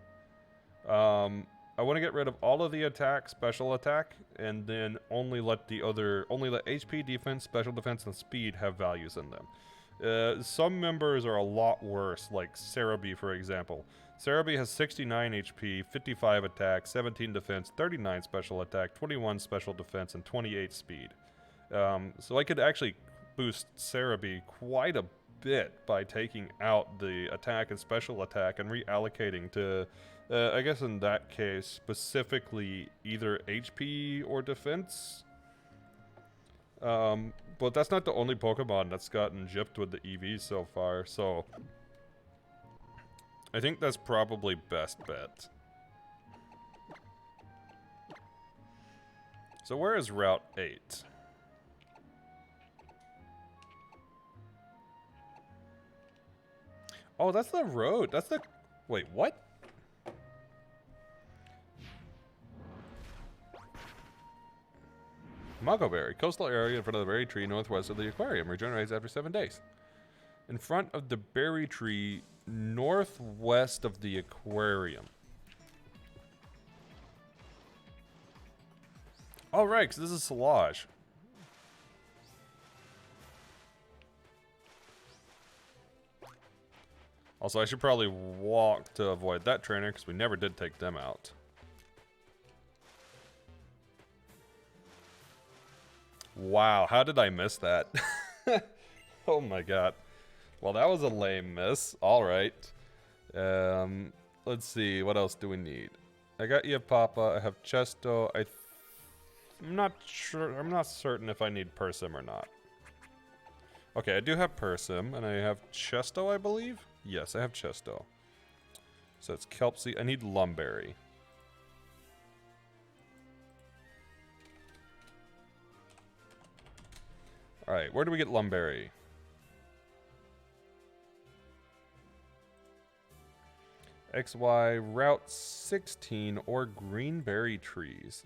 I want to get rid of all of the attack, special attack, and then only let HP, defense, special defense, and speed have values in them. Some members are a lot worse, like Cerebi, for example. Cerebi has 69 HP, 55 attack, 17 defense, 39 special attack, 21 special defense, and 28 speed. So I could actually boost Cerebi quite a bit by taking out the attack and special attack and reallocating to, I guess in that case, specifically either HP or defense. But that's not the only Pokemon that's gotten gypped with the EVs so far, so I think that's probably best bet. So where is Route 8? Oh, that's the road. That's the... Wait, what? Magoberry, coastal area in front of the berry tree northwest of the aquarium, regenerates after 7 days. In front of the berry tree northwest of the aquarium. Oh, right, because this is Solage. Also, I should probably walk to avoid that trainer, because we never did take them out. Wow, how did I miss that? Oh my god. Well, that was a lame miss. Alright. Let's see, what else do we need? I got you, Papa. I have Chesto. I'm not sure. I'm not certain if I need Persim or not. Okay, I do have Persim, and I have Chesto, I believe? Yes, I have Chesto. So it's Kelpsy. I need Lumberry. Alright, where do we get Lumberry? XY, Route 16, or Greenberry Trees.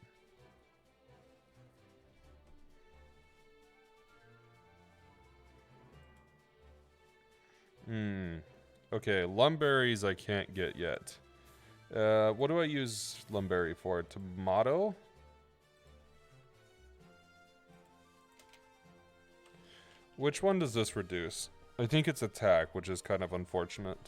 Okay, Lumberries I can't get yet. What do I use Lumberry for? Tomato? Which one does this reduce? I think it's attack, which is kind of unfortunate.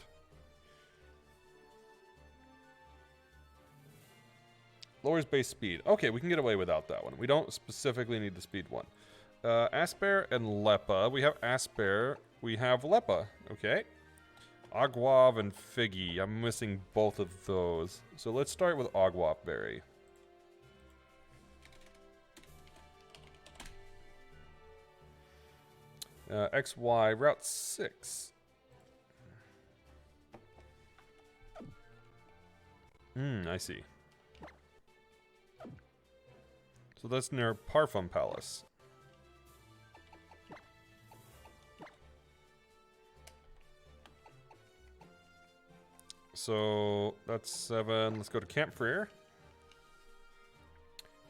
Lowers base speed. Okay, we can get away without that one. We don't specifically need the speed one. Asper and Lepa. We have Asper. We have Lepa. Okay. Aguav and Figgy. I'm missing both of those. So let's start with Aguav Berry. XY, Route 6. I see. So that's near Parfum Palace. So that's 7. Let's go to Camp Freer.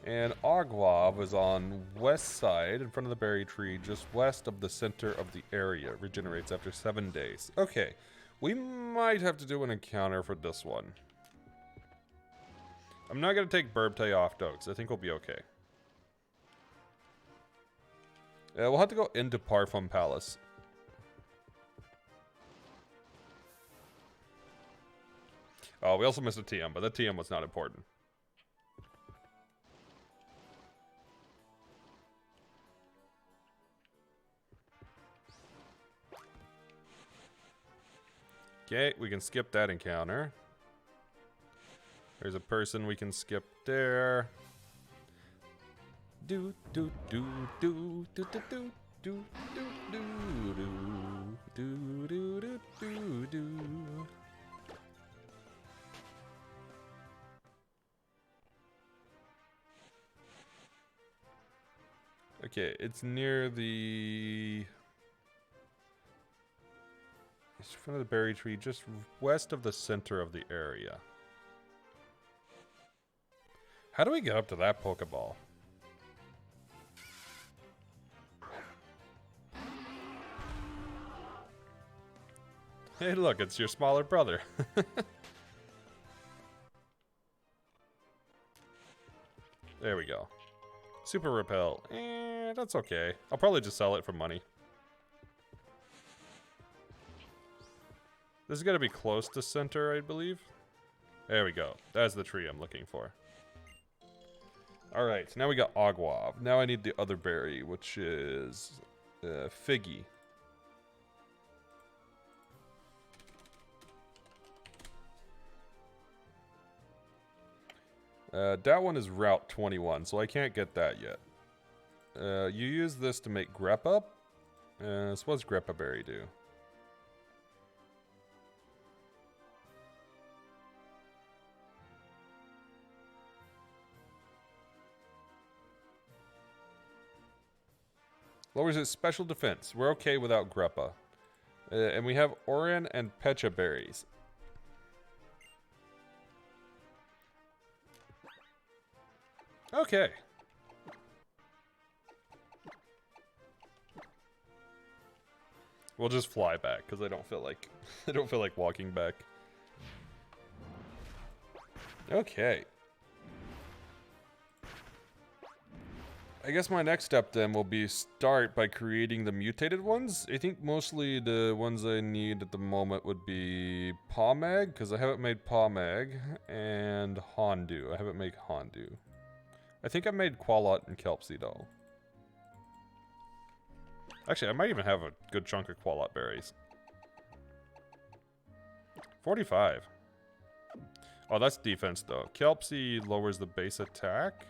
And Aguav is on west side in front of the berry tree, just west of the center of the area. Regenerates after 7 days. Okay, we might have to do an encounter for this one. I'm not going to take Burbtay off, though, because I think we'll be okay. We'll have to go into Parfum Palace. Oh, we also missed a TM, but that TM was not important. Okay, we can skip that encounter. There's a person we can skip there. Do do do do do do do do do do do do do do do. Okay, it's near the... It's in front of the berry tree, just west of the center of the area. How do we get up to that Pokeball? Hey, look, it's your smaller brother. There we go. Super Repel. That's okay. I'll probably just sell it for money. This is going to be close to center, I believe. There we go. That's the tree I'm looking for. Alright, so now we got Agua. Now I need the other berry, which is Figgy. That one is Route 21, so I can't get that yet. You use this to make Greppa. So what's Greppa Berry do? Lowers its special defense. We're okay without Greppa. And we have Oran and Pecha berries. Okay. We'll just fly back because I don't feel like walking back. Okay. I guess my next step then will be start by creating the mutated ones. I think mostly the ones I need at the moment would be Pawmag, because I haven't made Pawmag, and Hondu. I haven't made Hondu. I think I made Qualot and Kelpsy though. Actually, I might even have a good chunk of Qualot berries. 45. Oh, that's defense though. Kelpsy lowers the base attack.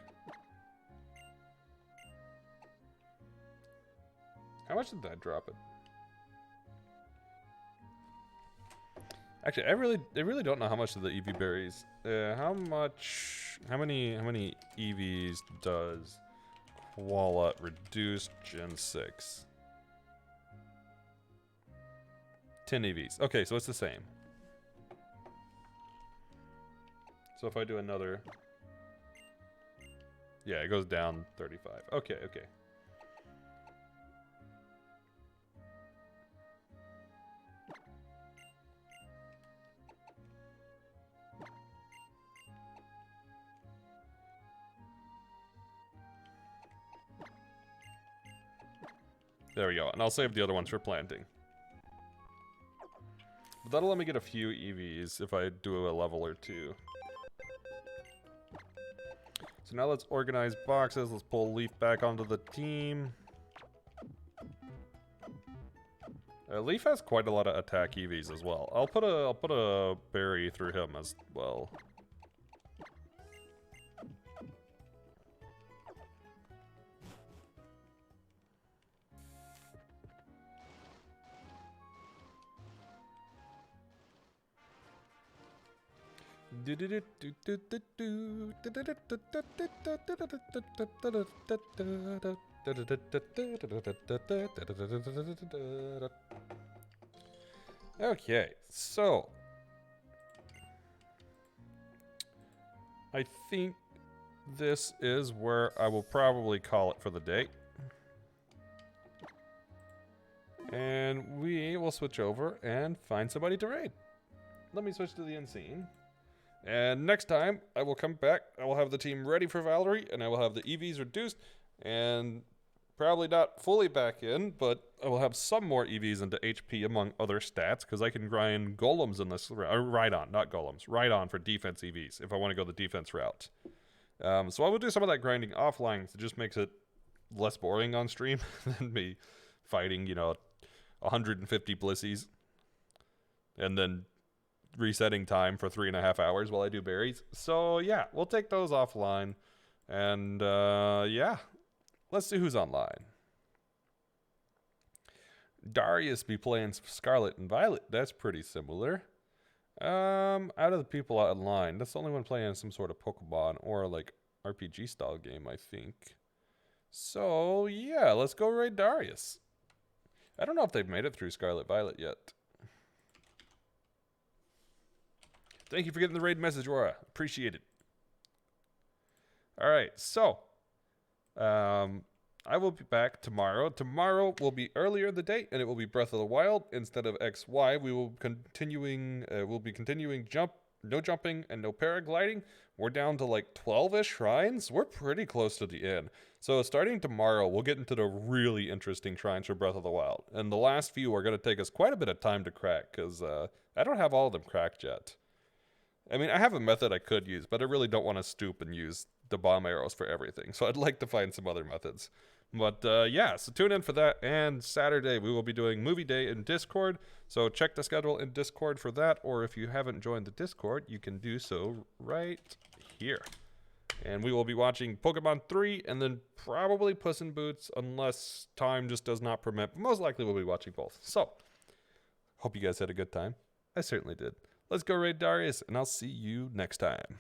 How much did that drop it? Actually, I really don't know how much of the EV berries. How many EVs does Qualot reduce Gen 6? 10 EVs. Okay, so it's the same. So if I do another... Yeah, it goes down 35. Okay, okay. There we go, and I'll save the other ones for planting. But that'll let me get a few EVs if I do a level or two. So now let's organize boxes. Let's pull Leaf back onto the team. Leaf has quite a lot of attack EVs as well. I'll put a berry through him as well. Okay, so I think this is where I will probably call it for the day. And we will switch over and find somebody to raid. Let me switch to the unseen. And next time, I will come back. I will have the team ready for Valerie, and I will have the EVs reduced, and probably not fully back in, but I will have some more EVs into HP among other stats, because I can grind golems in this, or Rhydon, not golems, Rhydon for defense EVs, if I want to go the defense route. So I will do some of that grinding offline, so it just makes it less boring on stream than me fighting, 150 Blissies, and then resetting time for 3.5 hours while I do berries. So yeah, we'll take those offline. And yeah, let's see who's online. Darius be playing Scarlet and Violet. That's pretty similar. Out of the people online, that's the only one playing some sort of Pokemon or like RPG style game, I think. So yeah, let's go raid Darius. I don't know if they've made it through Scarlet Violet yet. Thank you for getting the raid message, Aura. Appreciate it. All right, so I will be back tomorrow. Tomorrow will be earlier in the day, and it will be Breath of the Wild instead of XY. We will be continuing no jumping and no paragliding. We're down to like 12-ish shrines. We're pretty close to the end. So starting tomorrow, we'll get into the really interesting shrines for Breath of the Wild. And the last few are going to take us quite a bit of time to crack, because I don't have all of them cracked yet. I mean, I have a method I could use, but I really don't want to stoop and use the bomb arrows for everything. So I'd like to find some other methods. But yeah, so tune in for that. And Saturday, we will be doing movie day in Discord. So check the schedule in Discord for that. Or if you haven't joined the Discord, you can do so right here. And we will be watching Pokemon 3 and then probably Puss in Boots, unless time just does not permit. But most likely we'll be watching both. So, hope you guys had a good time. I certainly did. Let's go raid Darius, and I'll see you next time.